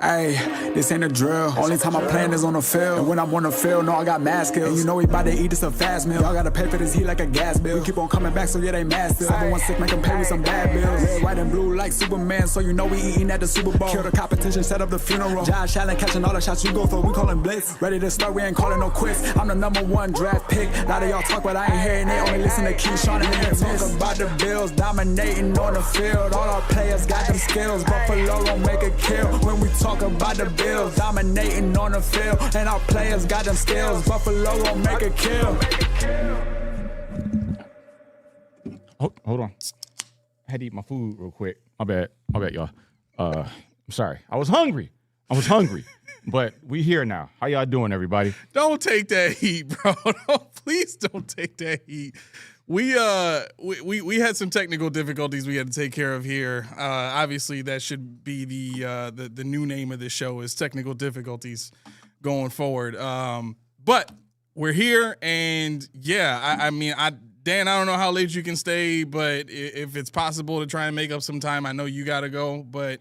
Hey, this ain't a drill. Only time I'm playing is on the field. And when I'm on the field, no, I got mad skills. And you know we bout to eat this a fast meal. Y'all gotta pay for this heat like a gas bill. We keep on coming back, so yeah, they mad still. Everyone sick, make them pay me some bad bills. Red, white, and blue like Superman, so you know we eating at the Super Bowl. Kill the competition, set up the funeral. Josh Allen catching all the shots you go for. We callin' blitz. Ready to start, we ain't calling no quits. I'm the #1 draft pick. A lot of y'all talk, but I ain't hearing it. Only listen to Keyshawn and they talk about the Bills dominating on the field. All our players got them skills. Buffalo gon' make a kill when we talk about the Bills. Dominating on the field, and our players got them skills. Buffalo gon' make a kill. Hold on. I had to eat my food real quick. My bad, y'all. I'm sorry. I was hungry, but we here now. How y'all doing, everybody? Don't take that heat, bro. Please don't take that heat. We had some technical difficulties we had to take care of here. Obviously, that should be the new name of this show is Technical Difficulties going forward. But we're here, and yeah, I mean, Dan, I don't know how late you can stay, but if it's possible to try and make up some time, I know you got to go, but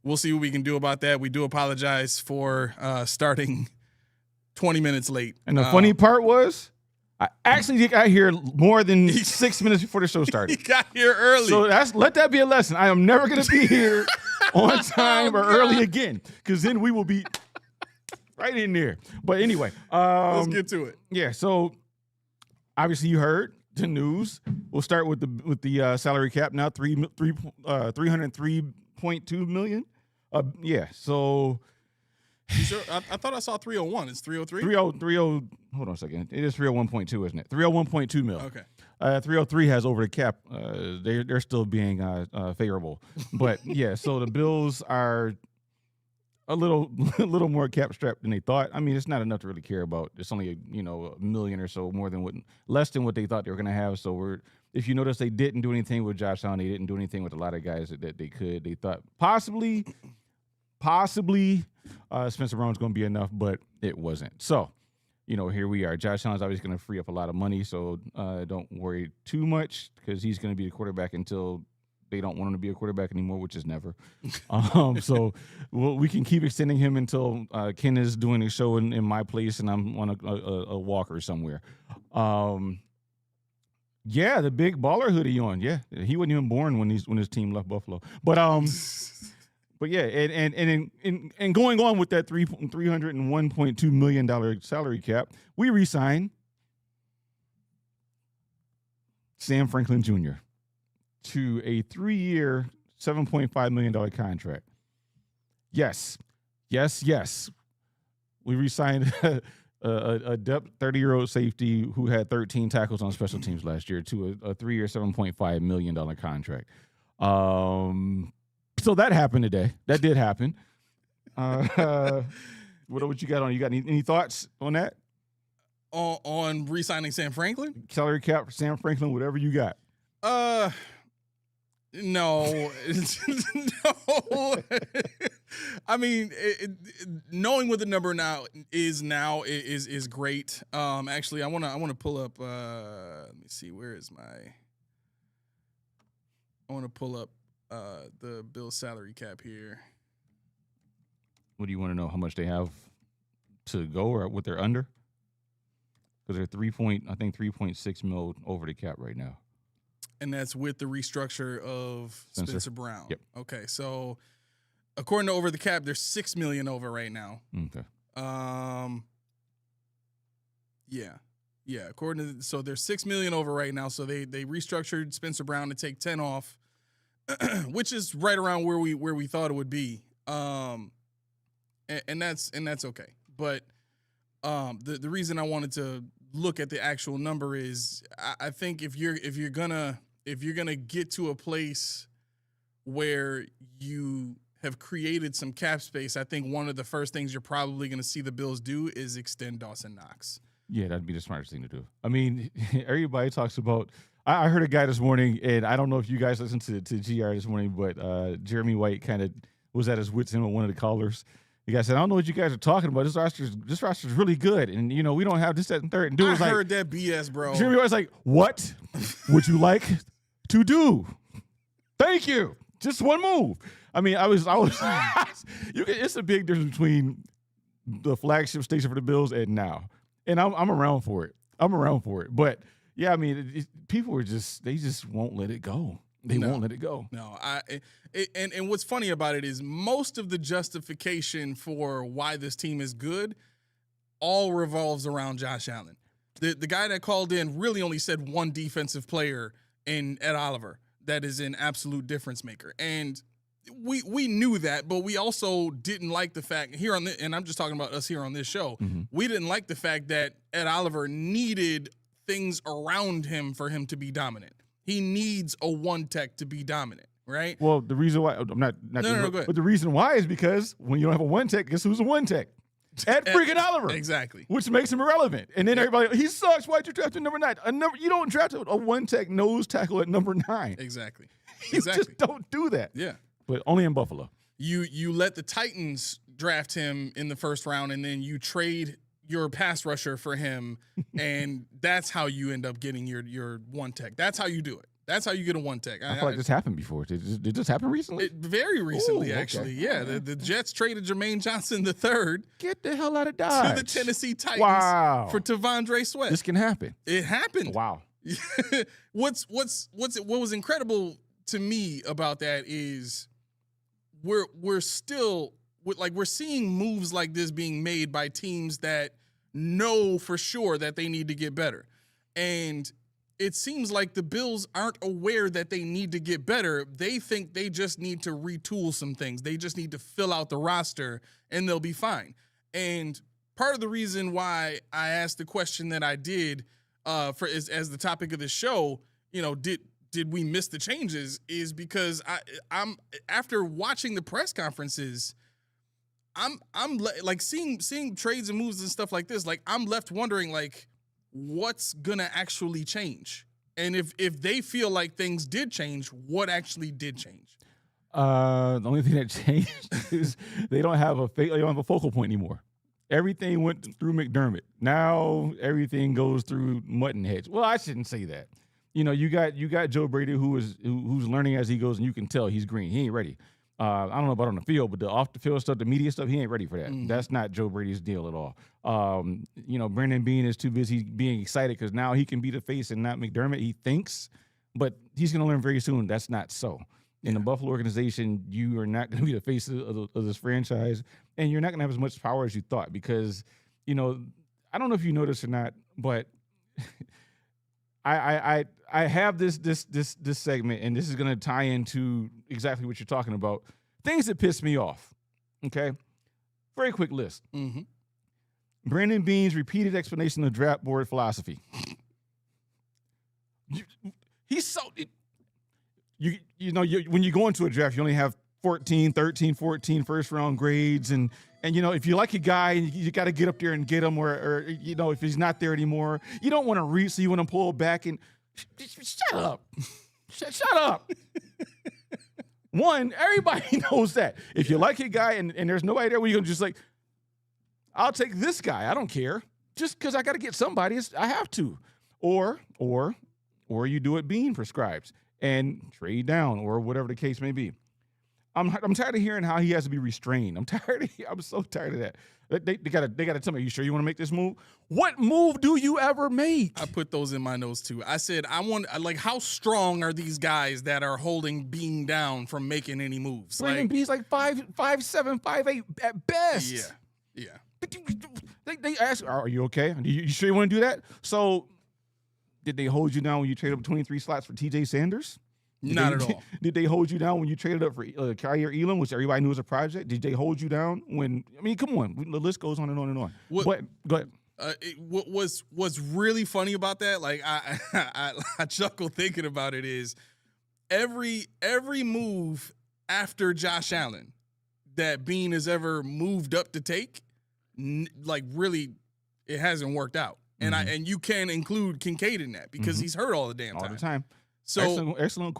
we'll see what we can do about that. We do apologize for starting 20 minutes late. And the funny part was, I actually got here more than 6 minutes before the show started. He got here early. So let that be a lesson. I am never going to be here on time or early again, because then we will be right in there. But anyway. Let's get to it. Yeah, so obviously you heard the news. We'll start with the salary cap now, 303.2 million. Yeah, so... You sure? I thought I saw 301. It's 303? 30. Hold on a second. It is 301.2, isn't it? 301.2 mil. Okay. 303 has over the cap. They're still being favorable. But yeah, so the Bills are a little more cap strapped than they thought. I mean, it's not enough to really care about. It's only a million or so less than what they thought they were going to have. So if you notice, they didn't do anything with Josh Allen. They didn't do anything with a lot of guys that they could. They thought possibly Spencer Brown's going to be enough, but it wasn't. So, here we are. Josh Allen's obviously going to free up a lot of money, so don't worry too much because he's going to be the quarterback until they don't want him to be a quarterback anymore, which is never. So we can keep extending him until Ken is doing a show in my place and I'm on a walker somewhere. Yeah, the big baller hoodie on. Yeah, he wasn't even born when his team left Buffalo. But yeah, and going on with that $301.2 million salary cap, we re-signed Sam Franklin Jr. to a 3-year, $7.5 million contract. Yes. We re-signed a depth 30-year-old safety who had 13 tackles on special teams last year to a 3-year, $7.5 million contract. So that happened today. That did happen. What you got on? You got any thoughts on that? On re-signing Sam Franklin? Salary cap for Sam Franklin, whatever you got. No. No. I mean, knowing what the number now is great. Actually, I want to pull up. Let me see. Where is my? I want to pull up the Bills salary cap here. What do you want to know? How much they have to go, or what they're under? Because they're 3.6 mil over the cap right now. And that's with the restructure of Spencer Brown. Yep. Okay, so according to Over the Cap, they're $6 million over right now. Okay. Yeah. So they're $6 million over right now. So they restructured Spencer Brown to take 10 off, which is right around where we thought it would be. And that's okay. But the reason I wanted to look at the actual number is I think if you're gonna get to a place where you have created some cap space, I think one of the first things you're probably gonna see the Bills do is extend Dawson Knox. Yeah, that'd be the smartest thing to do. I mean, everybody talks about. I heard a guy this morning, and I don't know if you guys listened to GR this morning, but Jeremy White kind of was at his wits' end with one of the callers. The guy said, I don't know what you guys are talking about. This roster's really good. And, we don't have this, that, and third. And dude was I heard that BS, bro. Jeremy was like, what would you like to do? Thank you. Just one move. I mean, I was. It's a big difference between the flagship station for the Bills and now, and I'm around for it. But yeah, I mean, people are they just won't let it go. They won't let it go. No, and what's funny about it is most of the justification for why this team is good all revolves around Josh Allen. The guy that called in really only said one defensive player in Ed Oliver that is an absolute difference maker. And we knew that, but we also didn't like the fact here on and I'm just talking about us here on this show. Mm-hmm. We didn't like the fact that Ed Oliver needed things around him for him to be dominant. He needs a one tech to be dominant, right? Well, the reason why I'm not no, go ahead. But the reason why is because when you don't have a one tech, guess who's a one tech? Ed freaking Oliver. Exactly. Which makes him irrelevant. And then everybody, he sucks. Why'd you draft him number 9? You don't draft a one tech nose tackle at number 9. Exactly. You just don't do that. Yeah. But only in Buffalo. You let the Titans draft him in the first round, and then you trade your pass rusher for him, and that's how you end up getting your one tech. That's how you do it. That's how you get a one tech. I feel like this happened before. Did this happen recently? Very recently, Ooh, okay. Actually. Yeah, the Jets traded Jermaine Johnson III. Get the hell out of Dodge. To the Tennessee Titans for Tavondre Sweat. This can happen. It happened. Wow. What was incredible to me about that is we're still we're seeing moves like this being made by teams that know for sure that they need to get better. And it seems like the Bills aren't aware that they need to get better. They think they just need to retool some things. They just need to fill out the roster and they'll be fine. And part of the reason why I asked the question that I did as the topic of the show, did we miss the changes, is because I'm after watching the press conferences, I'm like seeing trades and moves and stuff like this. Like I'm left wondering what's gonna actually change, and if they feel like things did change, what actually did change? The only thing that changed is they don't have a focal point anymore. Everything went through McDermott. Now everything goes through Muttonheads. Well, I shouldn't say that. You got Joe Brady who's learning as he goes, and you can tell he's green. He ain't ready. I don't know about on the field, but the off the field stuff, the media stuff, he ain't ready for that. Mm-hmm. That's not Joe Brady's deal at all. Brandon Beane is too busy being excited because now he can be the face and not McDermott. He thinks, but he's going to learn very soon that's not so. In the Buffalo organization, you are not going to be the face of this franchise, and you're not going to have as much power as you thought because, I don't know if you noticed or not, but I have this segment, and this is going to tie into exactly what you're talking about. Things that piss me off. Okay, very quick list. Mm-hmm. Brandon Beane's repeated explanation of draft board philosophy. He's so when you go into a draft, you only have 14 first round grades, and if you like a guy, you got to get up there and get him, or if he's not there anymore, you don't want to reach, so you want to pull back and shut up. Shut up. One, everybody knows that. If you like a guy and there's nobody there, you're going to just like, I'll take this guy. I don't care. Just because I got to get somebody, I have to. Or you do what Beane prescribes and trade down, or whatever the case may be. I'm tired of hearing how he has to be restrained. I'm so tired of that. They gotta tell me, are you sure you want to make this move? What move do you ever make? I put those in my notes too. I said, how strong are these guys that are holding Beane down from making any moves? Brandon Beane's like 5'7", 5'8" at best. Yeah. They ask, are you okay? You sure you want to do that? So did they hold you down when you traded up 23 slots for TJ Sanders? Not at all. Did they hold you down when you traded up for Kyer Elam, which everybody knew was a project? Did they hold you down when? I mean, come on, the list goes on and on and on. But go ahead. What's really funny about that? Like I chuckle thinking about it. Is every move after Josh Allen that Beane has ever moved up to take, really, it hasn't worked out. And and you can include Kincaid in that because he's hurt all the damn time. All the time. So excellent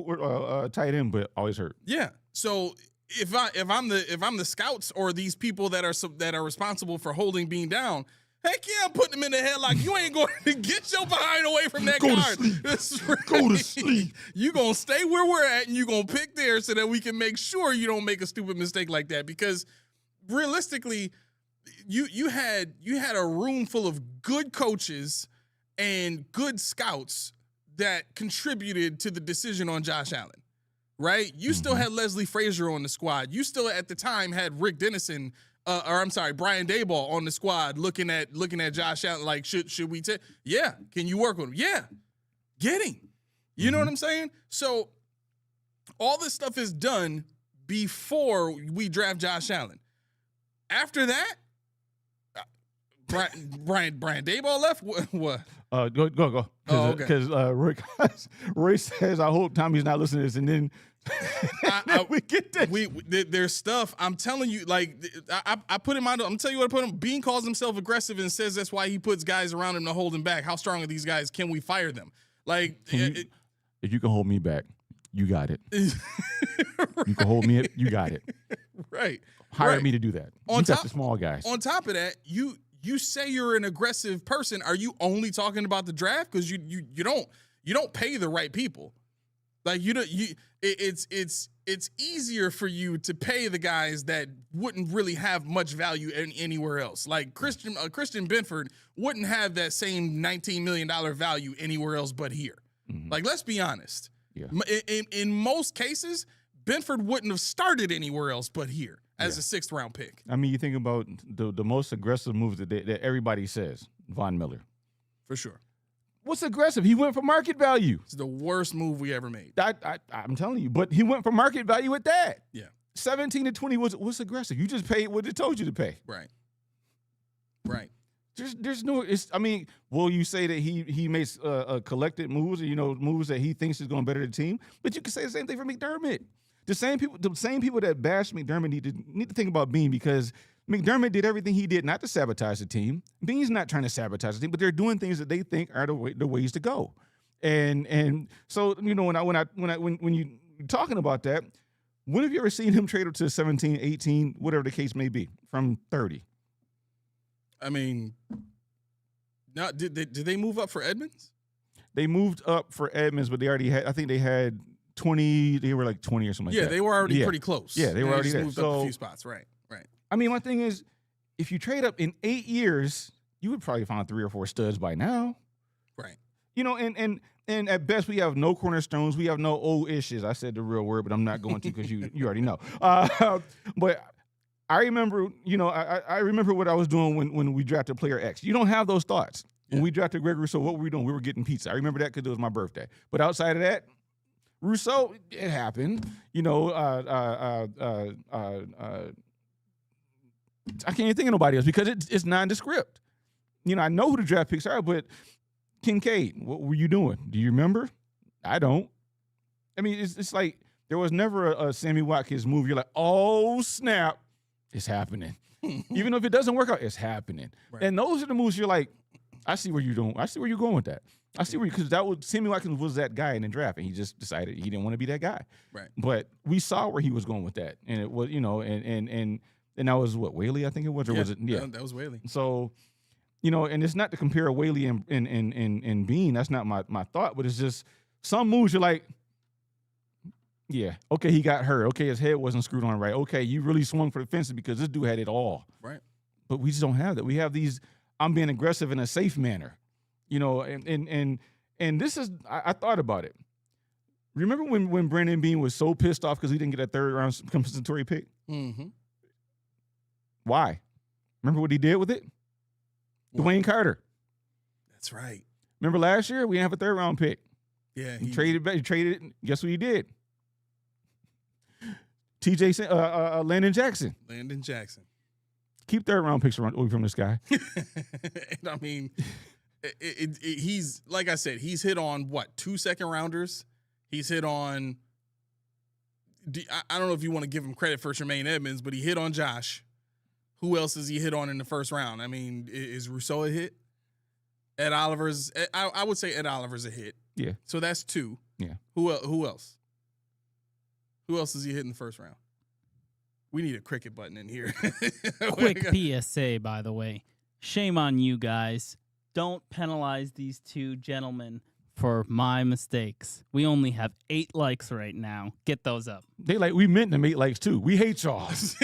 tight end, but always hurt. Yeah. So if I'm the scouts or these people that are responsible for holding Beane down, Heck yeah, I'm putting him in the headlock. You ain't going to get your behind away from that Go to guard. sleep. That's right. Go to sleep. You going to stay where we're at, and you going to pick there so that we can make sure you don't make a stupid mistake like that. Because realistically, you had a room full of good coaches and good scouts that contributed to the decision on Josh Allen, right? You still had Leslie Frazier on the squad. You still at the time had Rick Dennison, Brian Daboll on the squad looking at Josh Allen like, should we take? Yeah, can you work with him? Yeah, get him. You know what I'm saying? So all this stuff is done before we draft Josh Allen. After that, Brian Daboll left. What? Go. Oh, okay. Because Roy says, I hope Tommy's not listening to this, and then we get this. There's stuff. I'm telling you, like I put him on. I'm telling you what I put him. Beane calls himself aggressive and says that's why he puts guys around him to hold him back. How strong are these guys? Can we fire them? Like, if you can hold me back, you got it. Right. You can hold me. You got it. Right. Hire me to do that. You got the small guys. On top of that, you say you're an aggressive person. Are you only talking about the draft? Because you don't pay the right people. Like it's easier for you to pay the guys that wouldn't really have much value anywhere else. Like Christian Benford wouldn't have that same $19 million value anywhere else but here. Mm-hmm. Like, let's be honest. Yeah. In most cases, Benford wouldn't have started anywhere else but here as a 6th round pick. I mean, you think about the most aggressive moves that everybody says, Von Miller. For sure. What's aggressive? He went for market value. It's the worst move we ever made. I'm telling you, but he went for market value at that. Yeah. 17 to 20 what's aggressive? You just paid what it told you to pay. Right. Right. There's no. Will you say that he makes collected moves, moves that he thinks is going to better the team? But you can say the same thing for McDermott. The same people that bash McDermott need to think about Beane, because McDermott did everything he did not to sabotage the team. Beane's not trying to sabotage the team, but they're doing things that they think are the ways to go. And so when you're talking about that, when have you ever seen him trade up to 17, 18, whatever the case may be, from 30? I mean, now did they move up for Edmonds? They moved up for Edmonds, but they already had. I think they had 20. They were like 20 or something like that. Yeah, they were already pretty close. Yeah, they were already there. Moved up a few spots. Right. I mean, my thing is, if you trade up in 8 years, you would probably find 3 or 4 studs by now. Right. And at best, we have no cornerstones. We have no old issues. I said the real word, but I'm not going to because you already know. But I remember, I remember what I was doing when we drafted player X. You don't have those thoughts. Yeah. When we drafted Greg Rousseau, what were we doing? We were getting pizza. I remember that because it was my birthday. But outside of that, Rousseau, it happened. I can't even think of nobody else because it's nondescript. I know who the draft picks are, but Kincaid, what were you doing? Do you remember? I don't. I mean, it's like there was never a Sammy Watkins move. You're like, oh, snap, it's happening. Even if it doesn't work out, it's happening. Right. And those are the moves you're like, I see where you're doing. I see where you're going with that. I see where because Sammy Watkins was that guy in the draft, and he just decided he didn't want to be that guy. Right. But we saw where he was going with that, and it was and that was what, Whaley, I think it was, or was it? Yeah, that was Whaley. So, and it's not to compare Whaley and Beane. That's not my thought, but it's just some moves you're like, yeah, okay, he got hurt. Okay, his head wasn't screwed on right. Okay, you really swung for the fences because this dude had it all. Right. But we just don't have that. We have these, I'm being aggressive in a safe manner. And this is, I thought about it. Remember when Brandon Beane was so pissed off because he didn't get a 3rd round compensatory pick? Mm-hmm. Why? Remember what he did with it? What? Dwayne Carter. That's right. Remember last year we didn't have a 3rd round pick. Yeah, he traded back. He traded. Guess what he did? Landon Jackson. Landon Jackson. Keep 3rd round picks away from this guy. And I mean, he's like I said, he's hit on what, 2 second rounders. He's hit on. I don't know if you want to give him credit for Tremaine Edmonds, but he hit on Josh. Who else has he hit on in the 1st round? I mean, is Rousseau a hit? Ed Oliver's. I would say Ed Oliver's a hit. Yeah. So that's 2. Yeah. Who else? Who else does he hit in the 1st round? We need a cricket button in here. Quick PSA, by the way. Shame on you guys. Don't penalize these two gentlemen for my mistakes. We only have 8 likes right now. Get those up. We meant them 8 likes too. We hate y'all. Just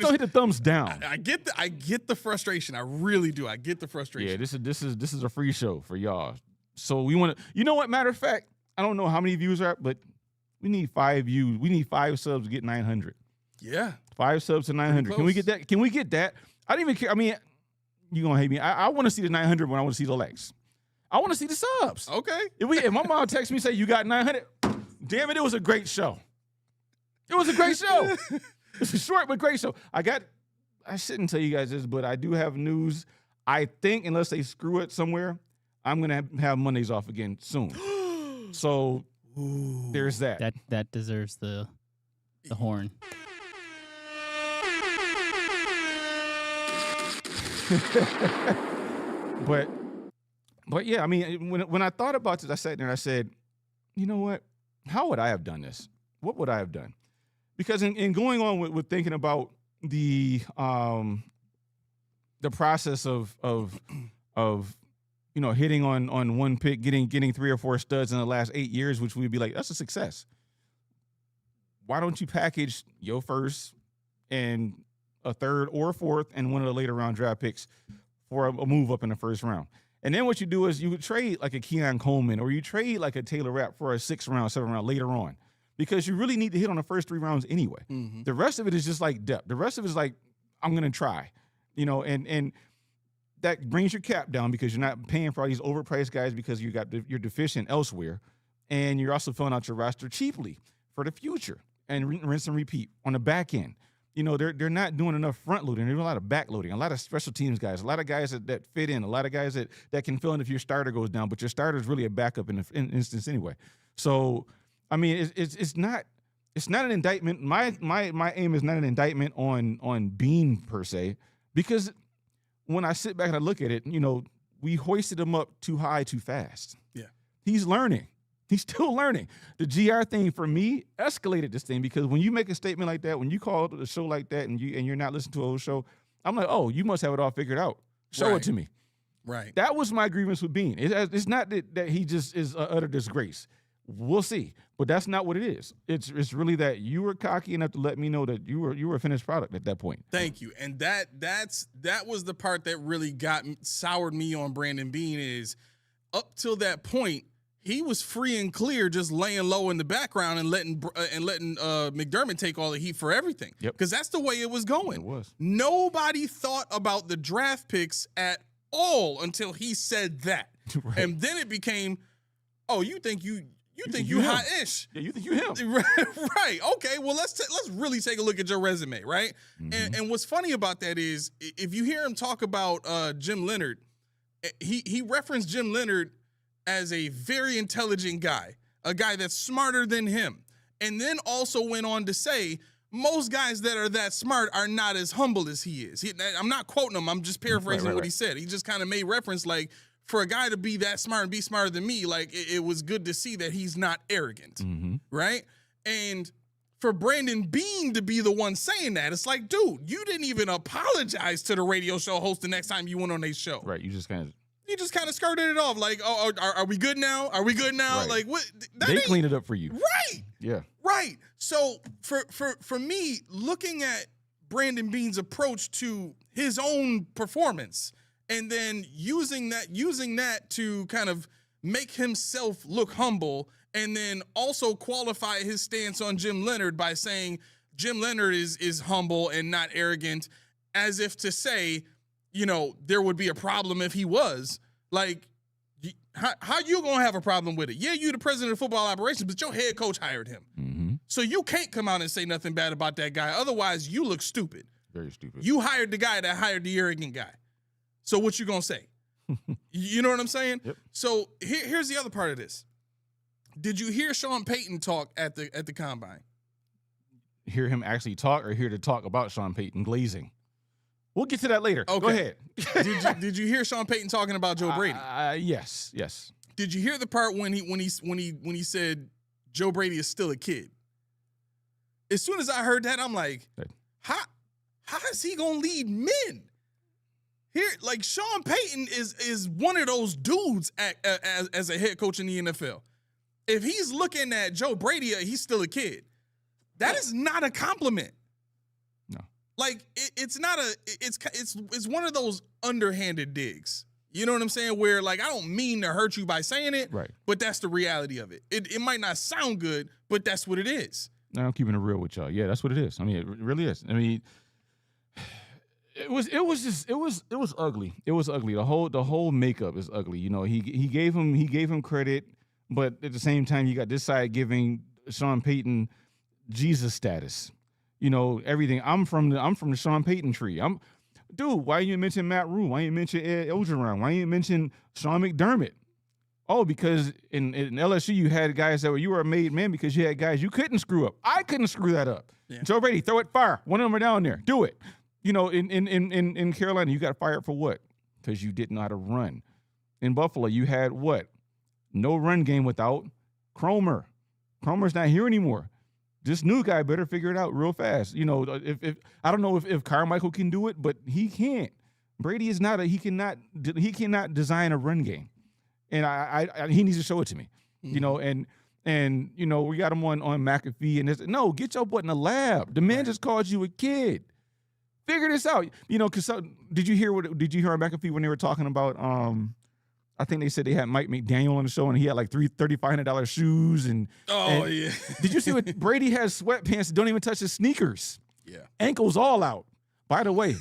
don't hit the thumbs down. I get the frustration. I really do. I get the frustration. Yeah, this is a free show for y'all. So we want to. You know what? Matter of fact, I don't know how many views are, but we need 5 views. We need 5 subs to get 900. Yeah, 5 subs to 900. Can we get that? Can we get that? I don't even care. I mean, you gonna hate me? I want to see the 900 when I want to see the likes. I want to see the subs. okay. If my mom texts me and say you got 900, damn it, it was a great show. It was a great show. It's a short but great show. I shouldn't tell you guys this, but I do have news. I think unless they screw it somewhere, I'm gonna have Mondays off again soon. So there's that. That deserves the horn. But yeah, I mean, when I thought about this, I sat there and I said, you know what? How would I have done this? What would I have done? Because in going on with thinking about the process of hitting on one pick, getting 3 or 4 studs in the last 8 years, which we'd be like, that's a success. Why don't you package your first and a third or a fourth and one of the later round draft picks for a move up in the first round? And then what you do is you would trade like a Keon Coleman or you trade like a Taylor Rapp for a 6th round, 7th round later on, because you really need to hit on the first 3 rounds anyway. Mm-hmm. The rest of it is just like depth. The rest of it is like, I'm going to try, and that brings your cap down because you're not paying for all these overpriced guys because you're deficient elsewhere. And you're also filling out your roster cheaply for the future and rinse and repeat on the back end. They're not doing enough front loading. They're doing a lot of back loading, a lot of special teams guys, a lot of guys that fit in, a lot of guys that can fill in if your starter goes down, but your starter is really a backup in instance anyway. So, I mean, it's not an indictment. My aim is not an indictment on Beane per se, because when I sit back and I look at it, we hoisted him up too high too fast. Yeah, he's learning. He's still learning. The GR thing for me escalated this thing because when you make a statement like that, when you call a show like that and you're not listening to a whole show, I'm like, oh, you must have it all figured out. Show it to me. Right. That was my grievance with Beane. It's not that he just is an utter disgrace. We'll see, but that's not what it is. It's really that you were cocky enough to let me know that you were a finished product at that point. Thank you. And that was the part that really soured me on Brandon Beane is up till that point. He was free and clear, just laying low in the background and letting McDermott take all the heat for everything. Yep. Because that's the way it was going. It was. Nobody thought about the draft picks at all until he said that. Right. And then it became, oh, you think you hot-ish. Yeah, you think you him. Right. Okay, well, let's really take a look at your resume, right? Mm-hmm. And what's funny about that is if you hear him talk about Jim Leonard, he referenced Jim Leonard as a very intelligent guy, a guy that's smarter than him. And then also went on to say, most guys that are that smart are not as humble as he is. I'm not quoting him. I'm just paraphrasing what he said. He just kind of made reference like, for a guy to be that smart and be smarter than me, like it was good to see that he's not arrogant, right? And for Brandon Beane to be the one saying that, it's like, dude, you didn't even apologize to the radio show host the next time you went on their show. Right, you just kind of skirted it off. Like, oh, are we good now? Are we good now? Right. Like, what? They cleaned it up for you. Right. Yeah. Right. So for me, looking at Brandon Beane's approach to his own performance and then using that to kind of make himself look humble and then also qualify his stance on Jim Leonard by saying Jim Leonard is humble and not arrogant, as if to say, there would be a problem if he was. Like, how you gonna have a problem with it? Yeah, you the president of football operations, but your head coach hired him. Mm-hmm. So you can't come out and say nothing bad about that guy. Otherwise, you look stupid. Very stupid. You hired the guy that hired the arrogant guy. So what you gonna say? You know what I'm saying? Yep. So here's the other part of this. Did you hear Sean Payton talk at the combine? Hear him actually talk or hear to talk about Sean Payton glazing? We'll get to that later. Okay. Go ahead. Did you hear Sean Payton talking about Joe Brady? Yes. Did you hear the part when he said Joe Brady is still a kid? As soon as I heard that, I'm like, how is he gonna lead men? here, like Sean Payton is one of those dudes as a head coach in the NFL. If he's looking at Joe Brady, he's still a kid. That is not a compliment. No. Like it's not it's one of those underhanded digs. You know what I'm saying? Where like I don't mean to hurt you by saying it, Right. but that's the reality of it. It might not sound good, but that's what it is. No, I'm keeping it real with y'all. Yeah, that's what it is. I mean, it really is. I mean, it was ugly. It was ugly. The whole makeup is ugly. You know, he gave him credit, but at the same time, you got this side giving Sean Payton Jesus status. You know, everything. I'm from the Sean Payton tree. Dude, why you mention Matt Rule? Why you mention Ed Orgeron? Why you mention Sean McDermott? Oh, because in LSU you had guys you were a made man because you had guys you couldn't screw up. I couldn't screw that up. Yeah. Joe Brady, throw it, fire. One of them are down there. Do it. You know, in Carolina, you got fired for what? Because you didn't know how to run. In Buffalo, you had what? No run game without Cromer. Cromer's not here anymore. This new guy better figure it out real fast. You know, if I don't know if Carmichael can do it, but he can't. Brady is not he cannot design a run game. And I he needs to show it to me, you know, and you know, we got him on McAfee and no, get your butt in the lab. The man just called you a kid. Figure this out, you know. Because did you hear on McAfee when they were talking about? I think they said they had Mike McDaniel on the show and he had like $3,500 shoes and yeah. Did you see what Brady has sweatpants that don't even touch his sneakers? Yeah, ankles all out. By the way.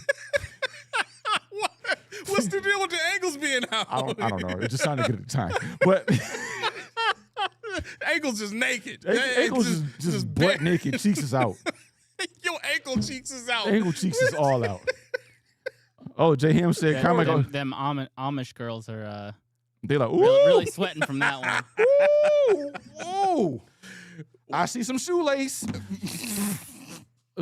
What's the deal with the ankles being out? I don't know. It just sounded good at the time. But ankles just naked. Ankles just butt naked. Cheeks is out. Your ankle cheeks is out. Ankle cheeks is all out. Oh, J. Ham said, yeah, them Amish girls are they like, ooh. Really sweating from that one. Ooh. I see some shoelace.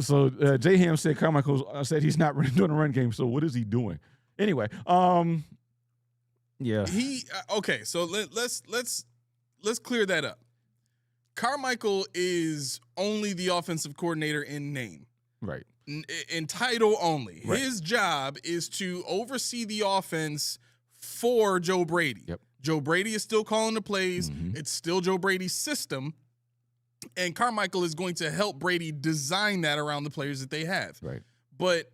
So J. Ham said Carmichael said he's not doing a run game. So what is he doing? Anyway, yeah. He okay. So let's clear that up. Carmichael is only the offensive coordinator in name, right? In title only. Right. His job is to oversee the offense for Joe Brady. Yep. Joe Brady is still calling the plays. Mm-hmm. It's still Joe Brady's system, and Carmichael is going to help Brady design that around the players that they have. Right. But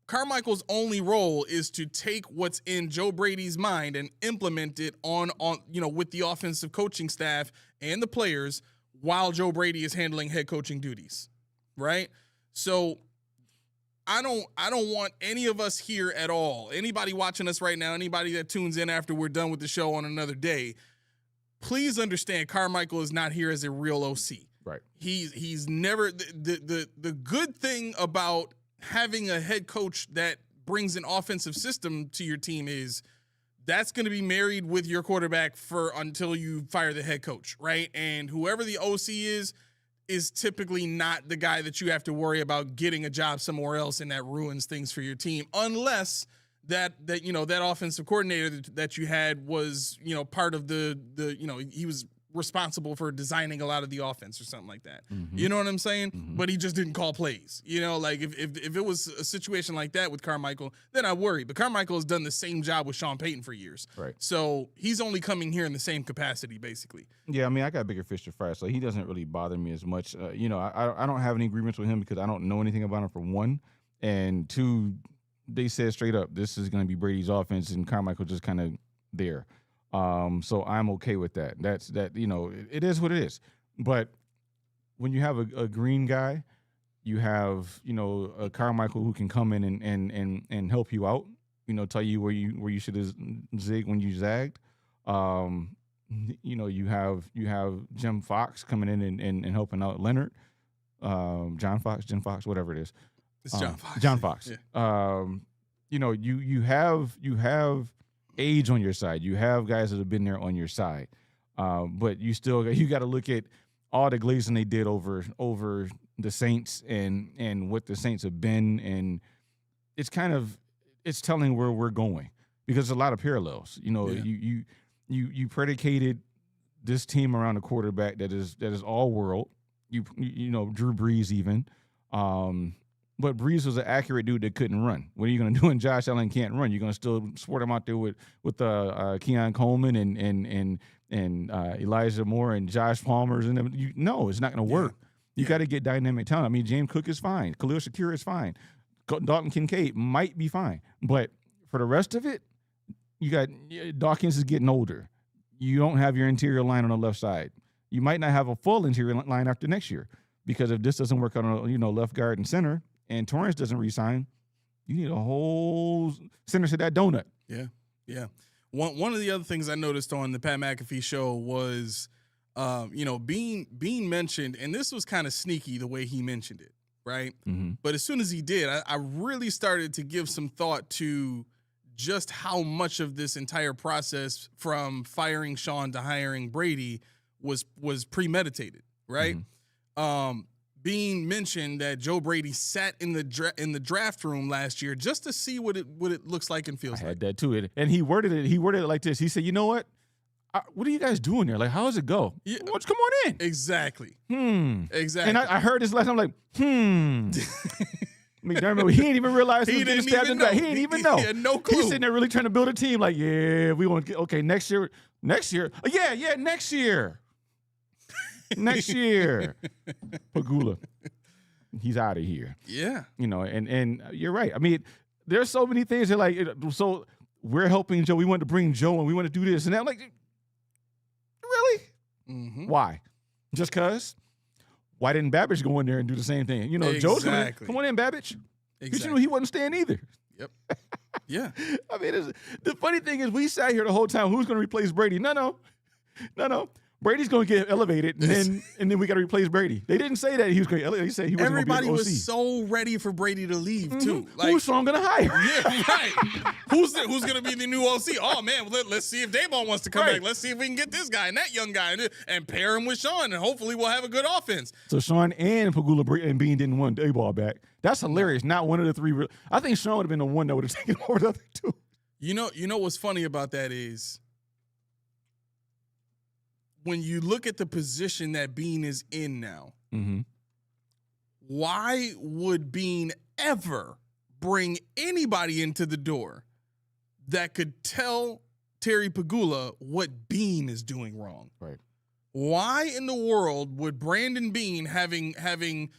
Carmichael's only role is to take what's in Joe Brady's mind and implement it on with the offensive coaching staff and the players while Joe Brady is handling head coaching duties, right? So I don't want any of us here at all, anybody watching us right now, anybody that tunes in after we're done with the show on another day, please understand Carmichael is not here as a real OC. Right. He's never the good thing about having a head coach that brings an offensive system to your team is that's going to be married with your quarterback until you fire the head coach, right? And whoever the OC is typically not the guy that you have to worry about getting a job somewhere else and that ruins things for your team, unless that offensive coordinator that you had was, part of he was responsible for designing a lot of the offense or something like that. Mm-hmm. You know what I'm saying? Mm-hmm. But he just didn't call plays. Like if it was a situation like that with Carmichael, then I worry. But Carmichael has done the same job with Sean Payton for years. Right. So he's only coming here in the same capacity, basically. Yeah, I mean, I got bigger fish to fry, so he doesn't really bother me as much. I don't have any agreements with him because I don't know anything about him, for one. And two, they said straight up, this is going to be Brady's offense, and Carmichael just kind of there. So I'm okay with that. It is what it is. But when you have a green guy, you have, a Carmichael who can come in and help you out, tell you where you should have zigged when you zagged. You have Jim Fox coming in and helping out Leonard, Jim Fox, whatever it is. It's John Fox. John Fox. Yeah. You have age on your side. You have guys that have been there on your side, but you got to look at all the glazing they did over the Saints and what the Saints have been, and it's telling where we're going because there's a lot of parallels. You predicated this team around a quarterback that is all world. You Drew Brees even. But Breeze was an accurate dude that couldn't run. What are you going to do when Josh Allen can't run? You're going to still support him out there with Keon Coleman and Elijah Moore and Josh Palmer's and them. No, it's not going to work. You got to get dynamic talent. I mean, James Cook is fine. Khalil Shakir is fine. Dalton Kincaid might be fine. But for the rest of it, you got Dawkins is getting older. You don't have your interior line on the left side. You might not have a full interior line after next year because if this doesn't work on a left guard and center, and Torrance doesn't resign, you need a whole center to that donut. Yeah. One of the other things I noticed on the Pat McAfee show was, Beane mentioned, and this was kind of sneaky the way he mentioned it, right? Mm-hmm. But as soon as he did, I really started to give some thought to just how much of this entire process from firing Sean to hiring Brady was premeditated, right? Mm-hmm. Beane mentioned that Joe Brady sat in the draft room last year just to see what it looks like and feels I like. had that too, and he worded it like this. He said, "You know what? What are you guys doing there? Like, how does it go? Yeah. Why don't you come on in?" Exactly. Exactly. And I heard this last time. I'm like, McDermott, he didn't even realize he was getting stabbed in the back. He didn't even know. He had no clue. He's sitting there really trying to build a team. Like, yeah, we want to get next year. Next year. Next year. Next year. Pagula. He's out of here. Yeah. And you're right. I mean, there's so many things that like, so we're helping Joe. We want to bring Joe and we want to do this. And I'm like, really? Mm-hmm. Why? Just because? Why didn't Babbage go in there and do the same thing? Joe's going to come on in, Babbage. Because he wasn't staying either. Yep. Yeah. I mean, the funny thing is we sat here the whole time. Who's going to replace Brady? No. Brady's going to get elevated, and then we got to replace Brady. They didn't say that he was going to elevate. They said he wasn't going to be Everybody an OC. was so ready for Brady to leave, too. Like, who's Sean going to hire? Yeah, right. Who's going to be the new OC? Oh, man, let's see if Dayball wants to come back. Let's see if we can get this guy and that young guy and pair him with Sean, and hopefully we'll have a good offense. So Sean and Pagula and Beane didn't want Dayball back. That's hilarious. Not one of the three. I think Sean would have been the one that would have taken over the other two. You know what's funny about that is when you look at the position that Beane is in now, why would Beane ever bring anybody into the door that could tell Terry Pagula what Beane is doing wrong? Right. Why in the world would Brandon Beane having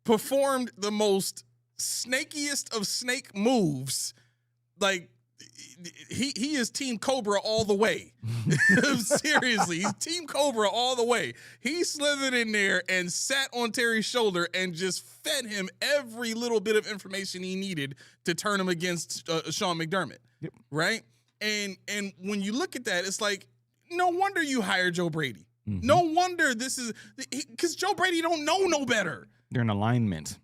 performed the most snakiest of snake moves, like he is Team Cobra all the way. Seriously, he's Team Cobra all the way. He slithered in there and sat on Terry's shoulder and just fed him every little bit of information he needed to turn him against Sean McDermott. Yep. Right? And when you look at that, it's like, no wonder you hired Joe Brady. Mm-hmm. No wonder this is because Joe Brady don't know no better. They're in alignment.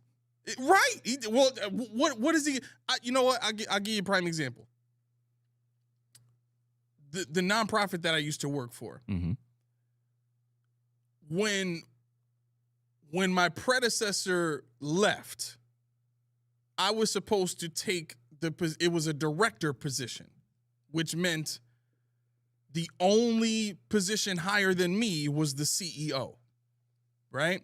Right. What is he? You know what? I'll give you a prime example. The nonprofit that I used to work for, when my predecessor left, I was supposed to take it was a director position, which meant the only position higher than me was the CEO, right?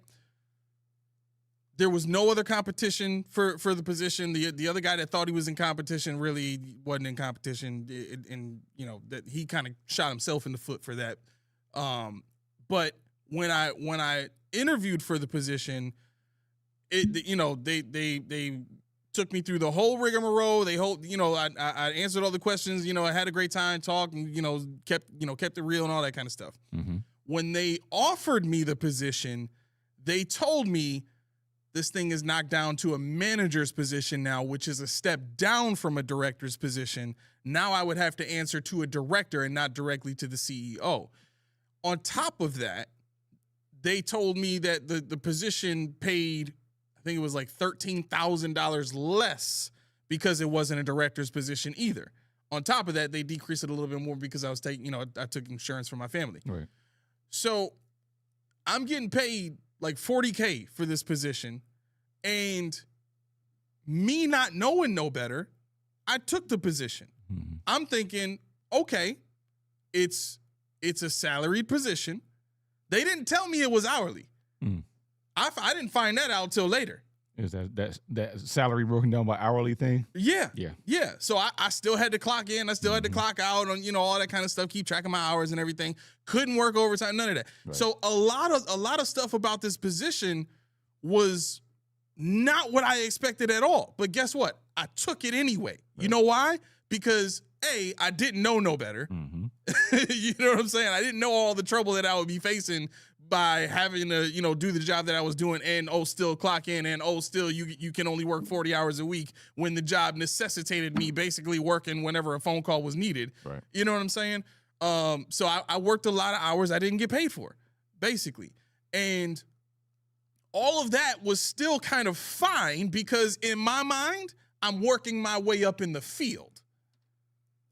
There was no other competition for the position. The other guy that thought he was in competition really wasn't in competition, and that he kind of shot himself in the foot for that. But when I interviewed for the position, they took me through the whole rigmarole. I answered all the questions. I had a great time, talked, and kept it real and all that kind of stuff. Mm-hmm. When they offered me the position, they told me, this thing is knocked down to a manager's position now, which is a step down from a director's position. Now I would have to answer to a director and not directly to the CEO. On top of that, they told me that the position paid, I think it was like $13,000 less because it wasn't a director's position either. On top of that, they decreased it a little bit more because I was I took insurance for my family. Right. So I'm getting paid like $40K for this position, and me not knowing no better, I took the position. Mm-hmm. I'm thinking, okay, it's a salaried position. They didn't tell me it was hourly. Mm. I didn't find that out till later. Is that salary broken down by hourly thing? Yeah. Yeah. Yeah. So I still had to clock in. I still had to clock out on, all that kind of stuff, keep track of my hours and everything. Couldn't work overtime, none of that. Right. So a lot of stuff about this position was not what I expected at all. But guess what? I took it anyway. Right. You know why? Because A, I didn't know no better. Mm-hmm. You know what I'm saying? I didn't know all the trouble that I would be facing by having to, do the job that I was doing and, still clock in and, still you can only work 40 hours a week when the job necessitated me basically working whenever a phone call was needed. Right. You know what I'm saying? So I worked a lot of hours I didn't get paid for, basically. And all of that was still kind of fine because in my mind, I'm working my way up in the field.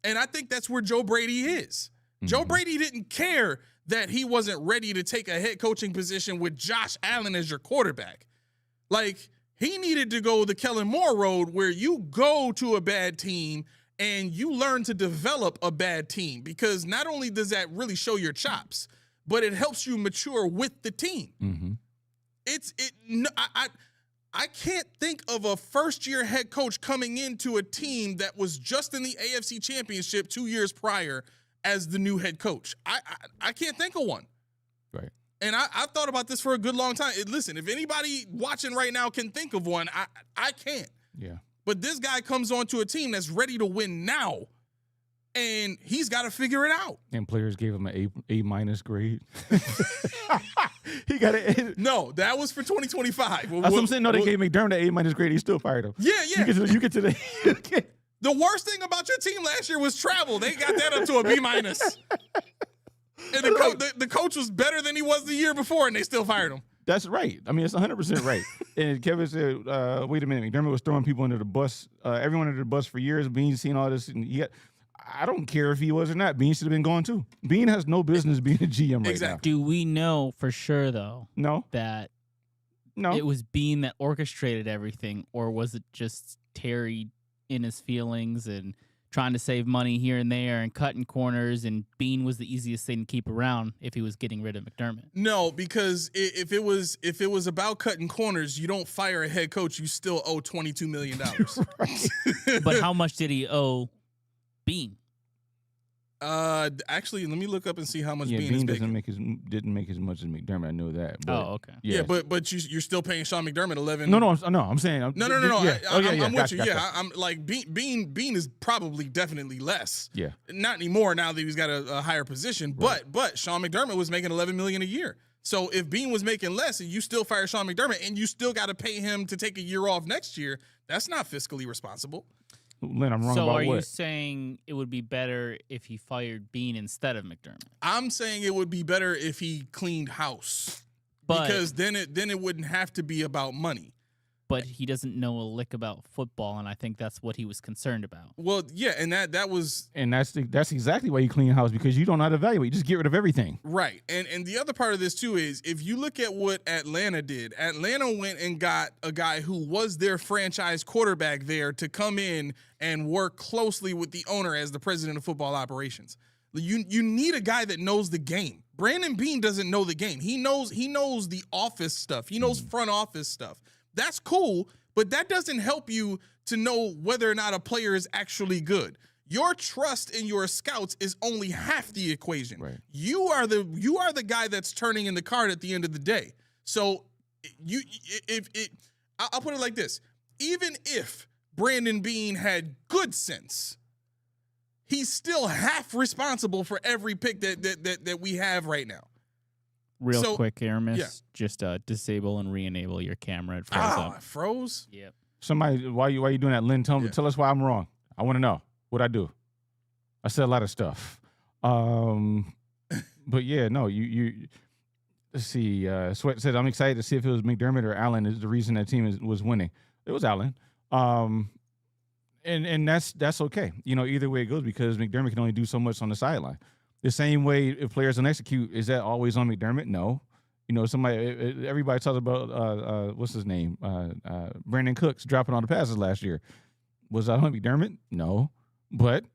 And I think that's where Joe Brady is. Mm-hmm. Joe Brady didn't care that he wasn't ready to take a head coaching position with Josh Allen as your quarterback. Like, he needed to go the Kellen Moore road where you go to a bad team and you learn to develop a bad team, because not only does that really show your chops, but it helps you mature with the team. Mm-hmm. I can't think of a first-year head coach coming into a team that was just in the AFC Championship 2 years prior as the new head coach. I can't think of one. Right. And I thought about this for a good long time. Listen, if anybody watching right now can think of one, I can't. Yeah. But this guy comes onto a team that's ready to win now, and he's got to figure it out. And players gave him an A- grade. He got an A. No, that was for 2025. That's what I'm saying. No, they gave McDermott an A- grade. He still fired him. Yeah. You get to the. The worst thing about your team last year was travel. They got that up to a B-. And the coach was better than he was the year before, and they still fired him. That's right. I mean, it's 100% right. And Kevin said, wait a minute, McDermott was throwing people under the bus, everyone under the bus for years. Beane's seen all this. And I don't care if he was or not. Beane should have been going too. Beane has no business being a GM right now. Do we know for sure, though, that it was Beane that orchestrated everything, or was it just Terry in his feelings and trying to save money here and there and cutting corners, and Beane was the easiest thing to keep around if he was getting rid of McDermott? No, because if it was about cutting corners, you don't fire a head coach. You still owe $22 million. Right. But how much did he owe Beane? Actually, let me look up and see how much Beane is Beane making. didn't make as much as McDermott. I know that. But, okay. Yeah, but you're still paying Sean McDermott 11. No. I'm saying. No. Yeah. I'm with you. Gotcha. Yeah, I'm like Beane is probably definitely less. Yeah. Not anymore now that he's got a higher position. Right. But Sean McDermott was making $11 million a year. So if Beane was making less and you still fire Sean McDermott and you still got to pay him to take a year off next year, that's not fiscally responsible. Lynn, I'm wrong so about what? are you saying it would be better if he fired Beane instead of McDermott? I'm saying it would be better if he cleaned house, because then it wouldn't have to be about money. But he doesn't know a lick about football, and I think that's what he was concerned about. Well, yeah, and that was, and that's exactly why you clean house, because you don't know how to evaluate. You just get rid of everything. Right. And the other part of this too is, if you look at what Atlanta did, Atlanta went and got a guy who was their franchise quarterback there to come in and work closely with the owner as the president of football operations. You need a guy that knows the game. Brandon Beane doesn't know the game. He knows the office stuff. He knows front office stuff. That's cool, but that doesn't help you to know whether or not a player is actually good. Your trust in your scouts is only half the equation. Right. You are the guy that's turning in the card at the end of the day. So I'll put it like this: even if Brandon Beane had good sense, he's still half responsible for every pick that we have right now. Real quick, Aramis, yeah. Just disable and re-enable your camera. It froze up. It froze? Yep. Somebody, why you doing that, Lynn? Tell us why I'm wrong. I want to know what I do. I said a lot of stuff. But yeah, no, you let's see. Sweat said, I'm excited to see if it was McDermott or Allen is the reason that team was winning. It was Allen. And that's okay. Either way it goes, because McDermott can only do so much on the sideline. The same way, if players don't execute, is that always on McDermott? No. Everybody talks about what's his name, Brandon Cooks dropping all the passes last year. Was that on McDermott? No. But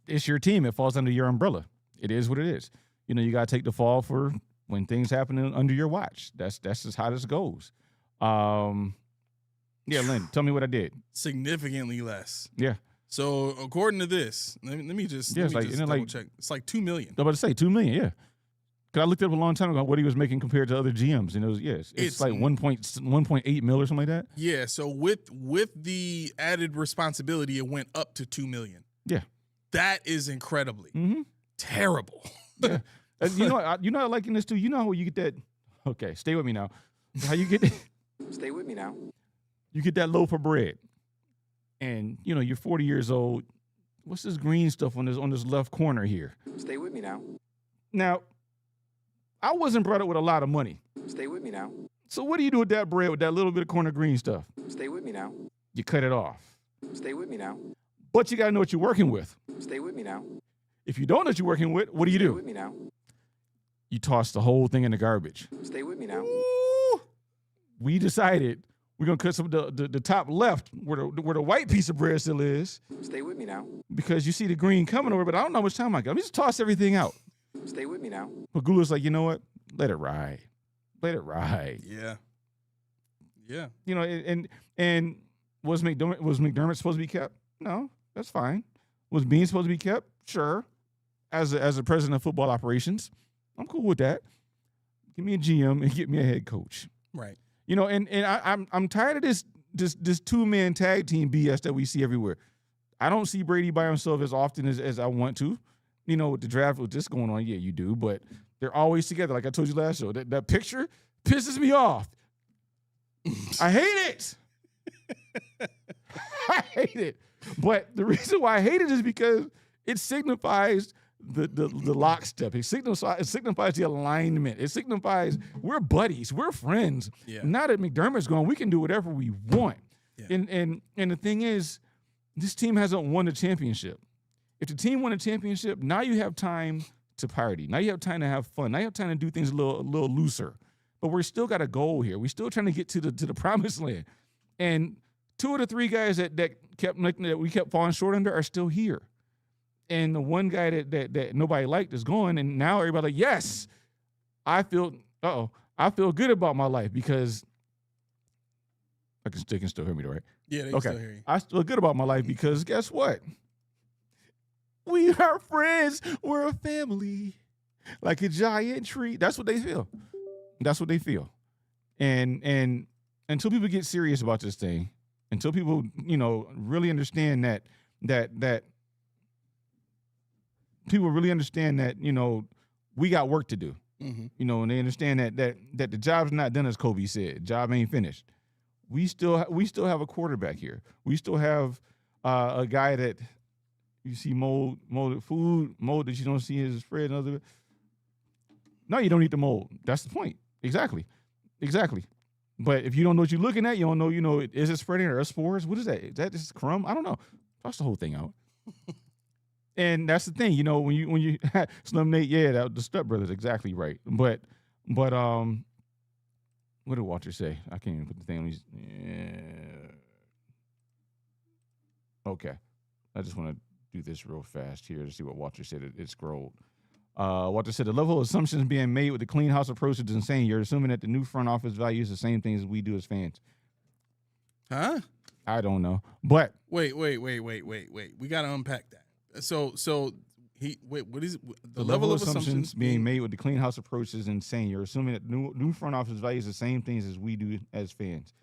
it's your team. It falls under your umbrella. It is what it is. You got to take the fall for when things happen under your watch. That's just how this goes. Yeah, Lynn, tell me what I did. Significantly less. Yeah. So according to this, let me just double check. It's like $2 million. I was about to say $2 million. Yeah. Because I looked up a long time ago what he was making compared to other GMs, and it was it's like 1.8 mil or something like that. Yeah. So with the added responsibility, it went up to $2 million. Yeah. That is incredibly terrible. Yeah. I like in this too. You know how you get that? Okay, stay with me now. How you get? Stay with me now. You get that loaf of bread, and you're 40 years old. What's this green stuff on this left corner here? Stay with me now. Now, I wasn't brought up with a lot of money. Stay with me now. So what do you do with that bread with that little bit of corner green stuff? Stay with me now. You cut it off. Stay with me now. But you got to know what you're working with. Stay with me now. If you don't know what you're working with, what do you do? Stay with me now. You toss the whole thing in the garbage. Stay with me now. Ooh. We decided we're going to cut some of the top left where the white piece of bread still is. Stay with me now. Because you see the green coming over, but I don't know how much time I got. Let me just toss everything out. Stay with me now. But Gula's like, you know what? Let it ride. Let it ride. Yeah. Yeah. And was McDermott supposed to be kept? No, that's fine. Was Beane supposed to be kept? Sure. As a president of football operations, I'm cool with that. Give me a GM and get me a head coach. Right. I'm tired of this 2-man tag team BS that we see everywhere. I don't see Brady by himself as often as I want to. With the draft with this going on, yeah, you do, but they're always together. Like I told you last show, that picture pisses me off. I hate it. I hate it. But the reason why I hate it is because it signifies the lockstep. It signifies the alignment. It signifies we're buddies. We're friends. Yeah. Now that McDermott's gone, we can do whatever we want. Yeah. And the thing is, this team hasn't won a championship. If the team won a championship, now you have time to party. Now you have time to have fun. Now you have time to do things a little looser. But we're still got a goal here. We're still trying to get to the promised land. And 2 of the 3 guys that we kept falling short under are still here. And the one guy that nobody liked is gone. And now everybody like, yes, I feel good about my life because they can still hear me, right? Yeah, they can still hear you. I feel good about my life because guess what? We are friends. We're a family. Like a giant tree. That's what they feel. That's what they feel. And until people get serious about this thing, until people, really understand that people really understand that, we got work to do. Mm-hmm. And they understand that the job's not done, as Kobe said. Job ain't finished. We still have a quarterback here. We still have a guy that you see mold that you don't see is spread. No, you don't need the mold. That's the point. Exactly. But if you don't know what you're looking at, you don't know, is it spreading or spores? What is that? Is that just crumb? I don't know. Toss the whole thing out. And that's the thing, when you Slim Nate, yeah, the Step Brothers, exactly right. But what did Walter say? I can't even put the thing on. Okay, I just want to do this real fast here to see what Walter said. It scrolled. Walter said the level of assumptions being made with the clean house approach is insane. You're assuming that the new front office values the same things as we do as fans. Huh? I don't know, but wait. We got to unpack that. So what is it? The level of assumptions being made with the clean house approach is insane. You're assuming that new front office values the same things as we do as fans.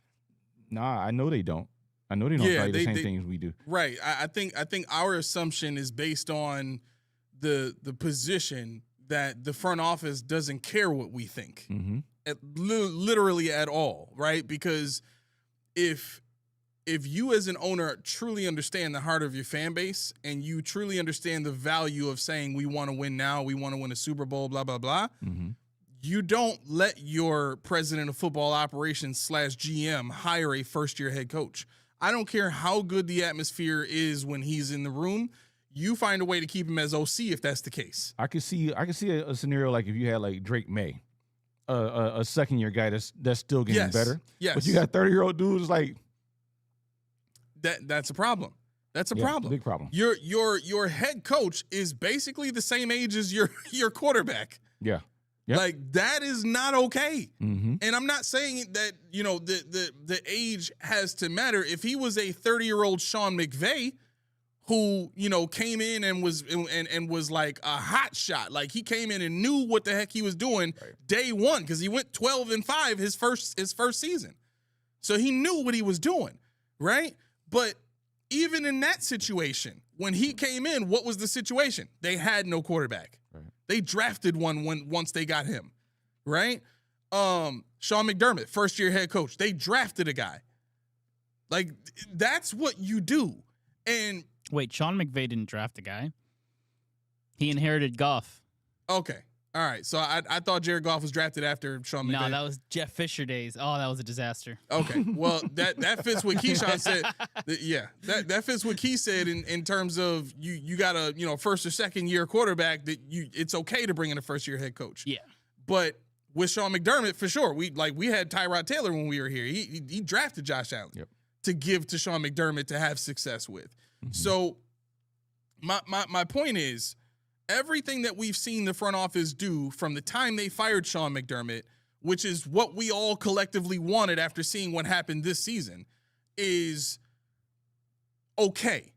Nah, I know they don't. I know they don't value the same things we do. Right. I think our assumption is based on the position that the front office doesn't care what we think, literally at all, right? Because if you as an owner truly understand the heart of your fan base and you truly understand the value of saying we want to win now, we want to win a Super Bowl, blah, blah, blah, you don't let your president of football operations / GM hire a first-year head coach. I don't care how good the atmosphere is when he's in the room. You find a way to keep him as OC if that's the case. I could see a scenario like if you had like Drake May, a second-year guy that's still getting better. Yes. But you got 30-year-old dudes like that's a problem. That's a problem. Big problem. Your head coach is basically the same age as your quarterback. Yeah. Yep. Like, that is not okay. And I'm not saying that, you know, the age has to matter. If he was a 30-year-old Sean McVay who, you know, came in and was like a hot shot, like he came in and knew what the heck he was doing day one, because he went 12-5 his first season. So he knew what he was doing, right? But even in that situation, when he came in, what was the situation? They had no quarterback. Right. They drafted one once they got him, right? Sean McDermott, first-year head coach. They drafted a guy. Like, that's what you do. And wait, Sean McVay didn't draft a guy. He inherited Goff. Okay. All right. So I thought Jared Goff was drafted after Sean McVay. No, that was Jeff Fisher days. Oh, that was a disaster. Okay. Well, that fits what Keyshawn said. Yeah. That fits what Key said in terms of you got a, you know, first or second year quarterback that it's okay to bring in a first year head coach. Yeah. But with Sean McDermott, for sure, we had Tyrod Taylor when we were here. He drafted Josh Allen to give to Sean McDermott to have success with. So my point is, everything that we've seen the front office do from the time they fired Sean McDermott, which is what we all collectively wanted after seeing what happened this season, is okay.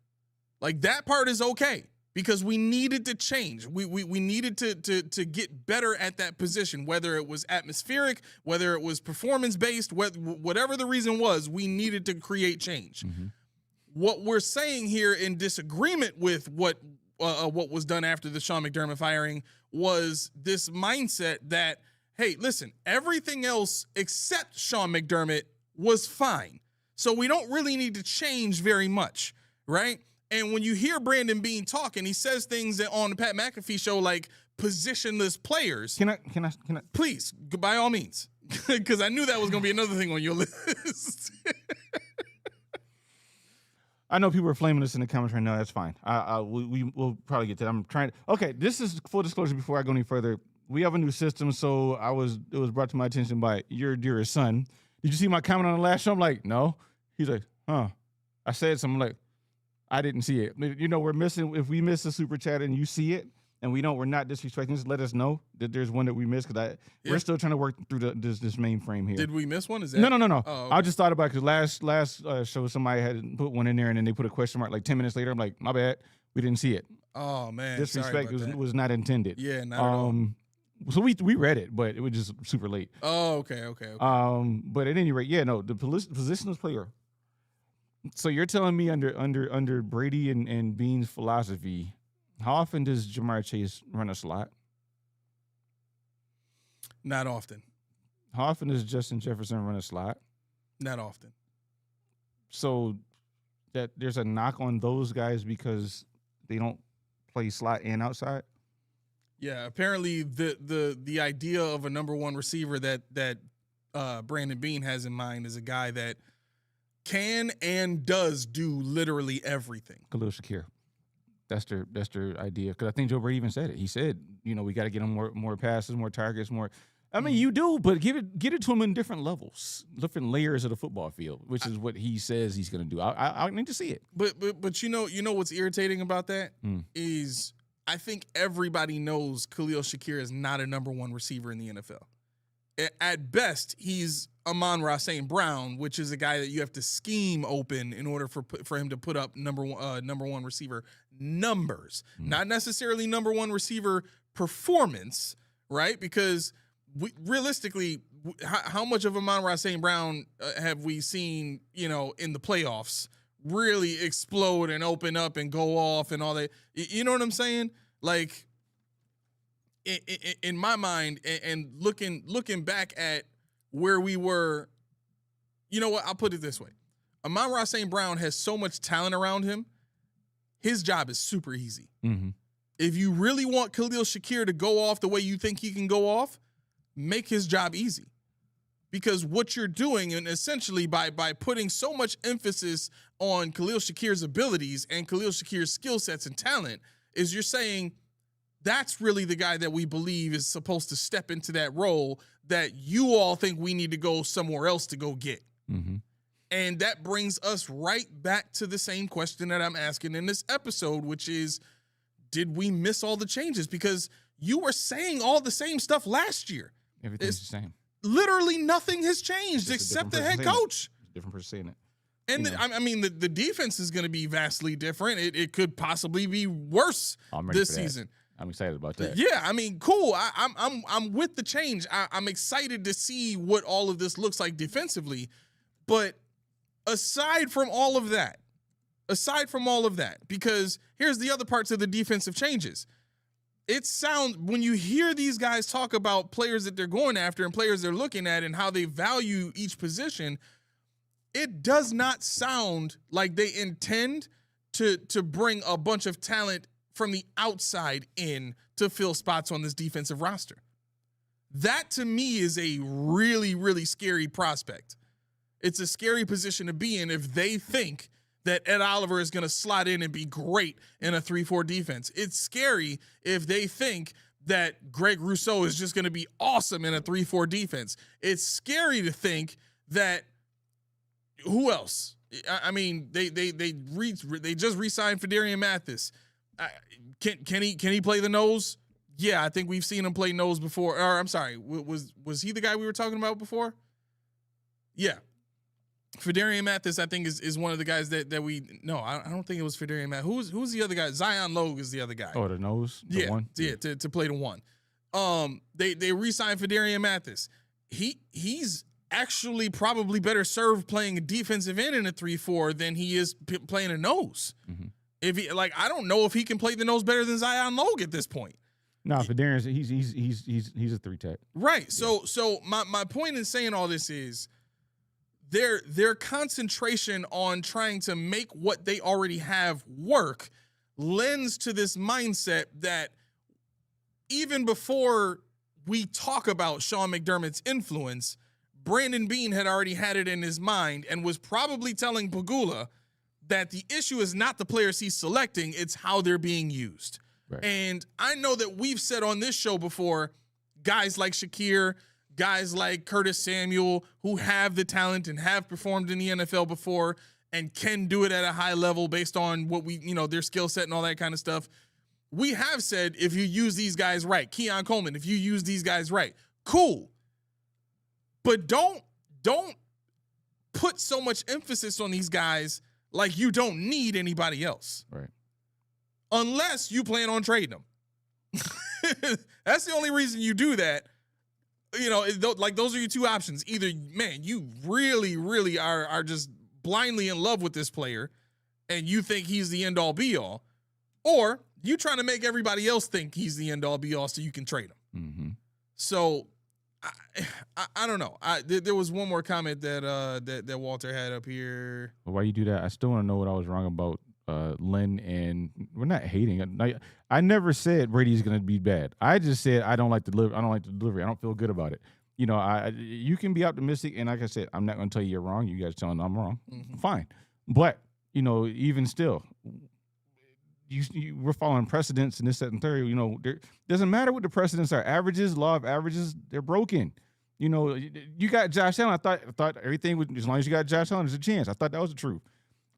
Like, that part is okay, because we needed to change. We needed to get better at that position, whether it was atmospheric, whether it was performance-based, whatever the reason was, we needed to create change. What we're saying here in disagreement with what was done after the Sean McDermott firing was this mindset that, hey, listen, everything else except Sean McDermott was fine. So we don't really need to change very much, right? And when you hear Brandon Beane talking, he says things that on the Pat McAfee show like positionless players. Can I? Please, by all means, because I knew that was going to be another thing on your list. I know people are flaming us in the comments right now. That's fine. We'll probably get to that. I'm trying to. Okay, this is full disclosure before I go any further. We have a new system, so it was brought to my attention by your dearest son. Did you see my comment on the last show? I'm like, no. He's like, huh. I said something like, I didn't see it. You know, if we miss a super chat and you see it, and we're not disrespecting, just let us know that there's one that we missed, because we're still trying to work through this mainframe here. Did we miss one? Is that no? Oh, okay. I just thought about it because last show somebody had put one in there and then they put a question mark like 10 minutes later. I'm like, my bad, we didn't see it. Oh man, disrespect was not intended. Yeah, not at all. So we read it, but it was just super late. Oh, okay. But at any rate, yeah, no, the positionless player. So you're telling me under Brady and Beane's philosophy, how often does Jamar Chase run a slot? Not often. How often does Justin Jefferson run a slot? Not often. So that there's a knock on those guys because they don't play slot and outside? Yeah, apparently the idea of a number one receiver that Brandon Beane has in mind is a guy that can and does do literally everything. Khalil Shakir. That's their idea. Because I think Joe Brady even said it. He said, you know, we got to get him more passes, more targets, more. I mean, you do, but get it to him in different levels, different layers of the football field, which is what he says he's going to do. I need to see it. But you know what's irritating about that is I think everybody knows Khalil Shakir is not a number one receiver in the NFL. At best, he's Amon-Ra St. Brown, which is a guy that you have to scheme open in order for him to put up number one receiver numbers, not necessarily number one receiver performance, right? Because realistically, how much of Amon-Ra St. Brown have we seen, you know, in the playoffs really explode and open up and go off and all that? You know what I'm saying? Like, in my mind, and looking back at where we were, you know what? I'll put it this way. Amon-Ra St. Brown has so much talent around him. His job is super easy. Mm-hmm. If you really want Khalil Shakir to go off the way you think he can go off, make his job easy. Because what you're doing, and essentially by putting so much emphasis on Khalil Shakir's abilities and Khalil Shakir's skill sets and talent, is you're saying that's really the guy that we believe is supposed to step into that role that you all think we need to go somewhere else to go get. Mm-hmm. And that brings us right back to the same question that I'm asking in this episode, which is, did we miss all the changes? Because you were saying all the same stuff last year. Everything's the same. Literally nothing has changed except the head coach. Different person saying it. And I mean, the defense is going to be vastly different. It could possibly be worse this season. I'm excited about that. Yeah, I mean, cool. I'm with the change. I'm excited to see what all of this looks like defensively. But aside from all of that, because here's the other parts of the defensive changes. It sounds, when you hear these guys talk about players that they're going after and players they're looking at and how they value each position, it does not sound like they intend to bring a bunch of talent from the outside in to fill spots on this defensive roster. That to me is a really, really scary prospect. It's a scary position to be in if they think that Ed Oliver is going to slot in and be great in a 3-4 defense. It's scary if they think that Greg Rousseau is just going to be awesome in a 3-4 defense. It's scary to think that who else? I mean, they just re-signed Fedarian Mathis. Can he play the nose? Yeah, I think we've seen him play nose before. Or I'm sorry, was he the guy we were talking about before? Yeah. Fedarian Mathis, I think, is one of the guys that we no, I don't think it was Fedarian Mathis. Who's the other guy? Zion Logue is the other guy. Oh, the nose? One? Yeah, to play the one. They re-signed Fedarian Mathis. He's actually probably better served playing a defensive end in a 3-4 than he is playing a nose. Mm-hmm. If he I don't know if he can play the nose better than Zion Logue at this point. No, Fedarian, he's a 3-tech. Right. Yeah. So my point in saying all this is their concentration on trying to make what they already have work lends to this mindset that even before we talk about Sean McDermott's influence, Brandon Beane had already had it in his mind and was probably telling Pegula that the issue is not the players he's selecting, it's how they're being used. Right. And I know that we've said on this show before, guys like Shakir, guys like Curtis Samuel, who have the talent and have performed in the NFL before and can do it at a high level based on what their skill set and all that kind of stuff. We have said, if you use these guys right, Keon Coleman, if you use these guys right, cool. But don't put so much emphasis on these guys like you don't need anybody else. Right. Unless you plan on trading them. That's the only reason you do that. Those are your two options. Either, man, you really, really are just blindly in love with this player and you think he's the end-all be-all, or you trying to make everybody else think he's the end-all be-all so you can trade him. Mm-hmm. So I don't know. There was one more comment that Walter had up here. Well, why you do that? I still want to know what I was wrong about Len, and we're not hating. I never said Brady's going to be bad. I just said I don't like the delivery. I don't feel good about it. You can be optimistic, and like I said, I'm not going to tell you you're wrong. You guys telling I'm wrong. Mm-hmm. Fine. But, even still, we're following precedents and this, that, and third. Doesn't matter what the precedents are. Averages, law of averages, they're broken. You got Josh Allen. I thought everything was, as long as you got Josh Allen, there's a chance. I thought that was the truth.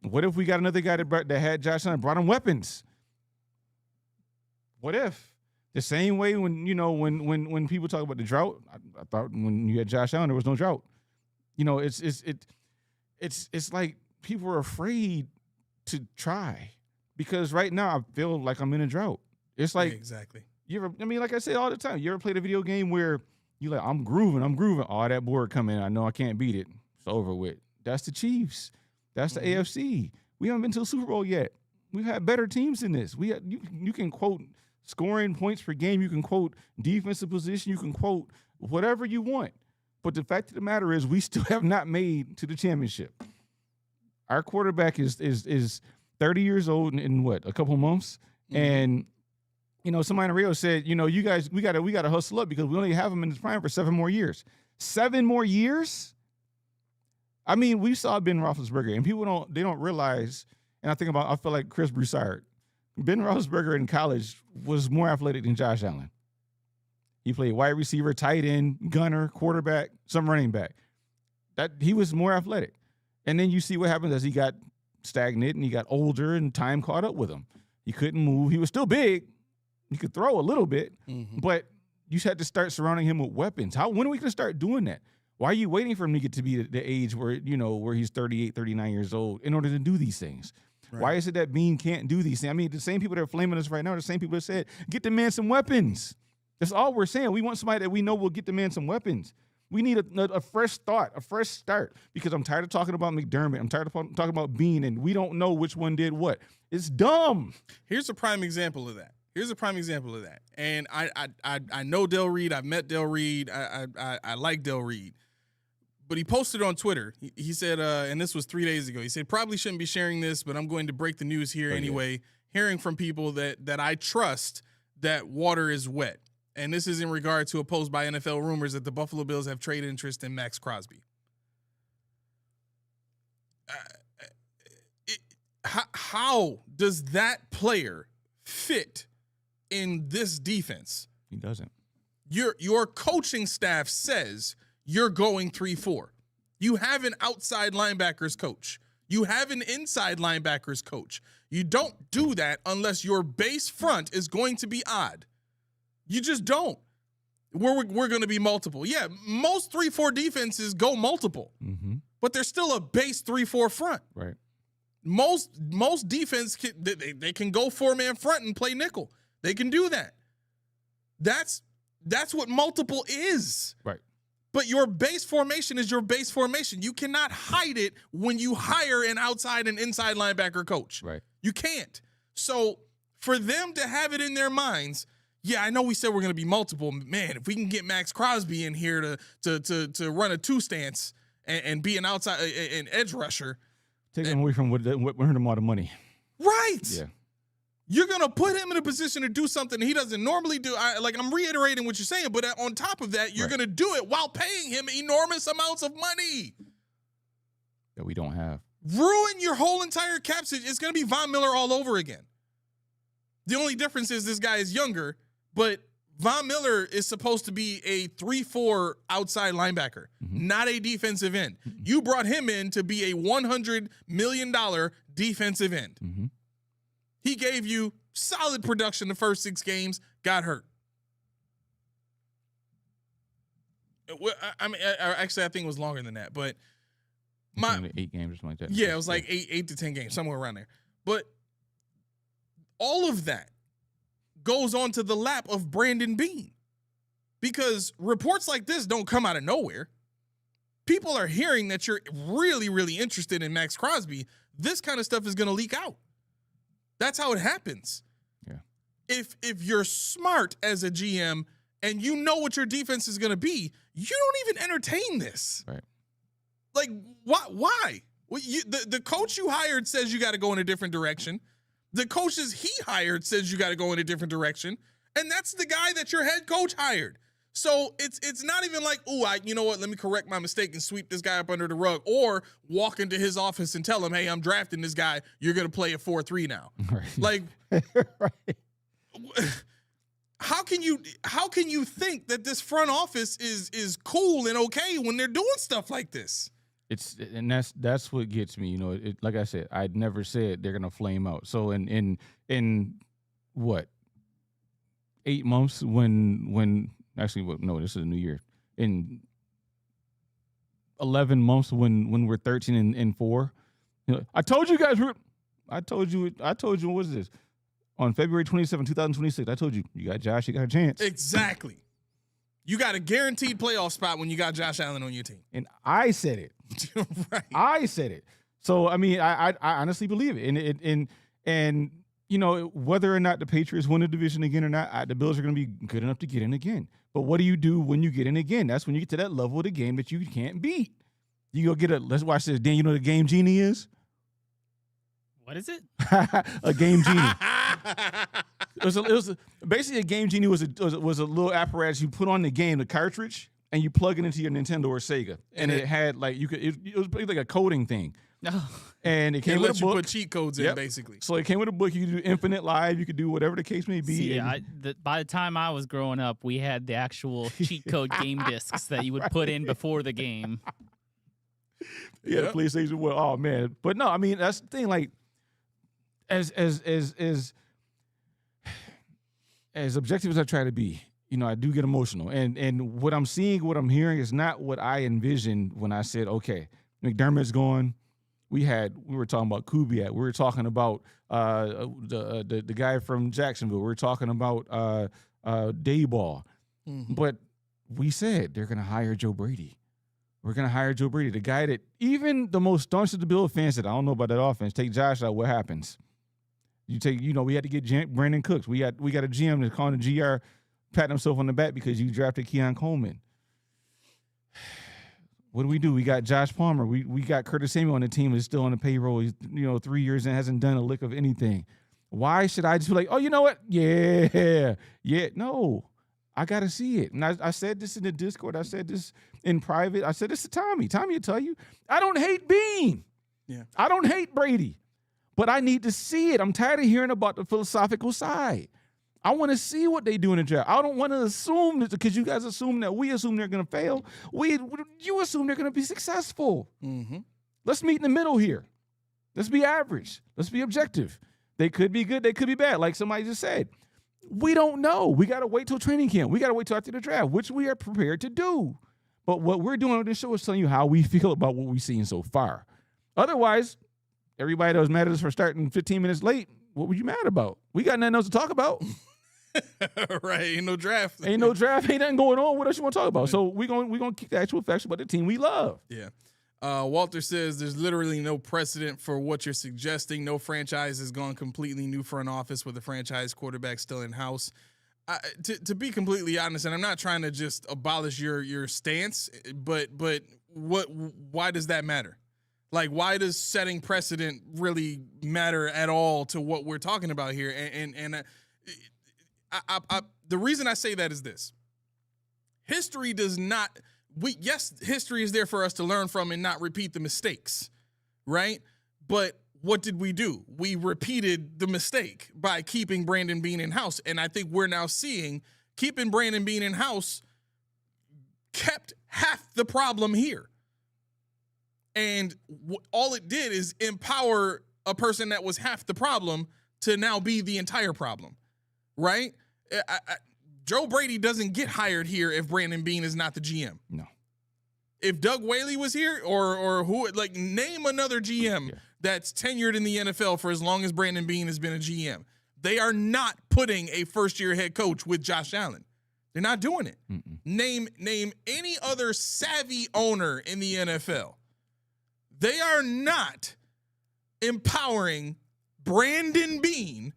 What if we got another guy that had Josh Allen, brought him weapons? What if? The same way when people talk about the drought, I thought when you had Josh Allen, there was no drought. It's like people are afraid to try because right now I feel like I'm in a drought. It's like, yeah, exactly. Like I say all the time, you ever played a video game where you're like, I'm grooving. Oh, that board coming. I know I can't beat it. It's over with. That's the Chiefs. That's the AFC. We haven't been to the Super Bowl yet. We've had better teams than this. You can quote scoring points per game. You can quote defensive position. You can quote whatever you want. But the fact of the matter is we still have not made to the championship. Our quarterback is 30 years old in what, a couple months? Mm-hmm. And, somebody on the radio said, you guys, we got to hustle up because we only have him in his prime for 7 more years. 7 more years? I mean, we saw Ben Roethlisberger, and people don't realize, and I feel like Chris Broussard. Ben Roethlisberger in college was more athletic than Josh Allen. He played wide receiver, tight end, gunner, quarterback, some running back. He was more athletic. And then you see what happens as he got stagnant and he got older and time caught up with him. He couldn't move. He was still big, He could throw a little bit, Mm-hmm. but you had to start surrounding him with weapons. When are we going to start doing that? Why are you waiting for him to get to be the age where, where he's 38, 39 years old in order to do these things? Right. Why is it that Beane can't do these things? I mean, the same people that are flaming us right now are the same people that said, get the man some weapons. That's all we're saying. We want somebody that we know will get the man some weapons. We need a fresh thought, a fresh start, because I'm tired of talking about McDermott. I'm tired of talking about Beane, and we don't know which one did what. It's dumb. Here's a prime example of that. And I know Del Reed. I've met Del Reed. I like Del Reed. But he posted on Twitter. He said, and this was 3 days ago, he said, probably shouldn't be sharing this, but I'm going to break the news here anyway, hearing from people that I trust that water is wet. And this is in regard to a post by NFL Rumors that the Buffalo Bills have trade interest in Max Crosby. How does that player fit in this defense? He doesn't. Your coaching staff says you're going 3-4. You have an outside linebackers coach. You have an inside linebackers coach. You don't do that unless your base front is going to be odd. You just don't. We're going to be multiple. Yeah, most 3-4 defenses go multiple, but there's still a base 3-4 front. Right. Most defense they can go 4-man front and play nickel. They can do that. That's what multiple is. Right. But your base formation is your base formation. You cannot hide it when you hire an outside and inside linebacker coach. Right. You can't. So for them to have it in their minds, yeah, I know we said we're going to be multiple. Man, if we can get Max Crosby in here to run a two stance and be an outside an edge rusher, take him away from what earned him all the money. Right. Yeah. You're going to put him in a position to do something he doesn't normally do. I'm reiterating what you're saying, but on top of that, you're going to do it while paying him enormous amounts of money that we don't have. Ruin your whole entire cap situation. It's going to be Von Miller all over again. The only difference is this guy is younger, but Von Miller is supposed to be a 3-4 outside linebacker, not a defensive end. You brought him in to be a $100 million defensive end. He gave you solid production the first 6 games, got hurt. I mean, actually, I think it was longer than that, but 8 games or something like that. Yeah, it was like 8 to 10 games, somewhere around there. But all of that goes onto the lap of Brandon Beane, because reports like this don't come out of nowhere. People are hearing that you're really, really interested in Max Crosby. This kind of stuff is going to leak out. That's how it happens. Yeah. If you're smart as a GM and you know what your defense is going to be, you don't even entertain this. Right. Like, why? Well, the coach you hired says you got to go in a different direction. The coaches he hired says you got to go in a different direction. And that's the guy that your head coach hired. So it's not even like, you know what, let me correct my mistake and sweep this guy up under the rug, or walk into his office and tell him, hey, I'm drafting this guy. You're going to play a 4-3 now. Right. Like, right. How can you think that this front office is cool and okay when they're doing stuff like this? That's what gets me. Like I said, I'd never said they're gonna flame out. So in what, 8 months when actually no, this is a new year. In 11 months when we're 13-4, I told you guys I told you what is this? On February 27, 2026, I told you got Josh, you got a chance. Exactly. You got a guaranteed playoff spot when you got Josh Allen on your team. And I said it. Right. I said it. So, I mean, I honestly believe it. And whether or not the Patriots win the division again or not, the Bills are going to be good enough to get in again. But what do you do when you get in again? That's when you get to that level of the game that you can't beat. You go get let's watch this. Dan, you know what a game genie is? What is it? A game genie. It was basically a game genie was a little apparatus you put on the game, the cartridge, and you plug it into your Nintendo or Sega, and it had like it was like a coding thing. No. And it came with a book. You put cheat codes in, basically. So it came with a book. You could do infinite live. You could do whatever the case may be. See, by the time I was growing up, we had the actual cheat code game discs that you would put in before the game. Yeah, the PlayStation. Well, oh man, but no, I mean that's the thing. Like, as as objective as I try to be, I do get emotional. And what I'm seeing, what I'm hearing is not what I envisioned when I said, okay, McDermott's gone. We were talking about Kubiak. We were talking about the guy from Jacksonville. We were talking about Dayball. Mm-hmm. But we said they're going to hire Joe Brady. We're going to hire Joe Brady, the guy that even the most staunch of the Bill fans said, I don't know about that offense. Take Josh out, what happens? We had to get Brandon Cooks. We got a GM that's calling the GR, patting himself on the back because you drafted Keon Coleman. What do? We got Josh Palmer. We got Curtis Samuel on the team who's still on the payroll. He's 3 years and hasn't done a lick of anything. Why should I just be like, oh, you know what? Yeah. No, I got to see it. And I said this in the Discord. I said this in private. I said this to Tommy. Tommy will tell you, I don't hate Beane. Yeah. I don't hate Brady, but I need to see it. I'm tired of hearing about the philosophical side. I want to see what they do in the draft. I don't want to assume this because you guys assume that we assume they're going to fail. You assume they're going to be successful. Mm-hmm. Let's meet in the middle here. Let's be average. Let's be objective. They could be good. They could be bad. Like somebody just said, we don't know. We got to wait till training camp. We got to wait till after the draft, which we are prepared to do. But what we're doing on this show is telling you how we feel about what we've seen so far. Otherwise, everybody that was mad at us for starting 15 minutes late, what were you mad about? We got nothing else to talk about. Right, ain't no draft. Ain't nothing going on. What else you want to talk about? So we're gonna keep the actual facts about the team we love. Yeah. Walter says there's literally no precedent for what you're suggesting. No franchise has gone completely new front office with the franchise quarterback still in house. To be completely honest, and I'm not trying to just abolish your stance, but why does that matter? Like, why does setting precedent really matter at all to what we're talking about here? And the reason I say that is this. History does not, history is there for us to learn from and not repeat the mistakes, right? But what did we do? We repeated the mistake by keeping Brandon Beane in house. And I think we're now seeing keeping Brandon Beane in house kept half the problem here. And all it did is empower a person that was half the problem to now be the entire problem, right? Joe Brady doesn't get hired here if Brandon Beane is not the GM. No. If Doug Whaley was here or who, like, name another GM that's tenured in the NFL for as long as Brandon Beane has been a GM. They are not putting a first-year head coach with Josh Allen. They're not doing it. Mm-mm. Name any other savvy owner in the NFL. They are not empowering Brandon Beane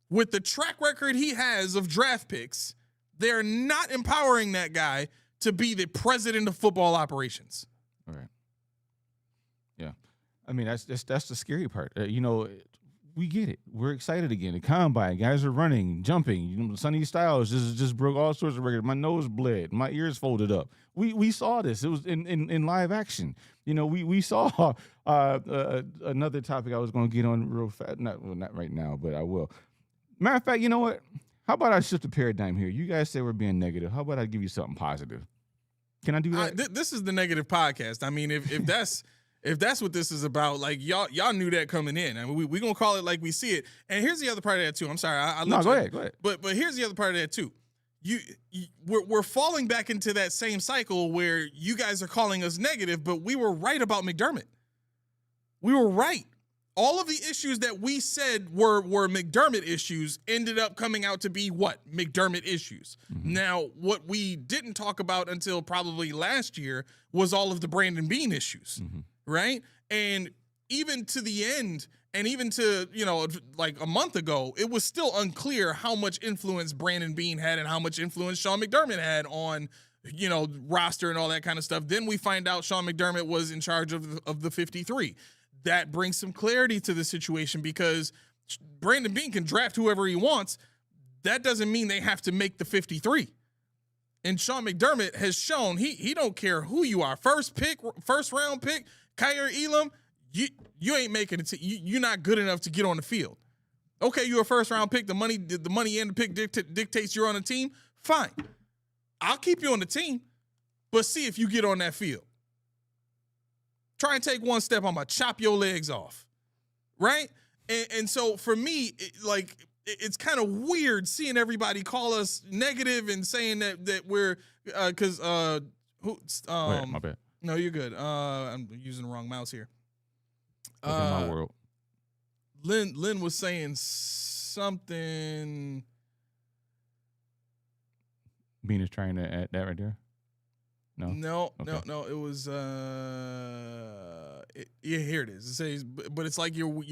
with the track record he has of draft picks. They're not empowering that guy to be the president of football operations. All right. Yeah. I mean, that's the scary part. We get it. We're excited again. The combine, guys are running, jumping. Sonny Styles just broke all sorts of records. My nose bled. My ears folded up. We saw this. It was in live action. We saw another topic I was going to get on real fast. Not right now, but I will. Matter of fact, you know what? How about I shift the paradigm here? You guys say we're being negative. How about I give you something positive? Can I do that? This is the negative podcast. I mean, if that's if that's what this is about, like y'all knew that coming in. I mean, we gonna call it like we see it. And here's the other part of that too. I'm sorry. Go ahead. But here's the other part of that too. We're falling back into that same cycle where you guys are calling us negative, but we were right about McDermott. We were right. All of the issues that we said were McDermott issues ended up coming out to be what? McDermott issues. Mm-hmm. Now, what we didn't talk about until probably last year was all of the Brandon Beane issues, right? And even to the end, and even to, like a month ago, it was still unclear how much influence Brandon Beane had and how much influence Sean McDermott had on, roster and all that kind of stuff. Then we find out Sean McDermott was in charge of the 53. That brings some clarity to the situation because Brandon Beane can draft whoever he wants. That doesn't mean they have to make the 53. And Sean McDermott has shown he don't care who you are. First round pick, Kyer Elam, you ain't making it. You're not good enough to get on the field. Okay, you're a first round pick. The money and the pick dictates you're on the team. Fine. I'll keep you on the team, but see if you get on that field. Try and take one step, I'm going to chop your legs off, right? And so for me, it's kind of weird seeing everybody call us negative and saying that we're because my bad. No, you're good. I'm using the wrong mouse here. In my world. Lynn was saying something. Beane is trying to add that right there. No. Okay. No. It was yeah, here it is. It says, but it's like you're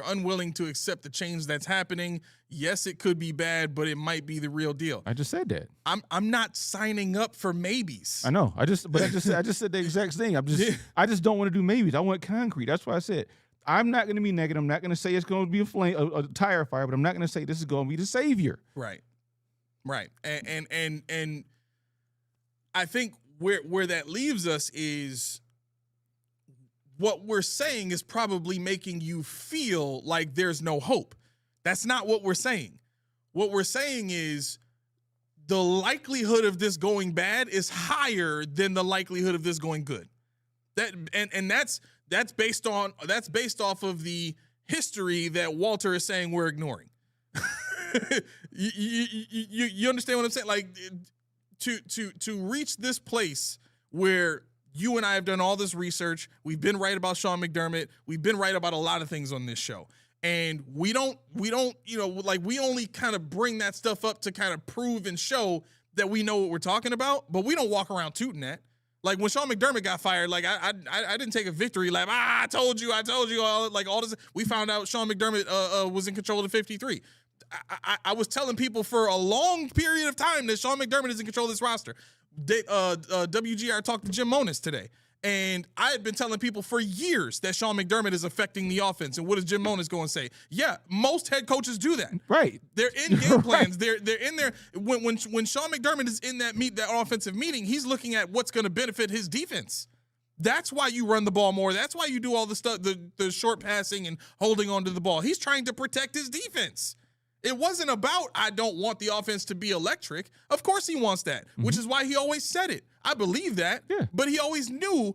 unwilling to accept the change that's happening. Yes, it could be bad, but it might be the real deal. I just said that. I'm not signing up for maybes. I know. I just said the exact thing. I just don't want to do maybes. I want concrete. That's why I said I'm not going to be negative. I'm not going to say it's going to be a tire fire, but I'm not going to say this is going to be the savior. Right. And I think where that leaves us is what we're saying is probably making you feel like there's no hope. That's not what we're saying. What we're saying is the likelihood of this going bad is higher than the likelihood of this going good. That's based off of the history that Walter is saying we're ignoring. you understand what I'm saying? Like to reach this place where you and I have done all this research, we've been right about Sean McDermott, we've been right about a lot of things on this show. And we don't, like we only kind of bring that stuff up to kind of prove and show that we know what we're talking about, but we don't walk around tooting that. Like when Sean McDermott got fired, like I didn't take a victory lap. I told you, all this. We found out Sean McDermott was in control of the 53. I was telling people for a long period of time that Sean McDermott is in control of this roster. WGR talked to Jim Monis today, and I had been telling people for years that Sean McDermott is affecting the offense. And what is Jim Monis going to say? Yeah, most head coaches do that. Right. They're in game plans. They're in there. When Sean McDermott is in that offensive meeting, he's looking at what's going to benefit his defense. That's why you run the ball more. That's why you do all the stuff, the short passing and holding onto the ball. He's trying to protect his defense. It wasn't about, I don't want the offense to be electric. Of course he wants that, which is why he always said it. I believe that. Yeah. But he always knew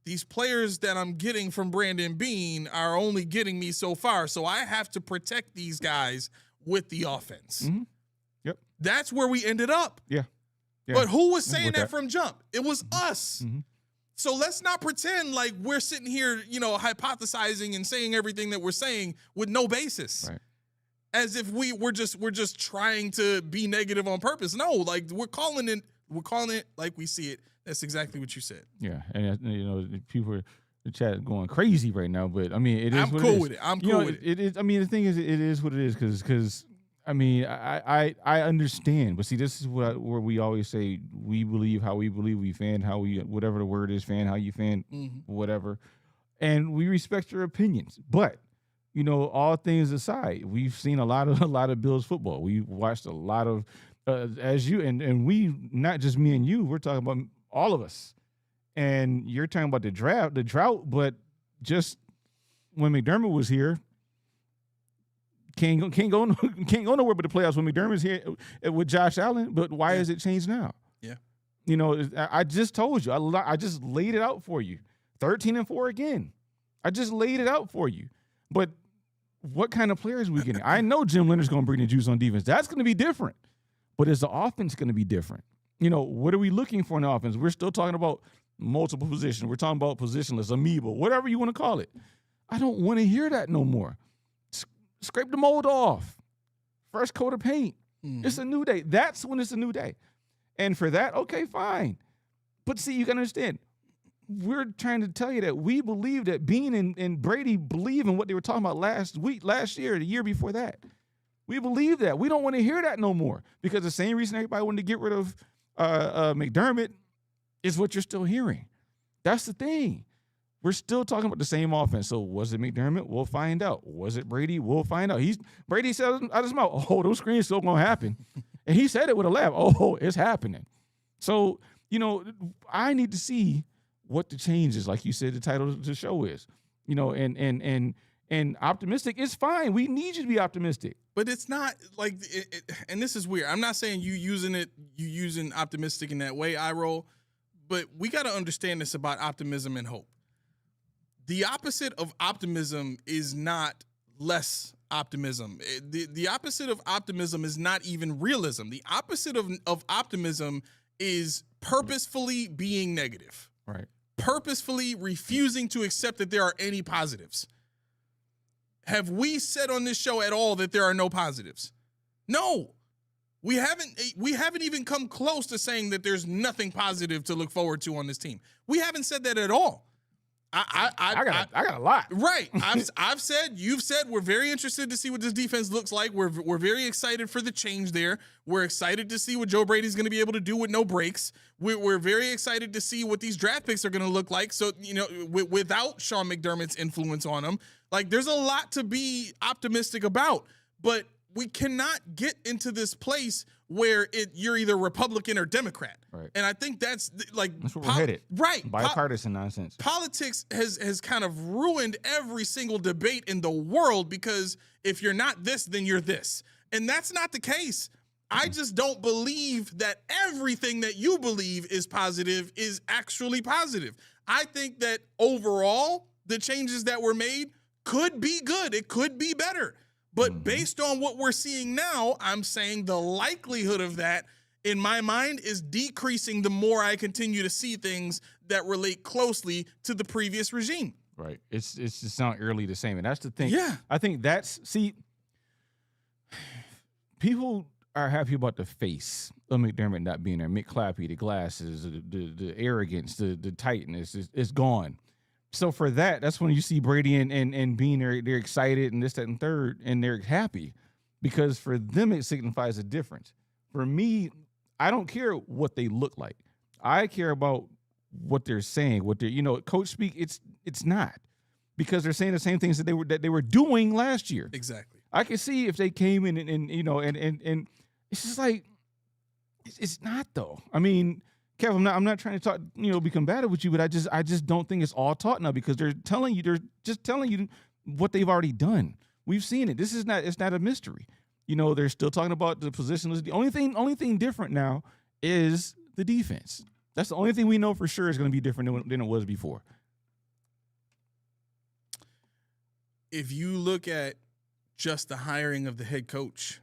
these players that I'm getting from Brandon Beane are only getting me so far. So I have to protect these guys with the offense. Mm-hmm. Yep. That's where we ended up. Yeah. But who was saying that from jump? It was us. Mm-hmm. So let's not pretend like we're sitting here, hypothesizing and saying everything that we're saying with no basis. Right. As if we're just trying to be negative on purpose. No, like we're calling it like we see it. That's exactly what you said. Yeah, and people are the chat going crazy right now, but I mean, it is. I'm cool with it. I'm cool with it. It is. I mean, the thing is, it is what it is because I mean, I understand, but see, this is where we always say we believe how we believe, we fan how we, whatever the word is, fan how you fan, whatever, and we respect your opinions, but. All things aside, we've seen a lot of Bills football. We watched a lot of, as you and we, not just me and you. We're talking about all of us. And you're talking about the drought. But just when McDermott was here, can't go nowhere but the playoffs. When McDermott's here with Josh Allen, but why has it changed now? Yeah, I just told you. I just laid it out for you. 13-4 again. I just laid it out for you. But what kind of players are we getting? I know Jim Leonard's going to bring the juice on defense. That's going to be different. But is the offense going to be different? What are we looking for in the offense? We're still talking about multiple positions. We're talking about positionless, amoeba, whatever you want to call it. I don't want to hear that no more. Scrape the mold off. Fresh coat of paint. Mm-hmm. It's a new day. That's when it's a new day. And for that, okay, fine. But see, you got to understand. We're trying to tell you that we believe that Beane and Brady believe in what they were talking about last year, the year before that. We believe that. We don't want to hear that no more because the same reason everybody wanted to get rid of McDermott is what you're still hearing. That's the thing. We're still talking about the same offense. So was it McDermott? We'll find out. Was it Brady? We'll find out. Brady said out of his mouth, "Oh, those screens still gonna happen," and he said it with a laugh. Oh, it's happening. So I need to see what the change is, like you said, the title of the show is, and optimistic is fine. We need you to be optimistic, but it's not like and this is weird. I'm not saying you using optimistic in that way, I roll, but we got to understand this about optimism and hope. The opposite of optimism is not less optimism. The opposite of optimism is not even realism. The opposite of optimism is purposefully being negative. Right. Purposefully refusing to accept that there are any positives. Have we said on this show at all that there are no positives? No. We haven't even come close to saying that there's nothing positive to look forward to on this team. We haven't said that at all. I got a lot. Right. I've said, you've said, we're very interested to see what this defense looks like. We're very excited for the change there. We're excited to see what Joe Brady's going to be able to do with no breaks. We're very excited to see what these draft picks are going to look like. So, without Sean McDermott's influence on them, like, there's a lot to be optimistic about, but we cannot get into this place where you're either Republican or Democrat. Right. And I think that's where we're headed. Right. Bipartisan nonsense. Politics has kind of ruined every single debate in the world, because if you're not this, then you're this. And that's not the case. I just don't believe that everything that you believe is positive is actually positive. I think that overall, the changes that were made could be good. It could be better. But based on what we're seeing now, I'm saying the likelihood of that, in my mind, is decreasing the more I continue to see things that relate closely to the previous regime. Right. It's just not early the same. And that's the thing. Yeah. I think people are happy about the face of McDermott not being there. Mick Clappy, the glasses, the arrogance, the tightness is gone. So for that's when you see Brady and Beane, they're excited and this, that, and third, and they're happy, because for them it signifies a difference. For me, I don't care what they look like. I care about what they're saying, what they're, coach speak. It's not, because they're saying the same things that they were doing last year. Exactly. I can see if they came in and it's just like, it's not though. I mean, Kev, I'm not trying to talk, be combative with you, but I just don't think it's all taught now, because they're just telling you what they've already done. We've seen it. It's not a mystery. They're still talking about the positionless. The only thing different now is the defense. That's the only thing we know for sure is going to be different than it was before. If you look at just the hiring of the head coach,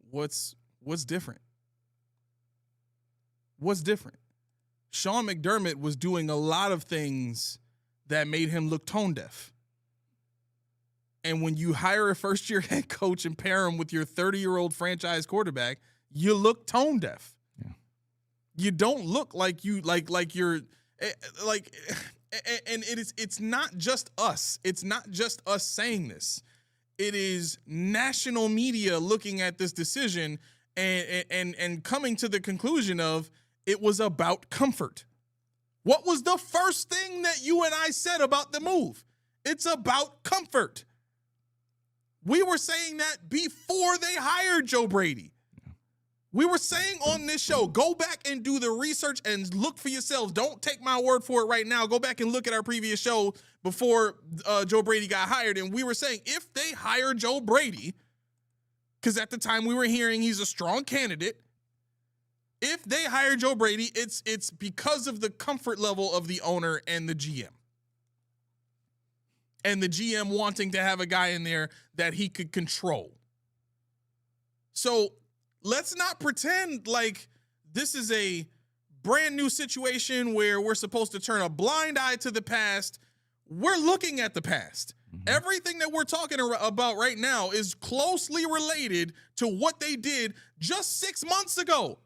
what's different? What's different? Sean McDermott was doing a lot of things that made him look tone deaf. And when you hire a first-year head coach and pair him with your 30-year-old franchise quarterback, you look tone deaf. Yeah. You don't look like you're like, and it's not just us. It's not just us saying this. It is national media looking at this decision and coming to the conclusion of, it was about comfort. What was the first thing that you and I said about the move? It's about comfort. We were saying that before they hired Joe Brady. We were saying on this show, go back and do the research and look for yourselves. Don't take my word for it right now. Go back and look at our previous show before Joe Brady got hired. And we were saying, if they hire Joe Brady, because at the time we were hearing he's a strong candidate, if they hire Joe Brady, it's because of the comfort level of the owner and the GM. And the GM wanting to have a guy in there that he could control. So let's not pretend like this is a brand new situation where we're supposed to turn a blind eye to the past. We're looking at the past. Mm-hmm. Everything that we're talking about right now is closely related to what they did just 6 months ago.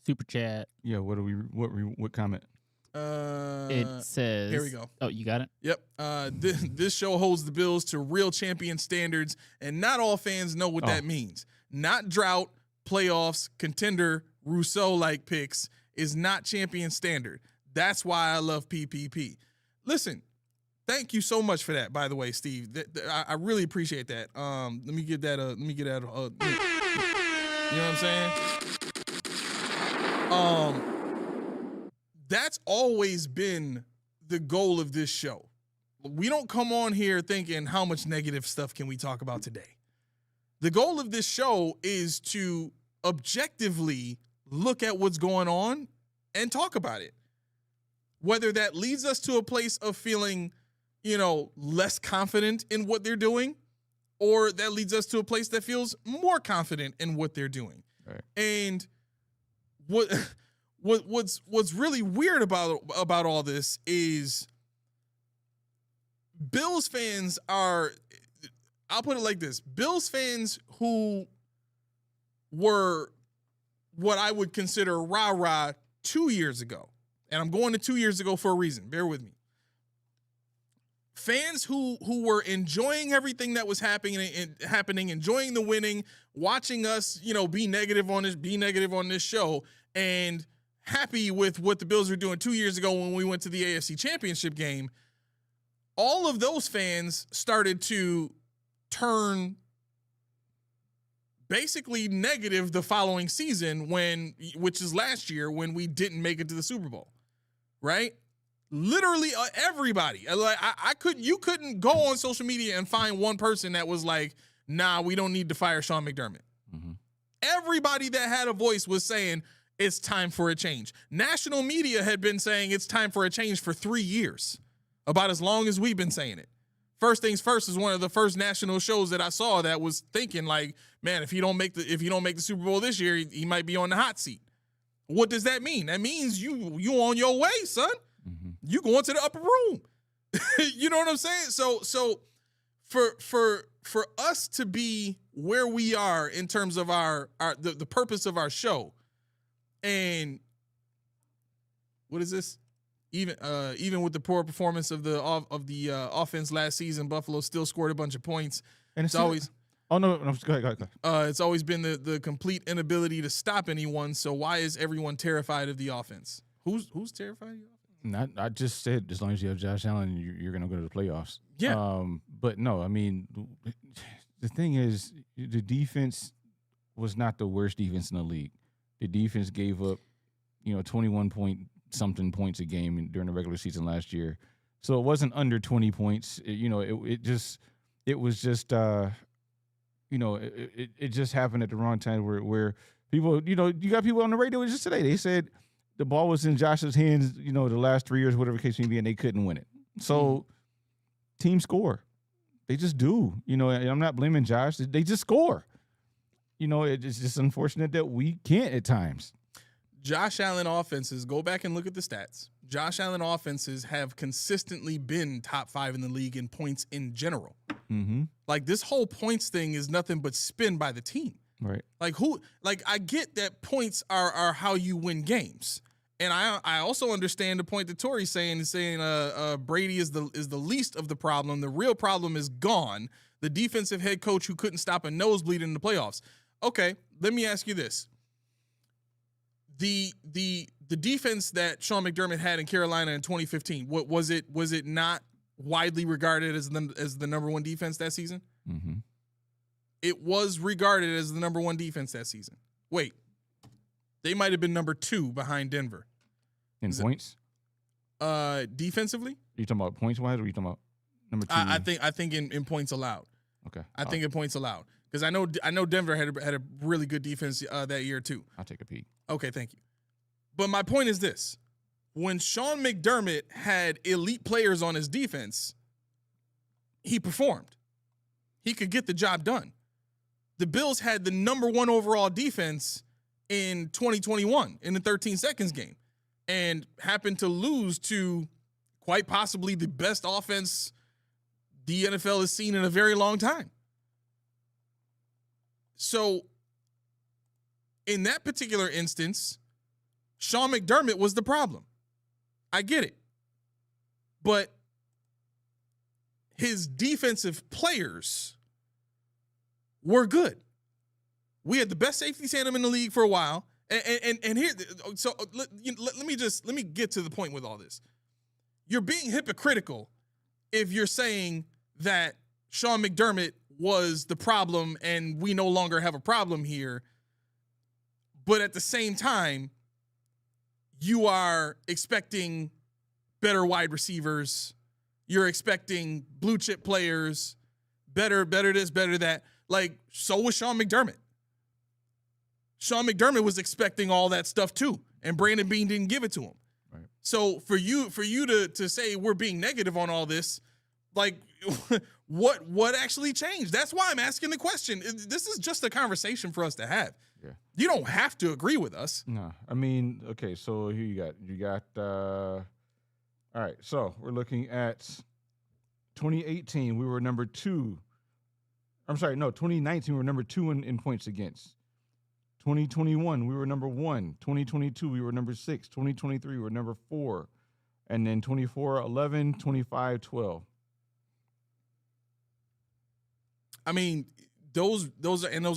Super chat. Yeah, what comment? It says, here we go. Oh, you got it? Yep. This show holds the Bills to real champion standards, and not all fans know what that means. Not drought, playoffs, contender, Rousseau-like picks is not champion standard. That's why I love PPP. Listen, thank you so much for that, by the way, Steve. I really appreciate that. Let me get that. You know what I'm saying? That's always been the goal of this show. We don't come on here thinking, how much negative stuff can we talk about today? The goal of this show is to objectively look at what's going on and talk about it. Whether that leads us to a place of feeling less confident in what they're doing, or that leads us to a place that feels more confident in what they're doing. Right. And what's really weird about all this is Bills fans are, I'll put it like this, Bills fans who were what I would consider rah-rah 2 years ago, and I'm going to 2 years ago for a reason, bear with me. Fans who were enjoying everything that was happening, enjoying the winning, watching us, be negative on this show, and happy with what the Bills were doing 2 years ago when we went to the AFC Championship game. All of those fans started to turn basically negative the following season, which is last year, when we didn't make it to the Super Bowl, right? Literally everybody. Like you couldn't go on social media and find one person that was like, nah, we don't need to fire Sean McDermott. Mm-hmm. Everybody that had a voice was saying it's time for a change. National media had been saying it's time for a change for 3 years, about as long as we've been saying it. First Things First is one of the first national shows that I saw that was thinking like, man, if you don't make the Super Bowl this year, he might be on the hot seat. What does that mean? That means you on your way, son. Mm-hmm. You going to the upper room. You know what I'm saying? So for us to be where we are in terms of the purpose of our show, and what is this? Even with the poor performance of the offense last season, Buffalo still scored a bunch of points. And it's always go ahead. It's always been the complete inability to stop anyone. So why is everyone terrified of the offense? Who's terrified of the offense? I just said as long as you have Josh Allen, you're going to go to the playoffs. Yeah. But no, I mean, the thing is, the defense was not the worst defense in the league. The defense gave up, 21-point-something points a game during the regular season last year. So it wasn't under 20 points. It just happened at the wrong time where people, you got people on the radio just today. They said the ball was in Josh's hands, the last 3 years, whatever the case may be, and they couldn't win it. So teams score. They just do. And I'm not blaming Josh. They just score. It's just unfortunate that we can't at times. Josh Allen offenses, go back and look at the stats. Josh Allen offenses have consistently been top 5 in the league in points in general. Mm-hmm. Like, this whole points thing is nothing but spin by the team. Right. I get that points are how you win games. And I also understand the point that Tori's saying Brady is the least of the problem. The real problem is gone. The defensive head coach who couldn't stop a nosebleed in the playoffs. Okay, let me ask you this. The defense that Sean McDermott had in Carolina in 2015, was it not widely regarded as the number one defense that season? Mm-hmm. It was regarded as the number one defense that season. Wait, they might have been number 2 behind Denver. In points? Defensively? Are you talking about points wise, or are you talking about number 2? I think in points allowed. Okay. I think in points allowed, because I know Denver had a really good defense that year too. I'll take a peek. Okay, thank you. But my point is this: when Sean McDermott had elite players on his defense, he performed. He could get the job done. The Bills had the number 1 overall defense in 2021 in the 13 seconds game, and happened to lose to quite possibly the best offense the NFL has seen in a very long time. So in that particular instance, Sean McDermott was the problem. I get it. But his defensive players were good. We had the best safety tandem in the league for a while. And here, so let me get to the point with all this. You're being hypocritical if you're saying that Sean McDermott was the problem and we no longer have a problem here. But at the same time, you are expecting better wide receivers. You're expecting blue chip players, better this, better that. Like, so was Sean McDermott. Sean McDermott was expecting all that stuff too, and Brandon Beane didn't give it to him. Right. So for you to say we're being negative on all this, Like, what actually changed? That's why I'm asking the question. This is just a conversation for us to have. Yeah. You don't have to agree with us. No, I mean, okay, so here you got, all right, so we're looking at 2018, we were number 2. I'm sorry, no, 2019, we were number 2 in points against. 2021, we were number 1. 2022, we were number 6. 2023, we were number 4. And then 24, 11, 25, 12. I mean, those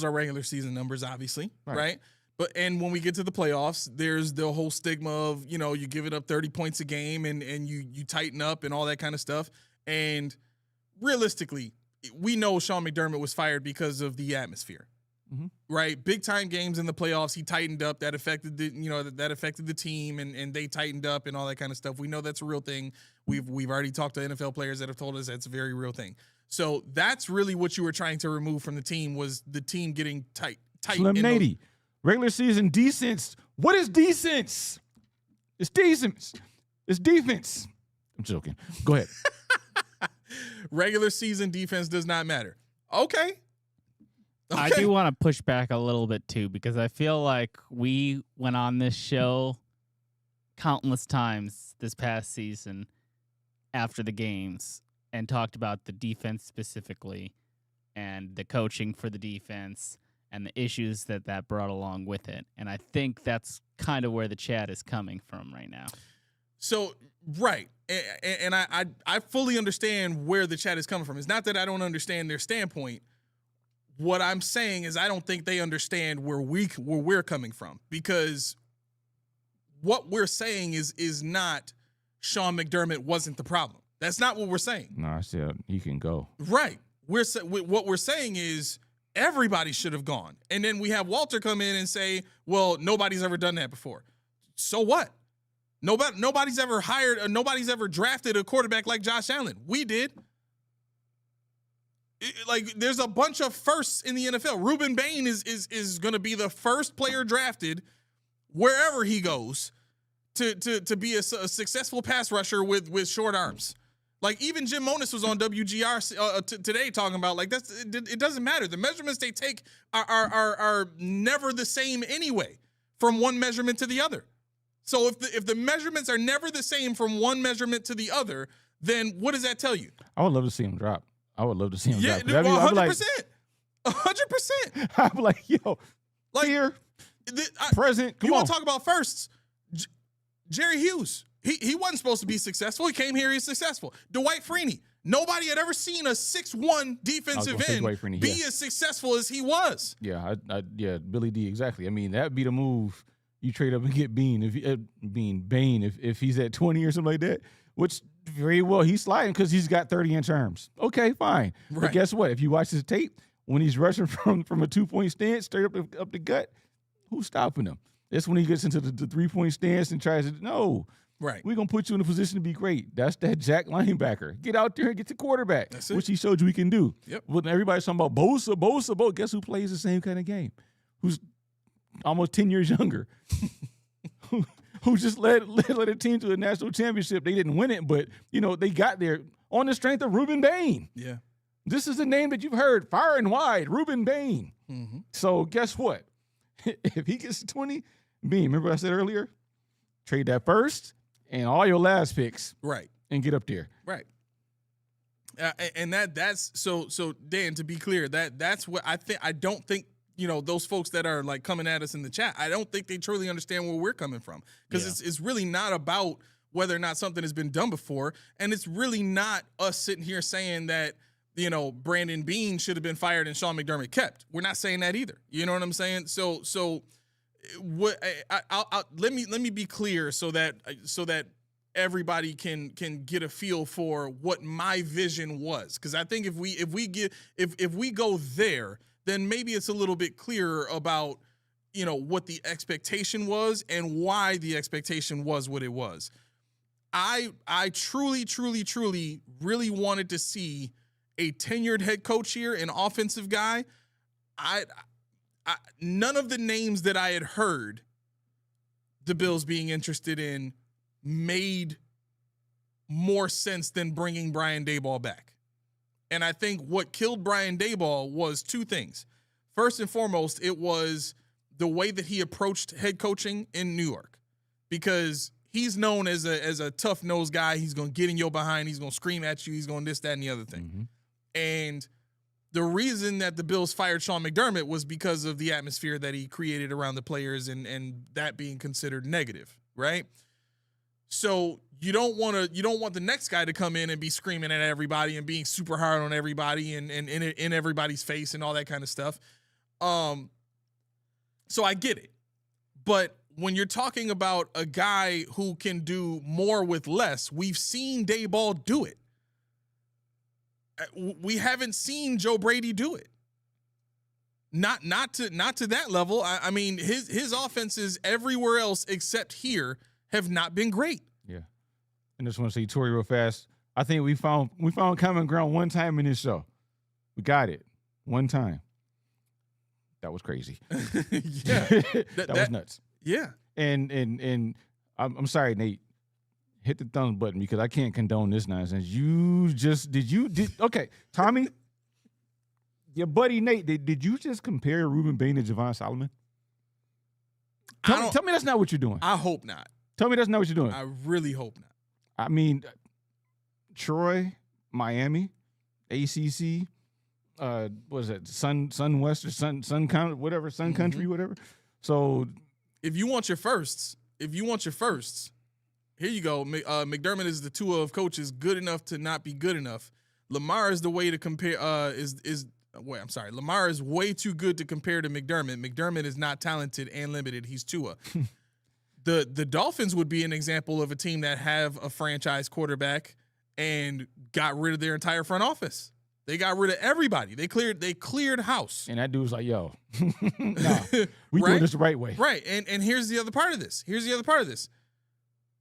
are regular season numbers, obviously, right? But when we get to the playoffs, there's the whole stigma of, you give it up 30 points a game and you tighten up and all that kind of stuff. And realistically, we know Sean McDermott was fired because of the atmosphere, right? Big time games in the playoffs, he tightened up. That affected that affected the team, and they tightened up and all that kind of stuff. We know that's a real thing. We've already talked to NFL players that have told us that's a very real thing. So that's really what you were trying to remove from the team, was the team getting tight. Slim Nady, regular season decence. What is decence? It's decence. It's defense. I'm joking. Go ahead. Regular season defense does not matter. Okay. I do want to push back a little bit too, because I feel like we went on this show countless times this past season after the games and talked about the defense specifically and the coaching for the defense and the issues that brought along with it. And I think that's kind of where the chat is coming from right now. So, right. And I fully understand where the chat is coming from. It's not that I don't understand their standpoint. What I'm saying is I don't think they understand where we're coming from, because what we're saying is not Sean McDermott wasn't the problem. That's not what we're saying. No, I said he can go. Right. What we're saying is everybody should have gone. And then we have Walter come in and say, well, nobody's ever done that before. So what? Nobody's ever nobody's ever drafted a quarterback like Josh Allen. We did. There's a bunch of firsts in the NFL. Ruben Bain is going to be the first player drafted wherever he goes to be a successful pass rusher with short arms. Like, even Jim Monis was on WGR today talking about, like, it doesn't matter. The measurements they take are never the same anyway from one measurement to the other. So if the measurements are never the same from one measurement to the other, then what does that tell you? I would love to see him drop. I would love to see him drop. 100%. 100%. I'm like, yo, here, present. You want to talk about firsts? Jerry Hughes. He wasn't supposed to be successful. He came here, he's successful. Dwight Freeney. Nobody had ever seen a 6'1" defensive end be as successful as he was. Yeah, yeah, Billy D, exactly. I mean, that'd be the move. You trade up and get Beane if he's at 20 or something like that, which very well he's sliding because he's got 30-inch arms. Okay, fine. Right. But guess what? If you watch his tape, when he's rushing from a 2-point stance straight up the gut, who's stopping him? That's when he gets into the 3-point stance and tries to, no. Right. We're going to put you in a position to be great. That's that jack linebacker. Get out there and get the quarterback, which he showed you he can do. Yep. When everybody's talking about Bosa, guess who plays the same kind of game? Who's almost 10 years younger? Who just led a team to a national championship. They didn't win it, but, they got there on the strength of Ruben Bain. Yeah. This is a name that you've heard far and wide, Ruben Bain. Mm-hmm. So guess what? If he gets 20, Beane, remember what I said earlier? Trade that first and all your last picks. Right. And get up there. Right. And that's so Dan, to be clear, that's what I think. I don't think, those folks that are like coming at us in the chat, I don't think they truly understand where we're coming from, because it's really not about whether or not something has been done before. And it's really not us sitting here saying that, Brandon Beane should have been fired and Sean McDermott kept. We're not saying that either. You know what I'm saying? So what let me be clear so that everybody can get a feel for what my vision was. Because I think if we go there, then maybe it's a little bit clearer about, what the expectation was and why the expectation was what it was. I truly really wanted to see a tenured head coach here, an offensive guy. None of the names that I had heard the Bills being interested in made more sense than bringing Brian Daboll back. And I think what killed Brian Daboll was two things. First and foremost, it was the way that he approached head coaching in New York, because he's known as a tough-nosed guy. He's going to get in your behind. He's going to scream at you. He's going this, that, and the other thing. Mm-hmm. And the reason that the Bills fired Sean McDermott was because of the atmosphere that he created around the players and that being considered negative, right? So you don't want the next guy to come in and be screaming at everybody and being super hard on everybody and in everybody's face and all that kind of stuff. So I get it. But when you're talking about a guy who can do more with less, we've seen Daboll do it. We haven't seen Joe Brady do it. Not to that level. I mean, his offenses everywhere else except here have not been great. Yeah. And just want to say, Tori, real fast. I think we found common ground one time in this show. We got it one time. That was crazy. Yeah, that was nuts. Yeah. And I'm sorry, Nate. Hit the thumbs button because I can't condone this nonsense. Okay, Tommy, your buddy Nate, did you just compare Ruben Bain to Javon Solomon? Tell me that's not what you're doing. I hope not. Tell me that's not what you're doing. I really hope not. I mean, Troy, Miami, ACC, what is it? Sun West or Sun whatever, Sun Country, whatever. So if you want your firsts, here you go. McDermott is the Tua of coaches, good enough to not be good enough. Lamar is the way to compare. Lamar is way too good to compare to McDermott. McDermott is not talented and limited. He's Tua. The Dolphins would be an example of a team that have a franchise quarterback and got rid of their entire front office. They got rid of everybody. They cleared house. And that dude was like, yo, nah, we doing this the right way. Right. And here's the other part of this.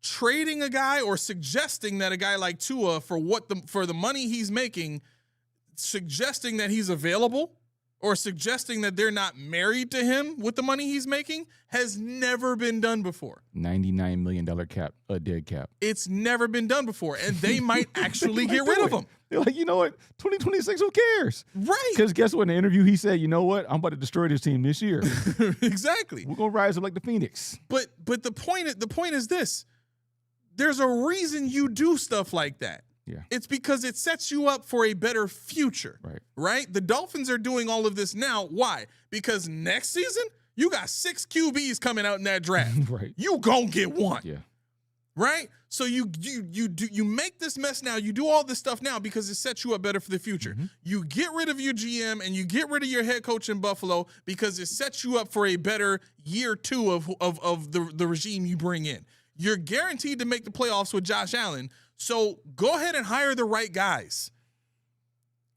Trading a guy or suggesting that a guy like Tua for the money he's making, suggesting that he's available or suggesting that they're not married to him with the money he's making has never been done before. $99 million cap, a dead cap. It's never been done before, and they might actually get rid of him. They're like, you know what, 2026, who cares? Right. Because guess what, in the interview, he said, you know what, I'm about to destroy this team this year. Exactly. We're going to rise up like the Phoenix. But the point is this. There's a reason you do stuff like that. Yeah. It's because it sets you up for a better future. Right? The Dolphins are doing all of this now. Why? Because next season, you got 6 QBs coming out in that draft. Right. You gonna get one. Yeah. Right? So you make this mess now. You do all this stuff now because it sets you up better for the future. Mm-hmm. You get rid of your GM and you get rid of your head coach in Buffalo because it sets you up for a better year 2 of the regime you bring in. You're guaranteed to make the playoffs with Josh Allen. So go ahead and hire the right guys.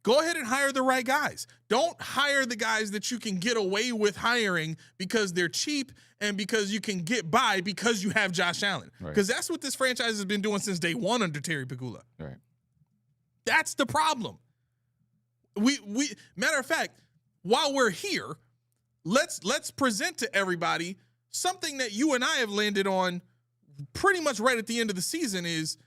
Don't hire the guys that you can get away with hiring because they're cheap and because you can get by because you have Josh Allen. Because that's what this franchise has been doing since day one under Terry Pegula. Right. That's the problem. We matter of fact, while we're here, let's present to everybody something that you and I have landed on pretty much right at the end of the season is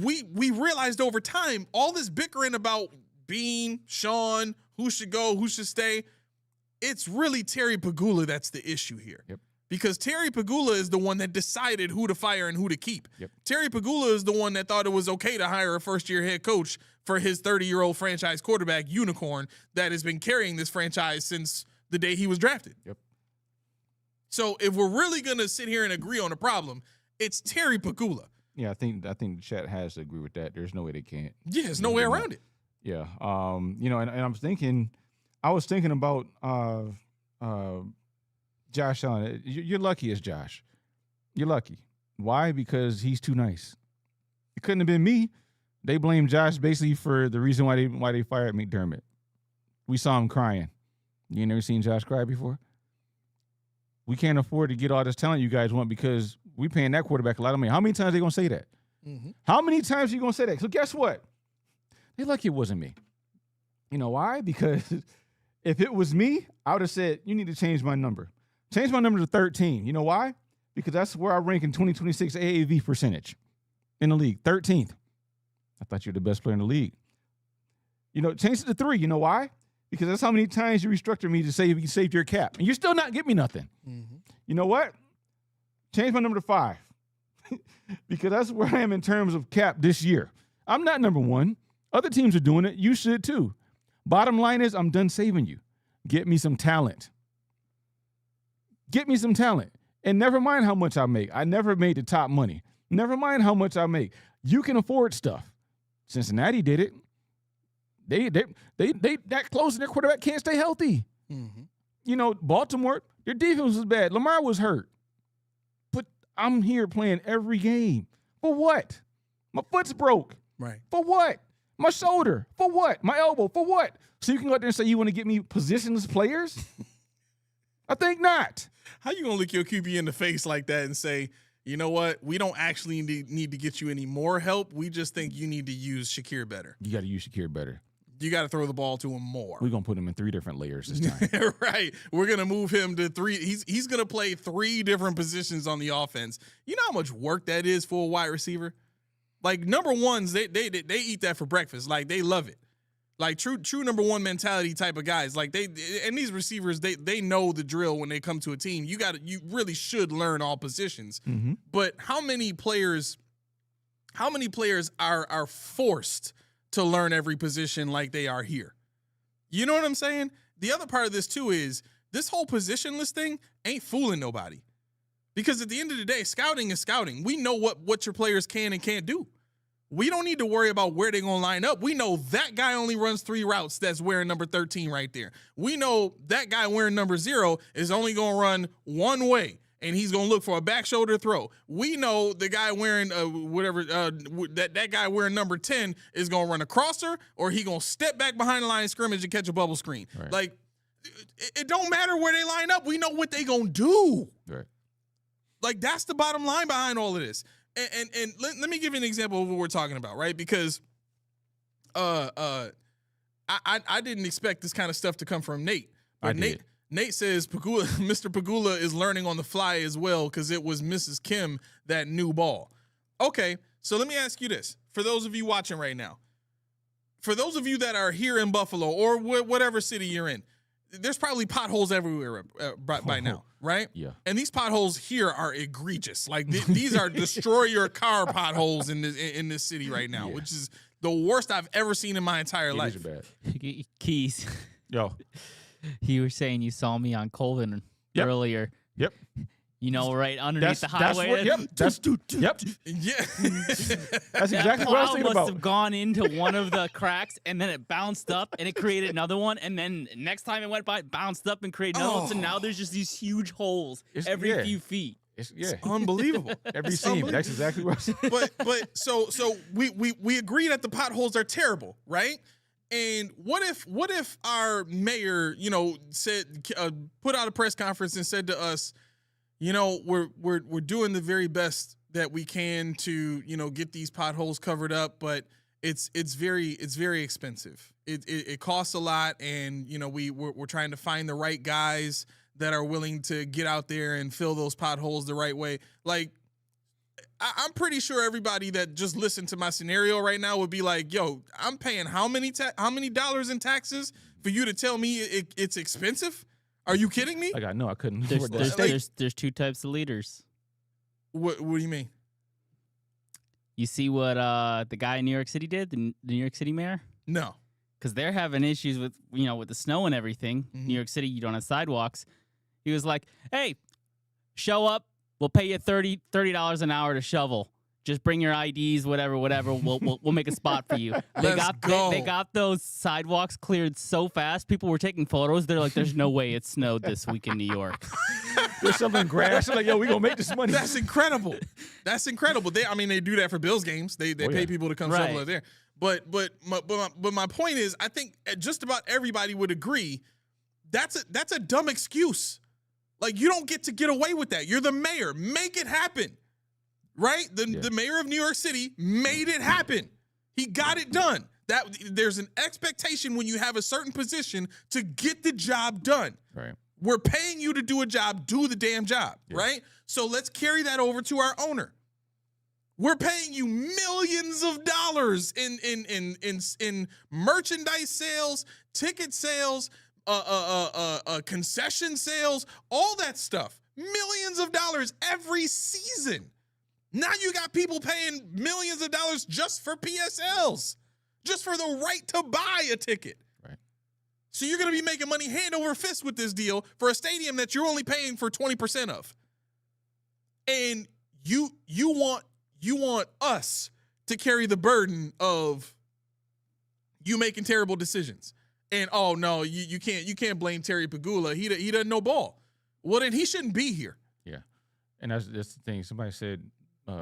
we realized over time all this bickering about Beane, Sean, who should go, who should stay, it's really Terry Pegula that's the issue here. Yep. Because Terry Pegula is the one that decided who to fire and who to keep. Yep. Terry Pegula is the one that thought it was okay to hire a first-year head coach for his 30-year-old franchise quarterback unicorn that has been carrying this franchise since the day he was drafted. Yep. So if we're really going to sit here and agree on a problem, it's Terry Pegula. Yeah, I think the chat has to agree with that. There's no way they can't. Yeah, there's no way around it. Yeah. And I was thinking about Josh Allen. You're lucky as Josh. You're lucky. Why? Because he's too nice. It couldn't have been me. They blame Josh basically for the reason why they fired McDermott. We saw him crying. You never seen Josh cry before? We can't afford to get all this talent you guys want because we paying that quarterback a lot of money. How many times are they going to say that? Mm-hmm. How many times are you going to say that? So guess what? They're lucky it wasn't me. You know why? Because if it was me, I would have said, you need to change my number. Change my number to 13. You know why? Because that's where I rank in 2026 AAV percentage in the league, 13th. I thought you were the best player in the league. Change it to 3. You know why? Because that's how many times you restructured me to say you saved your cap. And you're still not getting me nothing. Mm-hmm. You know what? Change my number to 5. Because that's where I am in terms of cap this year. I'm not number 1. Other teams are doing it. You should too. Bottom line is I'm done saving you. Get me some talent. Get me some talent. And never mind how much I make. I never made the top money. Never mind how much I make. You can afford stuff. Cincinnati did it. They that close and their quarterback can't stay healthy. Mm-hmm. Baltimore, their defense was bad. Lamar was hurt. But I'm here playing every game. For what? My foot's broke. Right. For what? My shoulder. For what? My elbow. For what? So you can go out there and say you want to get me positionless players? I think not. How you gonna look your QB in the face like that and say, you know what? We don't actually need to get you any more help. We just think you need to use Shakir better. You got to use Shakir better. You got to throw the ball to him more. We're going to put him in 3 different layers this time. Right. We're going to move him to 3. He's going to play 3 different positions on the offense. You know how much work that is for a wide receiver? Like, number ones, they eat that for breakfast. Like, they love it. Like, true number 1 mentality type of guys. Like, and these receivers, they know the drill when they come to a team. You really should learn all positions. Mm-hmm. But how many players are forced to learn every position like they are here? You know what I'm saying? The other part of this too is this whole positionless thing ain't fooling nobody. Because at the end of the day, scouting is scouting. We know what your players can and can't do. We don't need to worry about where they're going to line up. We know that guy only runs 3 routes that's wearing number 13 right there. We know that guy wearing number 0 is only going to run one way, and he's going to look for a back shoulder throw. We know the guy wearing that guy wearing number 10 is going to run a crosser, or he going to step back behind the line of scrimmage and catch a bubble screen. Right. Like, it don't matter where they line up. We know what they going to do. Right. Like, that's the bottom line behind all of this. And let me give you an example of what we're talking about, right? Because I didn't expect this kind of stuff to come from Nate. But Nate says Mr. Pagula is learning on the fly as well because it was Mrs. Kim that knew ball. Okay, so let me ask you this. For those of you watching right now, for those of you that are here in Buffalo or whatever city you're in, there's probably potholes everywhere by now, right? Yeah. And these potholes here are egregious. Like these are destroy your car potholes in this city right now, which is the worst I've ever seen in my entire life. Bad. Keys. Yo. You were saying you saw me on Colvin earlier. Yep. Right underneath the highway. Yeah. Yeah. That's exactly what I was thinking about. Must have gone into one of the cracks, and then it bounced up, and it created another one, and then next time it went by, it bounced up and created another one. So now there's just these huge holes every few feet. It's unbelievable. Every seam. That's exactly what I said. But so we agree that the potholes are terrible, right? And what if our mayor, said put out a press conference and said to us, we're doing the very best that we can to, get these potholes covered up, but it's very expensive. It costs a lot, and we're trying to find the right guys that are willing to get out there and fill those potholes the right way. Like, I'm pretty sure everybody that just listened to my scenario right now would be like, yo, I'm paying how many dollars in taxes for you to tell me it's expensive? Are you kidding me? I couldn't. There's 2 types of leaders. What do you mean? You see what the guy in New York City did, the New York City mayor? No. Because they're having issues with, with the snow and everything. Mm-hmm. New York City, you don't have sidewalks. He was like, hey, show up. We'll pay you $30 an hour to shovel. Just bring your IDs, whatever. We'll make a spot for you. They got those sidewalks cleared so fast. People were taking photos. They're like, "There's no way it snowed this week in New York." There's something grass. They're like, yo, we gonna make this money. That's incredible. They do that for Bills games. They pay people to come shovel out there. But my point is, I think just about everybody would agree that's a dumb excuse. Like, you don't get away with that. You're the mayor. Make it happen. Right? The mayor of New York City made it happen. He got it done. There's an expectation when you have a certain position to get the job done. Right. We're paying you to do a job, do the damn job, right? So let's carry that over to our owner. We're paying you millions of dollars in merchandise sales, ticket sales, concession sales, all that stuff. Millions of dollars every season. Now you got people paying millions of dollars just for PSLs, just for the right to buy a ticket. Right. So you're going to be making money hand over fist with this deal for a stadium that you're only paying for 20% of. And you want us to carry the burden of you making terrible decisions. And oh no, you can't blame Terry Pegula. He doesn't know ball. Well, then he shouldn't be here. Yeah, and that's the thing. Somebody said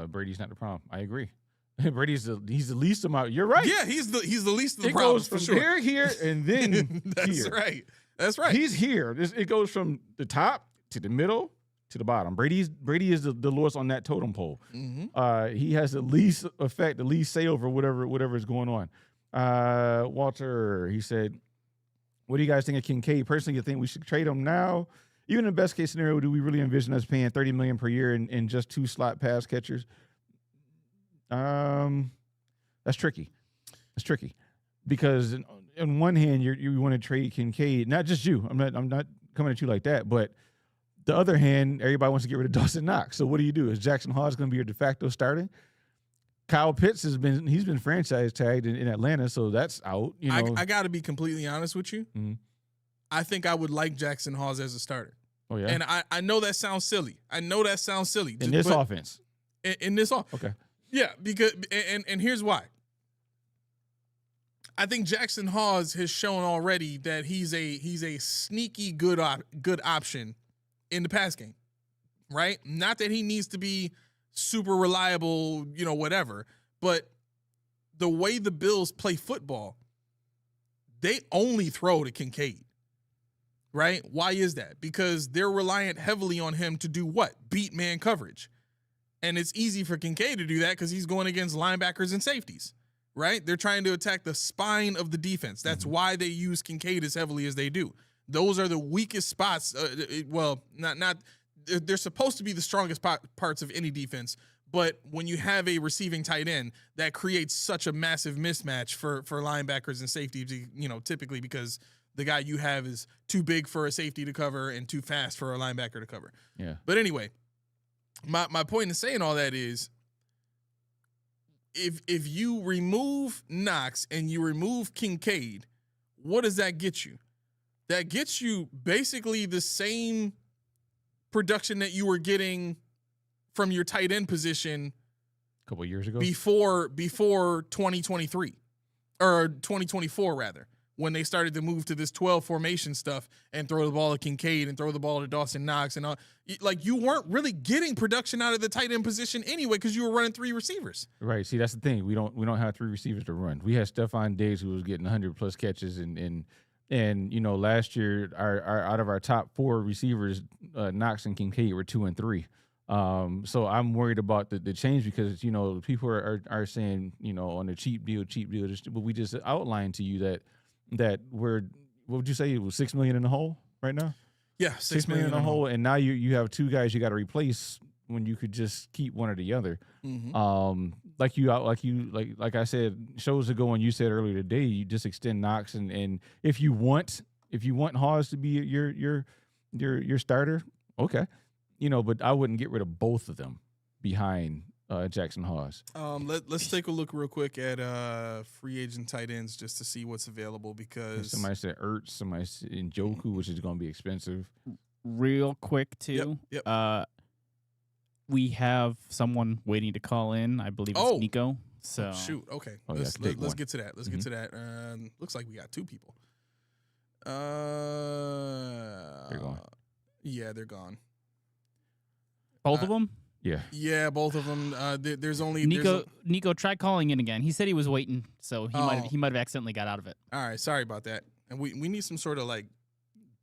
Brady's not the problem. I agree. He's the least amount. You're right. Yeah, he's the least of the it problems goes for from sure. here, and then That's here. right. That's right. He's here. It goes from the top to the middle to the bottom. Brady is the lowest on that totem pole. Mm-hmm. He has the least effect, the least say over whatever is going on. Walter, he said, what do you guys think of Kincaid? Personally, you think we should trade him now? Even in the best case scenario, do we really envision us paying $30 million per year in just 2 slot pass catchers? That's tricky. It's tricky because on one hand, you want to trade Kincaid, not just you. I'm not coming at you like that, but the other hand, everybody wants to get rid of Dawson Knox. So what do you do? Is Jackson Hawes going to be your de facto starting? Kyle Pitts he's been franchise tagged in Atlanta, so that's out. You know, I got to be completely honest with you. Mm-hmm. I think I would like Jackson Hawes as a starter. Oh yeah, and I know that sounds silly. In this offense. In this offense. Okay. Yeah, because and here's why. I think Jackson Hawes has shown already that he's a sneaky good option in the pass game, right? Not that he needs to be super reliable, whatever, but the way the Bills play football, they only throw to Kincaid, right? Why is that? Because they're reliant heavily on him to do what? Beat man coverage. And it's easy for Kincaid to do that because he's going against linebackers and safeties, right? They're trying to attack the spine of the defense. That's why they use Kincaid as heavily as they do. Those are the weakest spots. They're supposed to be the strongest parts of any defense, but when you have a receiving tight end, that creates such a massive mismatch for linebackers and safeties, typically because the guy you have is too big for a safety to cover and too fast for a linebacker to cover. Yeah. But anyway, my point in saying all that is if you remove Knox and you remove Kincaid, what does that get you? That gets you basically the same production that you were getting from your tight end position a couple of years ago before 2023 or 2024 rather, when they started to move to this 12 formation stuff and throw the ball to Kincaid and throw the ball to Dawson Knox and all. Like, you weren't really getting production out of the tight end position anyway because you were running 3 receivers. Right. See, that's the thing. We don't have 3 receivers to run. We had Stephon Diggs who was getting 100+ catches and last year our out of our top 4 receivers, Knox and Kincaid were 2 and 3. So I'm worried about the change because people are saying on a cheap deal, but we just outlined to you that we're, what would you say, it was $6 million in the hole right now? Yeah, $6 million in the hole, and now you have 2 guys you got to replace when you could just keep one or the other. Mm-hmm. Like I said shows ago, and you said earlier today, you just extend Knox, and if you want Hawes to be your starter, okay, but I wouldn't get rid of both of them behind Jackson Hawes. Let's take a look real quick at free agent tight ends just to see what's available because somebody said Ertz, somebody said Njoku, which is going to be expensive. Real quick too. Yep. We have someone waiting to call in. I believe it's Nico. So shoot. Okay. Oh, let's get to that. Let's get to Mm-hmm. that. Looks like we got 2 people. They're gone. Yeah, they're gone. both of them. Yeah. Yeah, both of them. There's only Nico, try calling in again. He said he was waiting, so he might have accidentally got out of it. All right, sorry about that. And we need some sort of like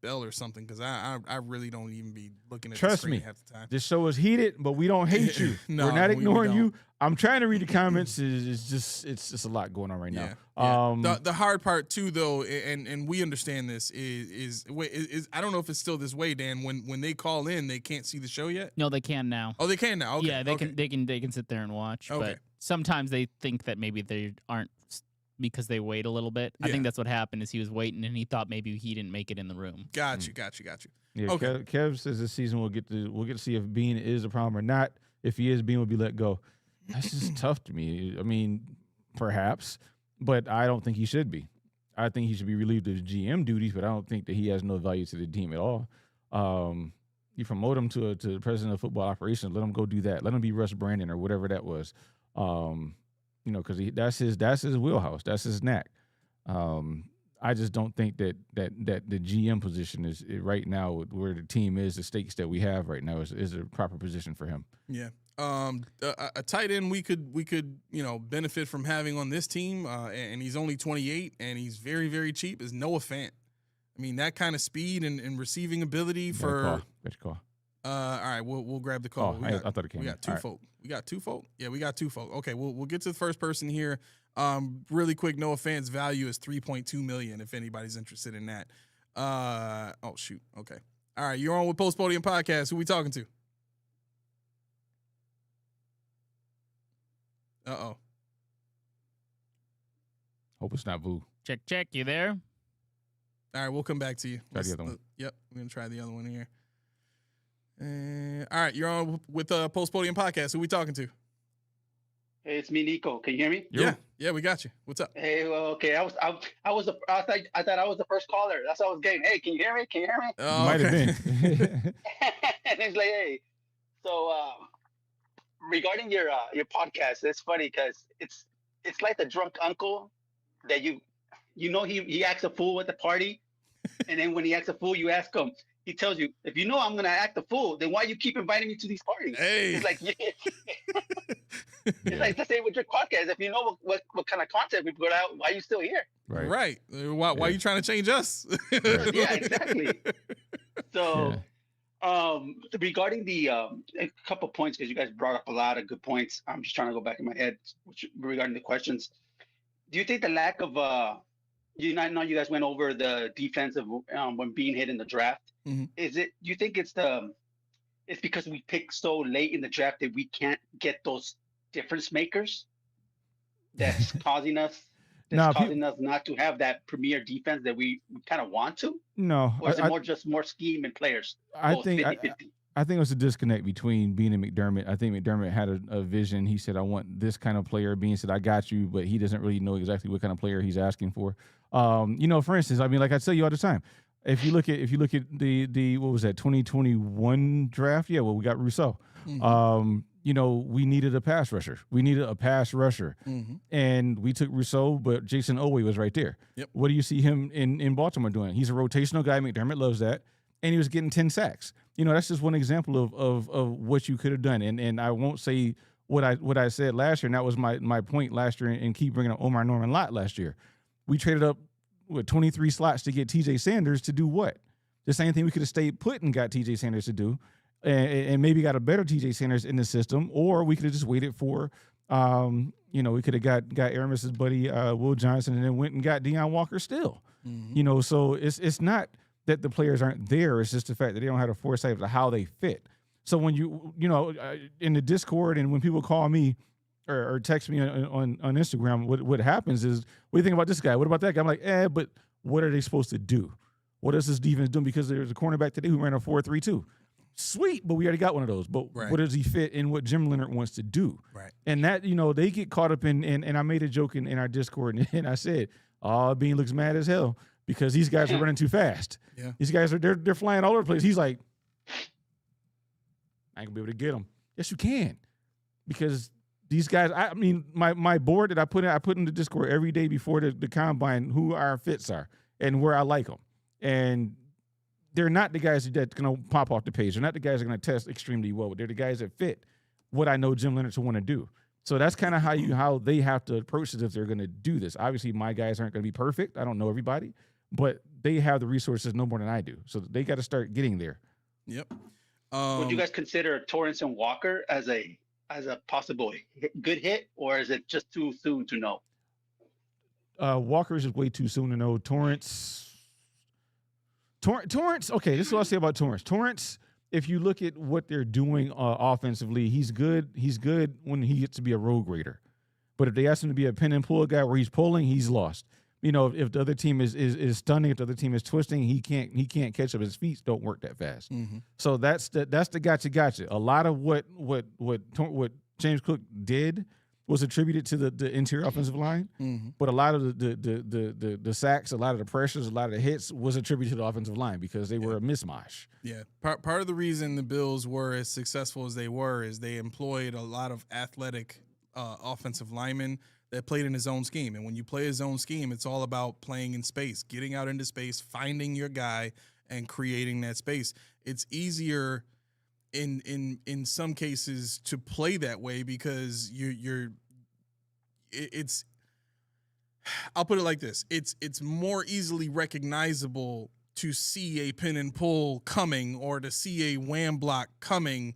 bell or something, because I really don't even be looking at Trust the screen me, half the time. This show is heated, but we don't hate you. No, we're not ignoring we don't. you. I'm trying to read the comments. It's just a lot going on right now. Yeah. The hard part too, though, and we understand this is I don't know if it's still this way, Dan. When they call in, they can't see the show yet. No, they can now. Oh, they can now. Okay. Yeah, they can sit there and watch. Okay. But sometimes they think that maybe they aren't because they wait a little bit. I think that's what happened. Is he was waiting and he thought maybe he didn't make it in the room. Got you. Yeah, Okay. Kev says this season we'll get to see if Beane is a problem or not. If he is, Beane will be let go. That's just tough to me. I mean, perhaps, but I don't think he should be. I think he should be relieved of his GM duties, but I don't think that he has no value to the team at all. You promote him to the president of football operations. Let him go do that. Let him be Russ Brandon or whatever that was. Because that's his wheelhouse. That's his knack. I just don't think that the GM position is right now where the team is, the stakes that we have right now is a proper position for him. Yeah. A tight end we could benefit from having on this team, and he's only 28 and he's very, very cheap, is Noah Fant. I mean, that kind of speed and receiving ability for. Got your call. All right, we'll grab the call. I thought it came. We got two folk. We got two folk. Yeah, we got two folk. Okay, we'll get to the first person here. Really quick, Noah Fant's value is $3.2 million. If anybody's interested in that. Oh shoot. Okay. All right, you're on with Post Podium Podcast. Who we talking to? Uh-oh. Hope it's not Vu. Check. You there? All right, we'll come back to you. Try the other one. Yep, we're going to try the other one here. All right, you're on with Post Podium Podcast. Who we talking to? Hey, it's me, Nico. Can you hear me? Yeah, we got you. What's up? Hey, well, okay. I thought I was the first caller. That's what I was getting. Hey, can you hear me? Oh, Might have been. And it's like, hey. So, regarding your podcast, it's funny because it's like the drunk uncle that he acts a fool at the party, and then when he acts a fool, you ask him. He tells you, if you know I'm gonna act a fool, then why you keep inviting me to these parties? Hey, it's like, it's like the same with your podcast. If you know what kind of content we put out, why are you still here? Right. Why are you trying to change us? Yeah, exactly. So, regarding the a couple points, because you guys brought up a lot of good points. I'm just trying to go back in my head regarding the questions. Do you think the lack of I know you guys went over the defensive when being hit in the draft. Mm-hmm. Do you think it's because we picked so late in the draft that we can't get those difference makers that's causing us not to have that premier defense that we kind of want to? No. Or is it more scheme and players? I think it was a disconnect between Beane and McDermott. I think McDermott had a vision. He said, I want this kind of player. Beane said, I got you, but he doesn't really know exactly what kind of player he's asking for. For instance, I mean, like I tell you all the time, if you look at the what was that 2021 draft? Yeah, well, we got Rousseau. Mm-hmm. We needed a pass rusher. Mm-hmm. And we took Rousseau, but Jason Owe was right there. Yep. What do you see him in Baltimore doing? He's a rotational guy. McDermott loves that. And he was getting 10 sacks. That's just one example of what you could have done. And I won't say what I said last year, and that was my point last year, and keep bringing up Omar Norman Lott last year. We traded up with 23 slots to get TJ Sanders to do what? The same thing we could have stayed put and got TJ Sanders to do, and maybe got a better TJ Sanders in the system, or we could have just waited for, we could have got Aramis' buddy Will Johnson, and then went and got Deion Walker still. Mm-hmm. So it's not that the players aren't there. It's just the fact that they don't have a foresight of how they fit. So when in the Discord and when people call me or text me on Instagram, what happens is, what do you think about this guy? What about that guy? I'm like, but what are they supposed to do? What is this defense doing? Because there's a cornerback today who ran a 4.32. Sweet, but we already got one of those. But What does he fit in what Jim Leonard wants to do? Right. And that, they get caught up in, and I made a joke in our Discord, and I said, Beane looks mad as hell because these guys are running too fast. Yeah. These guys they're flying all over the place. He's like, I ain't gonna be able to get them. Yes, you can, because these guys. I mean, my board that I put in the Discord every day before the combine, who our fits are and where I like them, and they're not the guys that's gonna pop off the page. They're not the guys that are gonna test extremely well. They're the guys that fit what I know Jim Leonard to want to do. So that's kind of how they have to approach it if they're gonna do this. Obviously, my guys aren't gonna be perfect. I don't know everybody. but they have the resources no more than I do. So they got to start getting there. Yep. Would you guys consider Torrance and Walker as a possible good hit, or is it just too soon to know? Walker is just way too soon to know. Torrance. Okay, this is what I'll say about Torrance. Torrance, if you look at what they're doing offensively, he's good. He's good when he gets to be a road grader. But if they ask him to be a pin and pull guy where he's pulling, he's lost. You know, if the other team is stunning, if the other team is twisting, he can't catch up. His feet don't work that fast. Mm-hmm. So that's the gotcha. A lot of what James Cook did was attributed to the interior offensive line, but a lot of the sacks, a lot of the pressures, a lot of the hits was attributed to the offensive line because they were a mismatch. Yeah, part of the reason the Bills were as successful as they were is they employed a lot of athletic offensive linemen that played in his own scheme. And when you play his own scheme, it's all about playing in space, getting out into space, finding your guy, and creating that space. It's easier in some cases to play that way because it's I'll put it like this. It's more easily recognizable to see a pin and pull coming or to see a wham block coming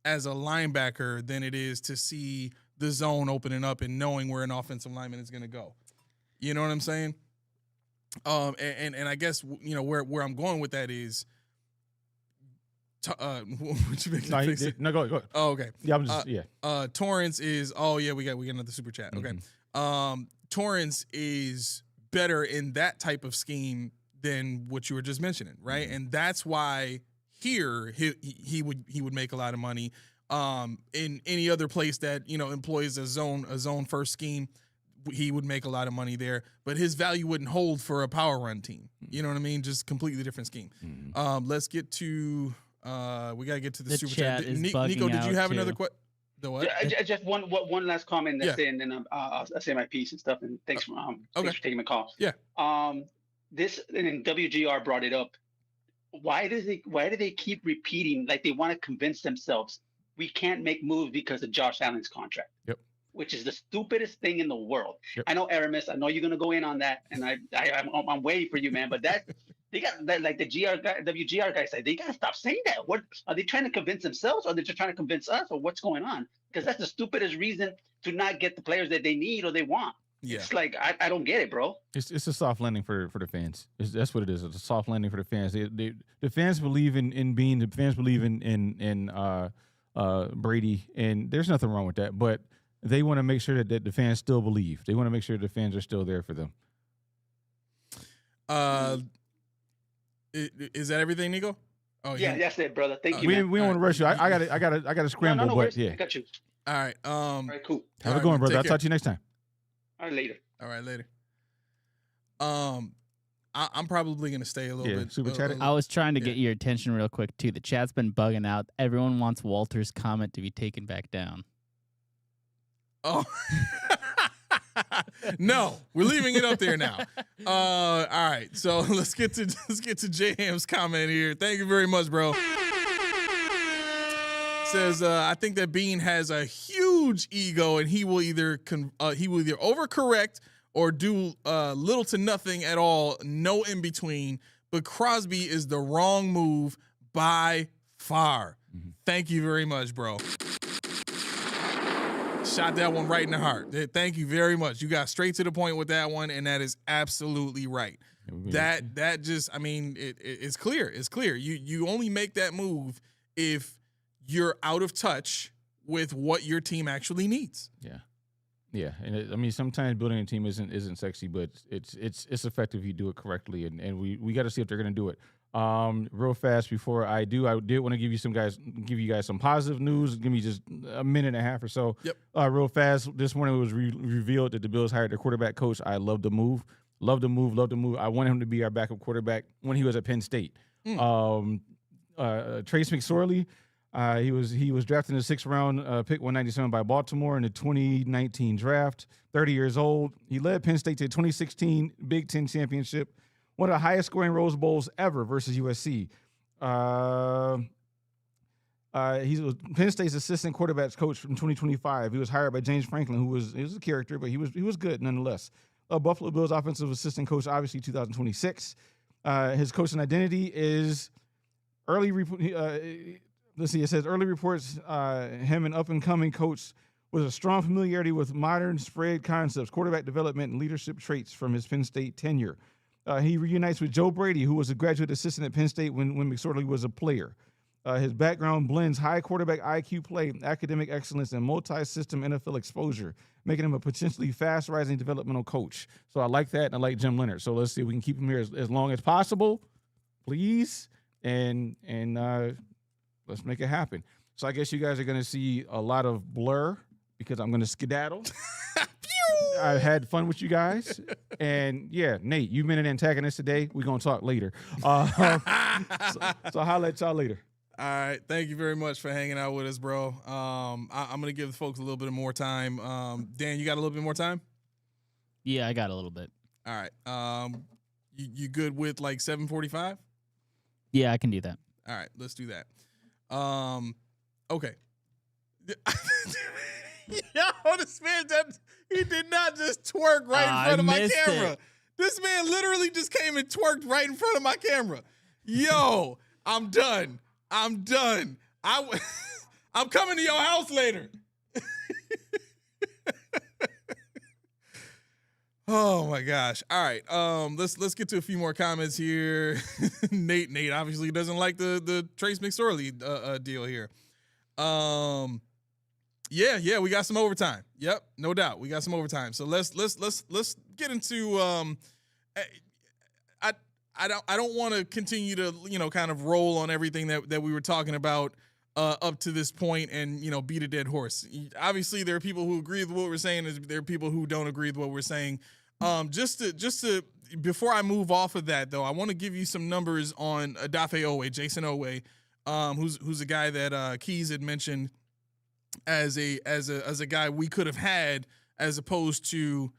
as a linebacker than it is to see the zone opening up and knowing where an offensive lineman is going to go. You know what I'm saying? And I guess, you know, where I'm going with that is, what you make No, go ahead. Oh, okay. Yeah, I'm just, Torrance is, we got another super chat. Okay. Torrance is better in that type of scheme than what you were just mentioning, right? And that's why here he would make a lot of money. In any other place that, you know, employs a zone first scheme, he would make a lot of money there, but his value wouldn't hold for a power run team. You know what I mean? Just completely different scheme. Let's get to we gotta get to the super chat. Nico, did you have another question? The what? Just one last comment that's in, and I'll say my piece and stuff. And thanks for taking my call. Yeah. This and WGR brought it up. Why do they keep repeating, like they want to convince themselves we can't make moves because of Josh Allen's contract? Yep. Which is the stupidest thing in the world. Yep. I know, Aramis, I know you're gonna go in on that, and I'm waiting for you, man. But that they got that, like the WGR guy said, they gotta stop saying that. What are they trying to convince themselves, or are they just trying to convince us, or what's going on? Because that's the stupidest reason to not get the players that they need or they want. Yeah. It's like I don't get it, bro. It's a soft landing for the fans. That's what it is. It's a soft landing for the fans. The fans believe in Beane. The fans believe in Brady, and there's nothing wrong with that. But they want to make sure that the fans still believe. They want to make sure the fans are still there for them. Is that everything, Nico? Oh yeah, that's it, brother. Thank you. We don't want to rush you. I got to scramble. No, but yeah, I got you. All right. All right, cool. Have a good one, brother. I'll talk to you next time. All right, later. All right, later. I'm probably gonna stay a little bit. Super chat. I was trying to get your attention real quick too. The chat's been bugging out. Everyone wants Walter's comment to be taken back down. Oh. No, we're leaving it up there now. All right, so let's get to J-Ham's comment here. Thank you very much, bro. Says I think that Beane has a huge ego, and he will either overcorrect or do little to nothing at all, no in between. But Crosby is the wrong move by far. Thank you very much, bro. Shot that one right in the heart. Thank you very much. You got straight to the point with that one, and that is absolutely right. That just, I mean, it's clear. It's clear. You only make that move if you're out of touch with what your team actually needs. Yeah, and I mean, sometimes building a team isn't sexy, but it's effective if you do it correctly, and we got to see if they're going to do it. Real fast before I did want to give you guys some positive news. Give me just a minute and a half or so. Yep. Real fast. This morning it was revealed that the Bills hired their quarterback coach. I love the move. Love the move. I want him to be our backup quarterback when he was at Penn State. Trace McSorley. He was drafted in the 6th round, pick 197 by Baltimore in the 2019 draft. 30 years old. He led Penn State to the 2016 Big Ten championship, one of the highest scoring Rose Bowls ever versus USC. He was Penn State's assistant quarterbacks coach from 2025. He was hired by James Franklin, who was a character, but he was good nonetheless. Buffalo Bills offensive assistant coach, obviously 2026. His coaching identity is early. Let's see. It says early reports him an up and coming coach with a strong familiarity with modern spread concepts, quarterback development, and leadership traits from his Penn State tenure. He reunites with Joe Brady, who was a graduate assistant at Penn State when McSorley was a player. His background blends high quarterback IQ play, academic excellence, and multi-system NFL exposure, making him a potentially fast-rising developmental coach. So I like that, and I like Jim Leonard. So let's see if we can keep him here as long as possible, please, and let's make it happen. So I guess you guys are going to see a lot of blur because I'm going to skedaddle. I had fun with you guys. And, yeah, Nate, you've been an antagonist today. We're going to talk later. So I'll holler at y'all later. All right. Thank you very much for hanging out with us, bro. I'm going to give the folks a little bit more time. Dan, you got a little bit more time? Yeah, I got a little bit. All right. You good with like 7:45? Yeah, I can do that. All right. Let's do that. Okay. Yo, this man, he did not just twerk right in front of my camera. It. This man literally just came and twerked right in front of my camera. Yo, I'm done. I'm coming to your house later. Oh my gosh. All right. Let's get to a few more comments here. Nate obviously doesn't like the Trace McSorley deal here. Yeah, we got some overtime. Yep, no doubt. We got some overtime. So let's get into I don't want to continue to, kind of roll on everything that we were talking about up to this point and, beat a dead horse. Obviously, there are people who agree with what we're saying. There are people who don't agree with what we're saying. Just to before I move off of that, though, I want to give you some numbers on Odafe Oweh, Jason Oweh, who's a guy that Keys had mentioned as a guy we could have had as opposed to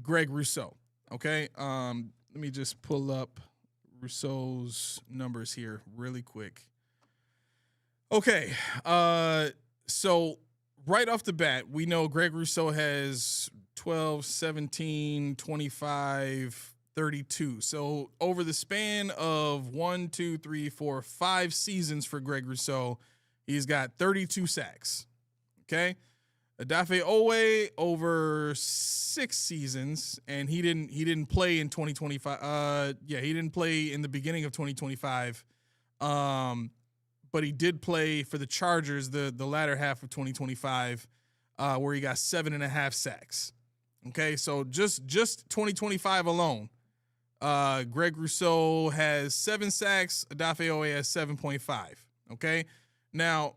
Greg Rousseau. Okay. Let me just pull up Rousseau's numbers here really quick. Okay. So right off the bat, we know Greg Rousseau has 12, 17, 25, 32. So over the span of 1, 2, 3, 4, 5 seasons for Greg Rousseau, he's got 32 sacks. Okay. Odafe Oweh over 6 seasons, and he didn't play in 2025. He didn't play in the beginning of 2025. But he did play for the Chargers the latter half of 2025, where he got 7.5 sacks. Okay, so just 2025 alone, Greg Rousseau has 7 sacks. Odafe Oweh has 7.5. Okay, now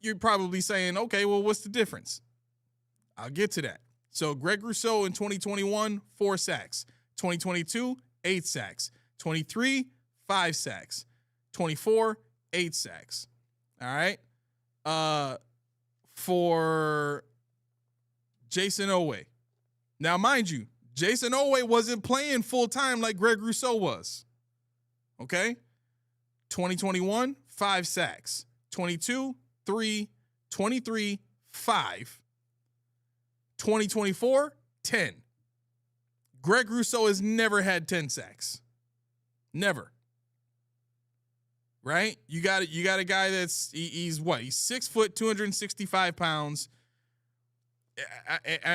you're probably saying, okay, well, what's the difference? I'll get to that. So Greg Rousseau in 2021, 4 sacks. 2022, 8 sacks. 23, 5 sacks. 24, 8 sacks. All right. For Jason Oweh. Now, mind you, Jason Oweh wasn't playing full time like Greg Rousseau was. Okay. 2021, 5 sacks. 22, 3, 23, 5. 2024, 10. Greg Rousseau has never had 10 sacks. Never. Right? You got a guy that's he's 6 foot, 265 pounds.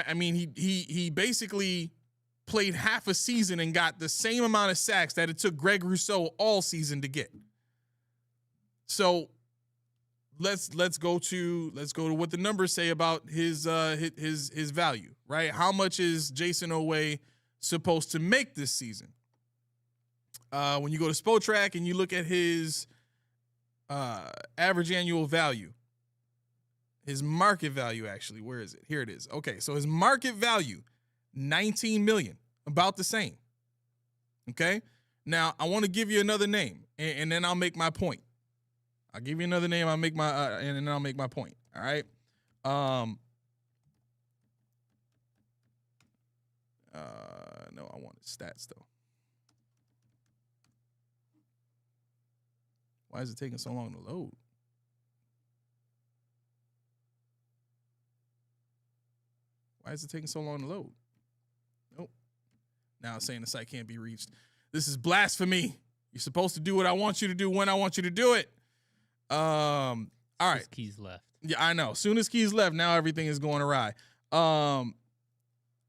I mean, he basically played half a season and got the same amount of sacks that it took Greg Rousseau all season to get. So let's go to what the numbers say about his value, right? How much is Jason Oweh supposed to make this season? When you go to Spotrac and you look at his average annual value, his market value, actually, where is it? Here it is. Okay, so his market value, $19 million, about the same. Okay, now I want to give you another name, and then I'll make my point. I'll give you another name. I'll make my and then I'll make my point. All right. No, I want stats though. Why is it taking so long to load? Why is it taking so long to load? Nope. Now it's saying the site can't be reached. This is blasphemy. You're supposed to do what I want you to do when I want you to do it. All right. Keys left. Yeah, I know. Soon as Keys left, now everything is going awry.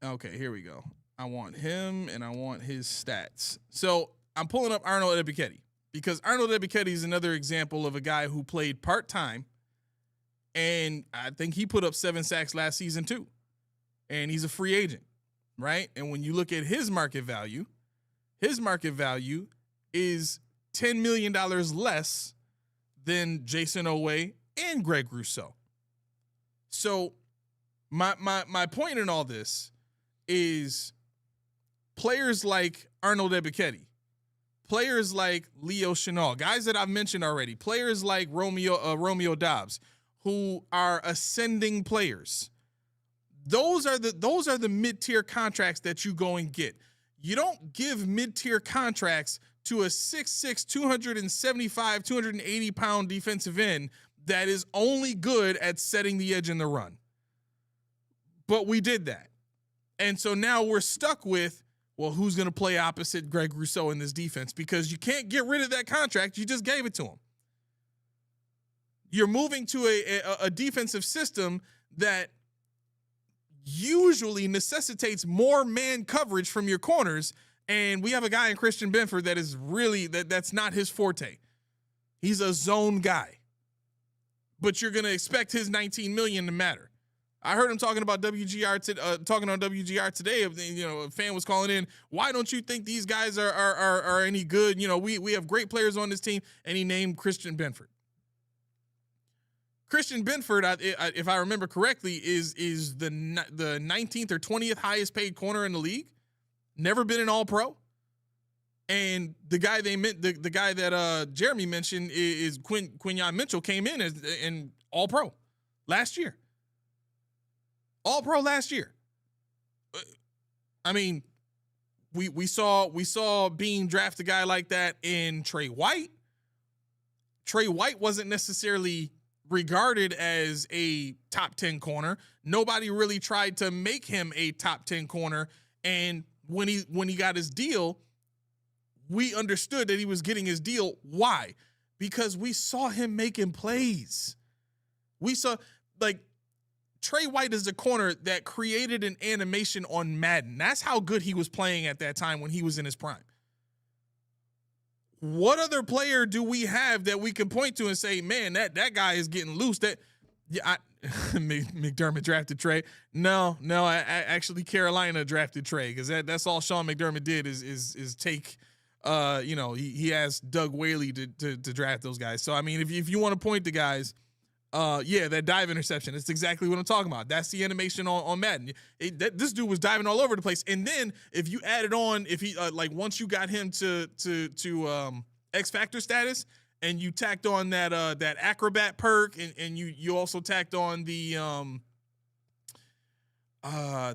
Okay, here we go. I want him and I want his stats. So I'm pulling up Arnold Ebiketie because Arnold Ebiketie is another example of a guy who played part-time, and I think he put up 7 sacks last season too. And he's a free agent, right? And when you look at his market value is $10 million less than Jason Owe and Greg Rousseau. So my point in all this is players like Arnold Ebiketie, players like Leo Chenal, guys that I've mentioned already, players like Romeo Dobbs, who are ascending players. Those are the mid-tier contracts that you go and get. You don't give mid-tier contracts to a 6'6", 275, 280-pound defensive end that is only good at setting the edge in the run. But we did that. And so now we're stuck with, well, who's going to play opposite Greg Rousseau in this defense? Because you can't get rid of that contract. You just gave it to him. You're moving to a defensive system that usually necessitates more man coverage from your corners. And we have a guy in Christian Benford that is really, that's not his forte. He's a zone guy. But you're going to expect his $19 million to matter. I heard him talking about talking on WGR today. A fan was calling in, why don't you think these guys are any good? We have great players on this team, and he named Christian Benford. Christian Benford, if I remember correctly, is the 19th or 20th highest paid corner in the league. Never been an All-Pro. And the guy the guy that Jeremy mentioned is Quinyon Mitchell, came in as an All-Pro last year. All-Pro last year. I mean, we saw Beane draft a guy like that in Trey White. Trey White wasn't necessarily regarded as a top 10 corner. Nobody really tried to make him a top 10 corner. And when he got his deal, we understood that he was getting his deal. Why? Because we saw him making plays. We saw, Trey White is a corner that created an animation on Madden. That's how good he was playing at that time when he was in his prime. What other player do we have that we can point to and say, man, that guy is getting loose? McDermott drafted Trey. No, actually Carolina drafted Trey, because that's all Sean McDermott did is take, he asked Doug Whaley to draft those guys. So, I mean, if you want to point to guys, that dive interception, it's exactly what I'm talking about. That's the animation on Madden. This dude was diving all over the place. And then if you added on, if he once you got him to X Factor status, and you tacked on that acrobat perk, and you also tacked on the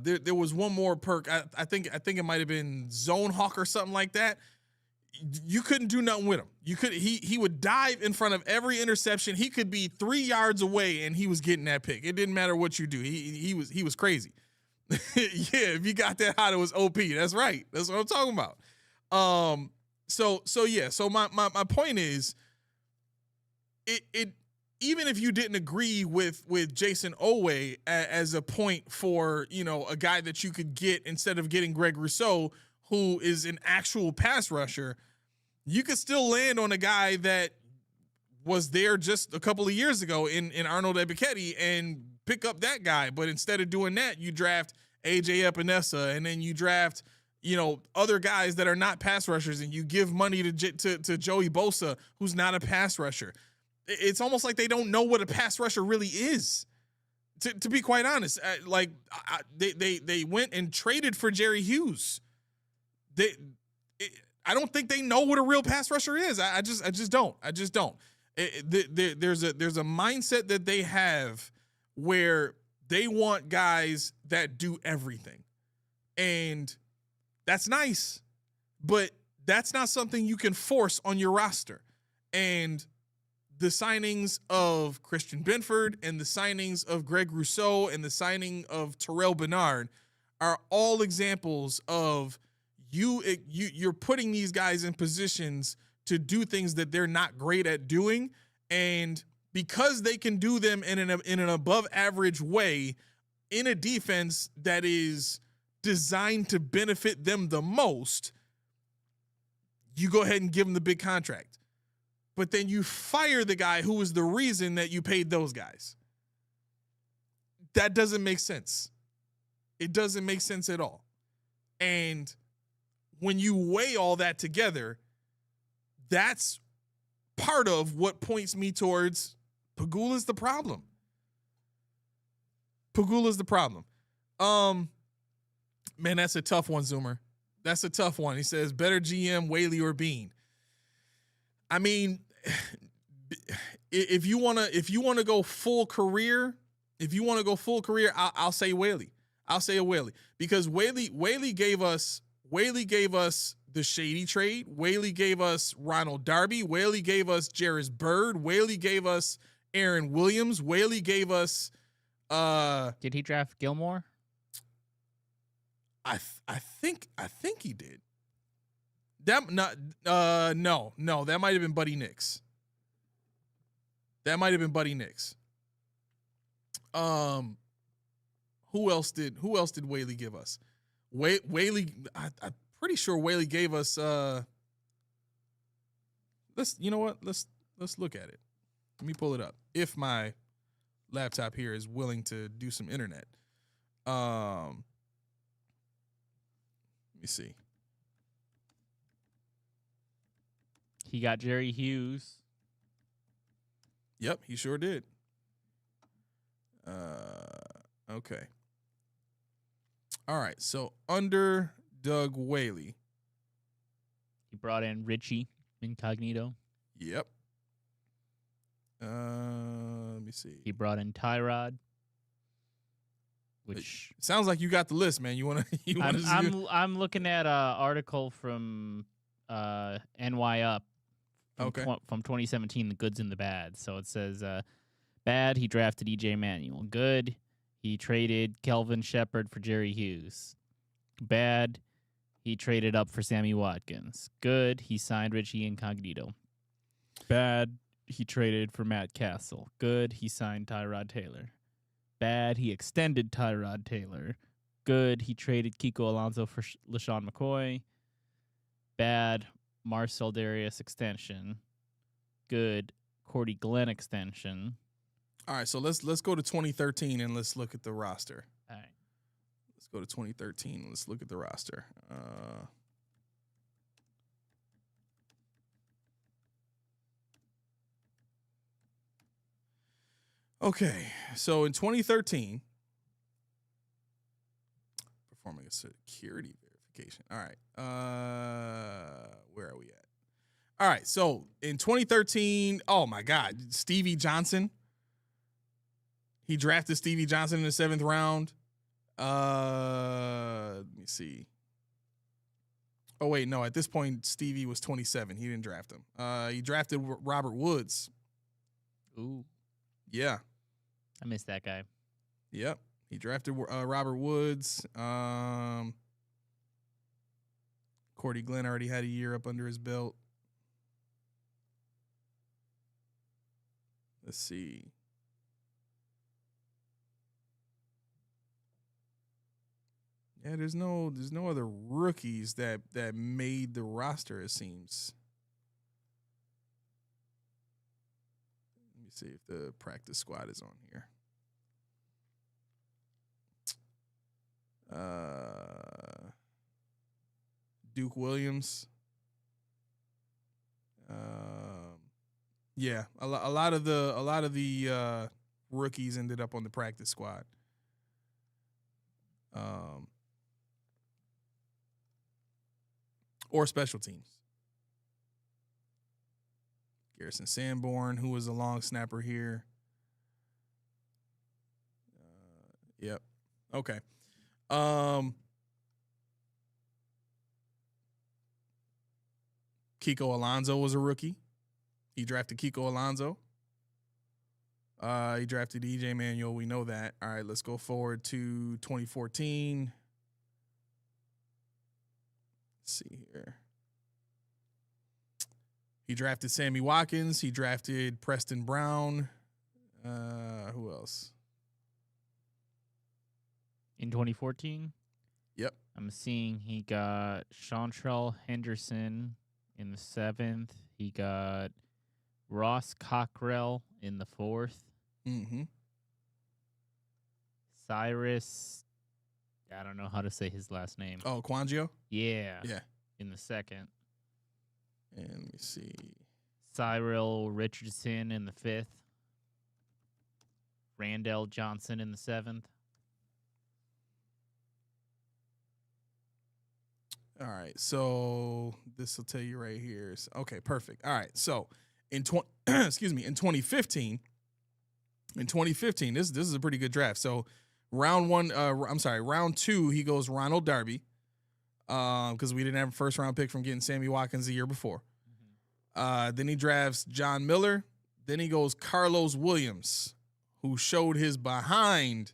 there was one more perk. I think it might have been Zone Hawk or something like that. You couldn't do nothing with him. He would dive in front of every interception. He could be 3 yards away and he was getting that pick. It didn't matter what you do. He was crazy. Yeah, if you got that hot, it was OP. That's right. That's what I'm talking about. So my point is, it even if you didn't agree with Jason Owe as a point for, a guy that you could get instead of getting Greg Rousseau, who is an actual pass rusher, you could still land on a guy that was there just a couple of years ago in Arnold Ebiketie and pick up that guy. But instead of doing that, you draft AJ Epinesa, and then you draft, other guys that are not pass rushers, and you give money to Joey Bosa, who's not a pass rusher. It's almost like they don't know what a pass rusher really is. To be quite honest, they went and traded for Jerry Hughes. I don't think they know what a real pass rusher is. I just don't. There's a mindset that they have where they want guys that do everything, and that's nice, but that's not something you can force on your roster. And the signings of Christian Benford and the signings of Greg Rousseau and the signing of Terrell Bernard are all examples of you're putting these guys in positions to do things that they're not great at doing, and because they can do them in an above average way in a defense that is designed to benefit them the most, you go ahead and give them the big contract. But then you fire the guy who was the reason that you paid those guys. That doesn't make sense. It doesn't make sense at all. And when you weigh all that together, that's part of what points me towards Pegula's the problem. Pegula's the problem. Man, that's a tough one, Zoomer. That's a tough one. He says, better GM, Whaley or Beane. I mean, if you wanna go full career, I'll say Whaley. I'll say a Whaley because Whaley gave us the Shady trade. Whaley gave us Ronald Darby. Whaley gave us Jarris Bird. Whaley gave us Aaron Williams. Whaley gave us. Did he draft Gilmore? I think he did. That not no, that might have been Buddy Nix. Who else did Whaley give us? Whaley, I'm pretty sure Whaley gave us let's look at it. Let me pull it up. If my laptop here is willing to do some internet. Let me see. He got Jerry Hughes. Yep, he sure did. Okay. All right, so under Doug Whaley. He brought in Richie Incognito. Yep. Let me see. He brought in Tyrod. Which it sounds like you got the list, man. I'm looking at an article from NY Up from 2017, the goods and the bad. So it says bad, he drafted EJ Manuel. Good, he traded Kelvin Shepard for Jerry Hughes. Bad, he traded up for Sammy Watkins. Good, he signed Richie Incognito. Bad, he traded for Matt Castle. Good, he signed Tyrod Taylor. Bad, he extended Tyrod Taylor. Good, he traded Kiko Alonso for LaShawn McCoy. Bad, Marcel Darius extension. Good, Cordy Glenn extension. All right, so let's go to 2013 and let's look at the roster. All right. Let's go to 2013 and let's look at the roster. Okay, so in 2013, performing a security verification. All right, where are we at? All right, so in 2013, oh my God, Stevie Johnson. He drafted Stevie Johnson in the 7th round. Let me see. Oh wait, no, at this point Stevie was 27. He didn't draft him. He drafted Robert Woods. Ooh. Yeah. I missed that guy. Yep. He drafted Robert Woods. Cordy Glenn already had a year up under his belt. Let's see. Yeah, there's no other rookies that made the roster, it seems. Let me see if the practice squad is on here. Duke Williams. Yeah, a lot of the rookies ended up on the practice squad. Or special teams. Garrison Sanborn, who was a long snapper here. Yep. Okay. Kiko Alonso was a rookie. He drafted Kiko Alonso. He drafted EJ Manuel. We know that. All right, let's go forward to 2014. Let's see here. He drafted Sammy Watkins. He drafted Preston Brown. Who else? In 2014? Yep. I'm seeing he got Chantrell Henderson in the 7th. He got Ross Cockrell in the 4th. Mm-hmm. Cyrus, I don't know how to say his last name. Oh, Quangio? Yeah. Yeah. In the 2nd. And let me see. Cyril Richardson in the 5th. Randall Johnson in the 7th. All right. So this will tell you right here. Okay, perfect. All right. So in 2015, this is a pretty good draft. So round 2, he goes Ronald Darby. Because we didn't have a first round pick from getting Sammy Watkins the year before. Then he drafts John Miller. Then he goes Carlos Williams, who showed his behind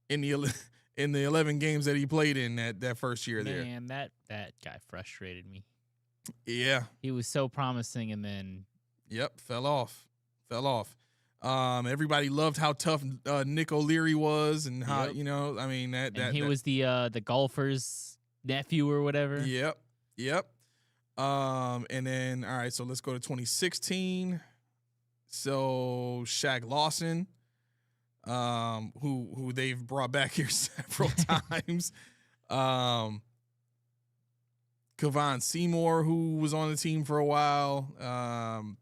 in the 11 games that he played in that first year there. Man, that guy frustrated me. Yeah. He was so promising and then Yep, fell off. Everybody loved how tough Nick O'Leary was and how, Yep. I mean he was the golfer's nephew or whatever. Yep. And then all right, so let's go to 2016. So Shaq Lawson, who they've brought back here several times. Kevon Seymour, who was on the team for a while.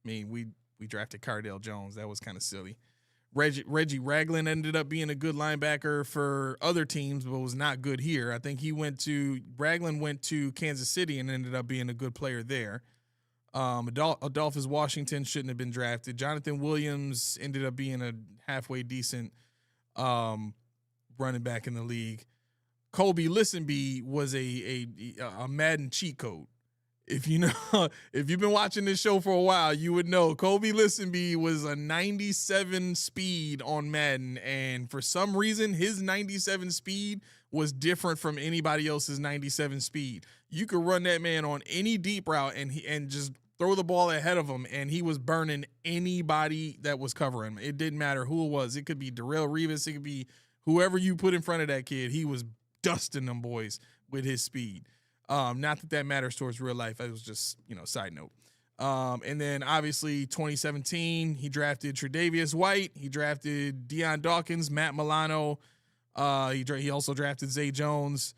We drafted Cardale Jones. That was kind of silly. Reggie Ragland ended up being a good linebacker for other teams, but was not good here. I think Ragland went to Kansas City and ended up being a good player there. Adolphus Washington shouldn't have been drafted. Jonathan Williams ended up being a halfway decent running back in the league. Colby Listenby was a Madden cheat code. If you've been watching this show for a while, you would know Colby Listenby was a 97 speed on Madden, and for some reason, his 97 speed was different from anybody else's 97 speed. You could run that man on any deep route and just throw the ball ahead of him, and he was burning anybody that was covering him. It didn't matter who it was. It could be Darrell Revis. It could be whoever you put in front of that kid. He was dusting them boys with his speed. Not that matters towards real life. It was just, side note. And then obviously 2017, he drafted Tre'Davious White. He drafted Deion Dawkins, Matt Milano. He also drafted Zay Jones.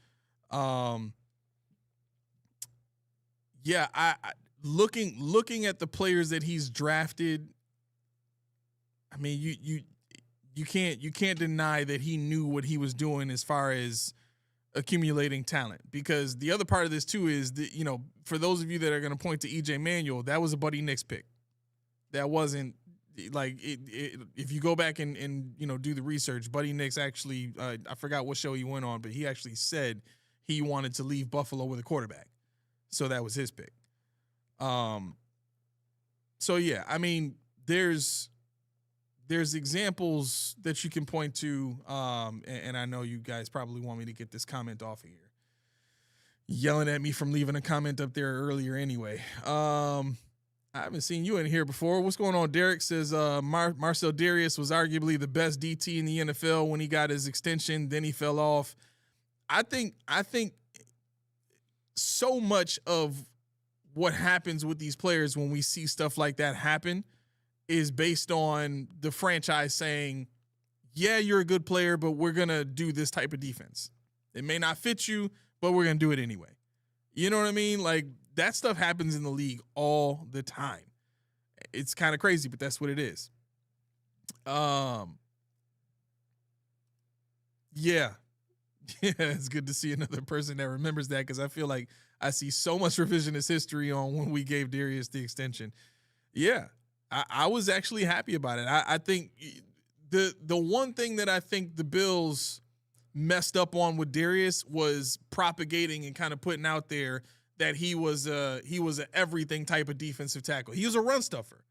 Looking at the players that he's drafted, I mean, you can't deny that he knew what he was doing as far as accumulating talent, because the other part of this too is that, for those of you that are going to point to EJ Manuel, that was a Buddy Nix pick. That wasn't like it, if you go back and do the research, Buddy Nix actually, I forgot what show he went on, but he actually said he wanted to leave Buffalo with a quarterback. So that was his pick. So yeah, I mean, there's examples that you can point to, and I know you guys probably want me to get this comment off of here. Yelling at me from leaving a comment up there earlier anyway. I haven't seen you in here before. What's going on? Derek says Marcel Darius was arguably the best DT in the NFL when he got his extension. Then he fell off. I think so much of what happens with these players when we see stuff like that happen is based on the franchise saying, yeah, you're a good player, but we're going to do this type of defense. It may not fit you, but we're going to do it anyway. You know what I mean? Like, that stuff happens in the league all the time. It's kind of crazy, but that's what it is. Yeah, it's good to see another person that remembers that, because I feel like I see so much revisionist history on when we gave Darius the extension. Yeah. I was actually happy about it. I think the one thing that I think the Bills messed up on with Darius was propagating and kind of putting out there that he was a everything type of defensive tackle. He was a run stuffer.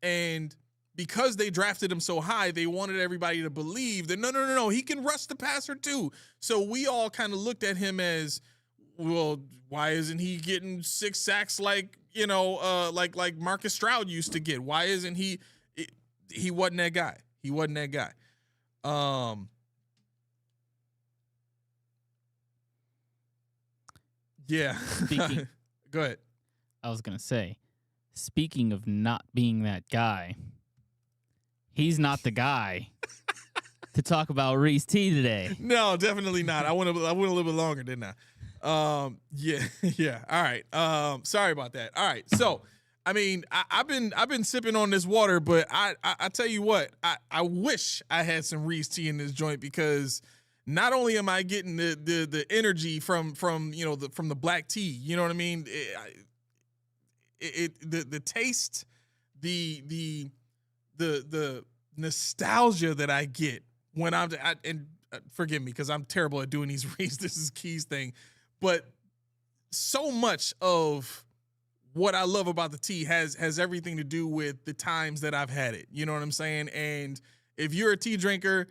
And because they drafted him so high, they wanted everybody to believe that no, he can rush the passer too. So we all kind of looked at him as, well, why isn't he getting 6 sacks like like Marcus Stroud used to get? Why isn't he? He wasn't that guy. He wasn't that guy. Yeah. Go ahead. I was gonna say, speaking of not being that guy, he's not the guy to talk about Reese T today. No, definitely not. I went a little bit longer, didn't I? Yeah. All right. Sorry about that. All right. So, I mean, I've been sipping on this water, but I tell you what, I wish I had some Reese T in this joint, because not only am I getting the energy from the black tea, you know what I mean? The taste, the nostalgia that I get when forgive me because I'm terrible at doing these Reese's Keys thing, but so much of what I love about the tea has everything to do with the times that I've had it. You know what I'm saying? And if you're a tea drinker,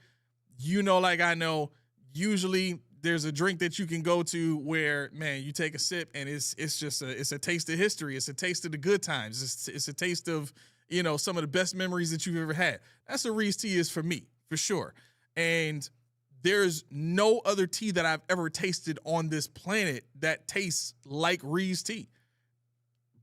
like I know, usually there's a drink that you can go to where, man, you take a sip and it's just a taste of history. It's a taste of the good times. It's a taste of, some of the best memories that you've ever had. That's what Reese tea is for me, for sure. And there's no other tea that I've ever tasted on this planet that tastes like Reese tea.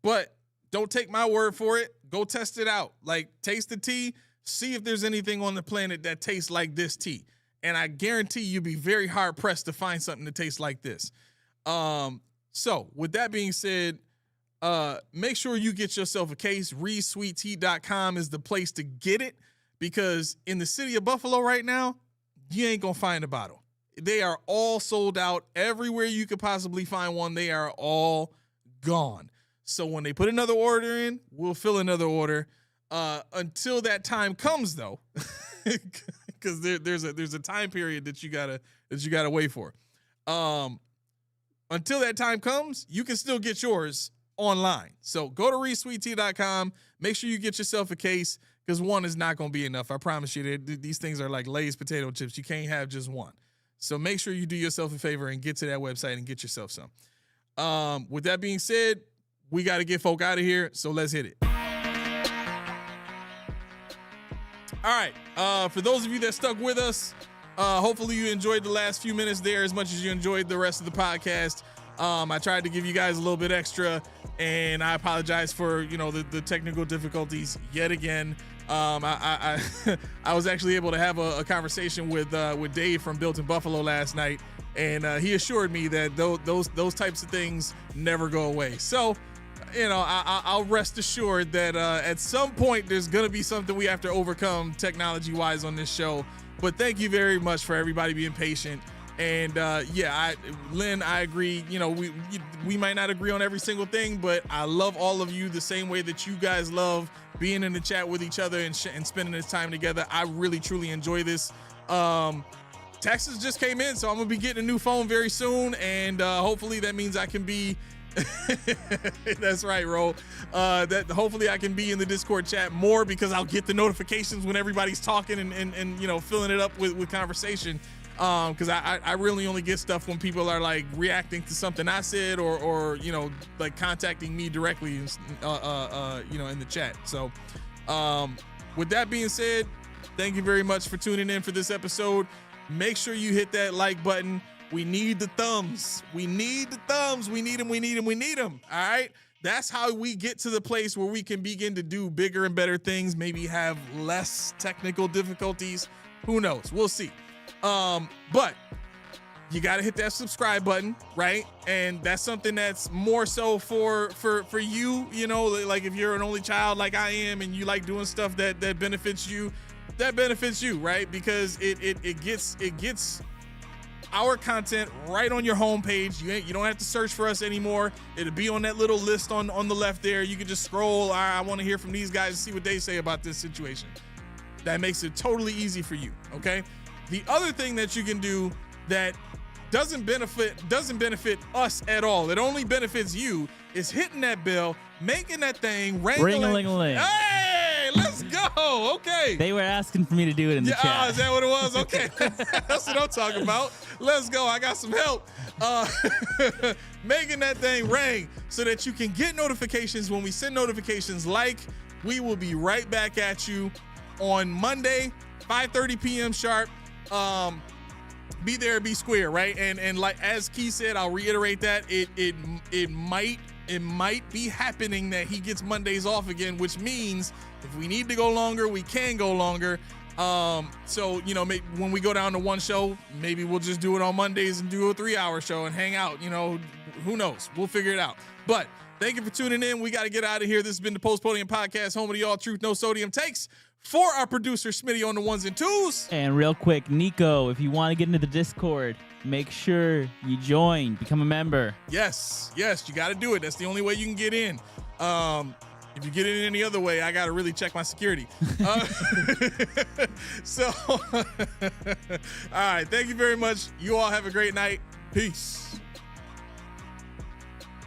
But don't take my word for it. Go test it out. Like, taste the tea, see if there's anything on the planet that tastes like this tea. And I guarantee you'll be very hard pressed to find something that tastes like this. So with that being said, make sure you get yourself a case. ReeseSweetTea.com is the place to get it, because in the city of Buffalo right now, you ain't gonna find a bottle. They are all sold out. Everywhere you could possibly find one, they are all gone. So when they put another order in, we'll fill another order. Until that time comes, though, because there's a time period that you gotta wait for. Until that time comes, you can still get yours online. So go to ReeseSweetTea.com. Make sure you get yourself a case, because one is not going to be enough. I promise you, these things are like Lay's potato chips. You can't have just one. So make sure you do yourself a favor and get to that website and get yourself some. With that being said, we got to get folk out of here. So let's hit it. All right. For those of you that stuck with us, hopefully you enjoyed the last few minutes there as much as you enjoyed the rest of the podcast. I tried to give you guys a little bit extra, and I apologize for, the technical difficulties yet again. I was actually able to have a conversation with Dave from Built in Buffalo last night, and he assured me that those types of things never go away. So, I'll rest assured that at some point there's going to be something we have to overcome technology-wise on this show. But thank you very much for everybody being patient. And Lynn, I agree. We might not agree on every single thing, but I love all of you the same way that you guys love being in the chat with each other and spending this time together. I really, truly enjoy this. Taxes just came in, so I'm going to be getting a new phone very soon. And hopefully that means I can be... That's right, Ro. That hopefully I can be in the Discord chat more, because I'll get the notifications when everybody's talking and filling it up with conversation. Because I really only get stuff when people are like reacting to something I said or like contacting me directly in the chat. So with that being said, thank you very much for tuning in for this episode. Make sure you hit that like button. We need the thumbs. We need the thumbs. We need them. We need them. We need them. All right. That's how we get to the place where we can begin to do bigger and better things. Maybe have less technical difficulties. Who knows? We'll see. But you got to hit that subscribe button, right? And that's something that's more so for you, like if you're an only child like I am and you like doing stuff that benefits you, right? Because it gets our content right on your homepage. You don't have to search for us anymore. It'll be on that little list on the left there. You can just scroll. I want to hear from these guys and see what they say about this situation. That makes it totally easy for you, okay? The other thing that you can do that doesn't benefit us at all, it only benefits you, is hitting that bell, making that thing ring-a-ling. Hey, let's go. Oh, okay. They were asking for me to do it in the chat. Is that what it was? Okay. That's what I'm talking about. Let's go. I got some help. Making that thing ring so that you can get notifications when we send notifications. We will be right back at you on Monday, 5:30 p.m. sharp. Be there, be square, right? And like as Key said, I'll reiterate that it might be happening that he gets Mondays off again, which means if we need to go longer, we can go longer. So maybe when we go down to one show, maybe we'll just do it on Mondays and do a 3-hour show and hang out. Who knows? We'll figure it out. But thank you for tuning in. We got to get out of here. This has been the Post Podium Podcast, home of the All Truth, No Sodium takes. For our producer, Smitty on the ones and twos. And real quick, Nico, if you want to get into the Discord, make sure you join, become a member. Yes, you got to do it. That's the only way you can get in. If you get in any other way, I got to really check my security. So, all right. Thank you very much. You all have a great night. Peace.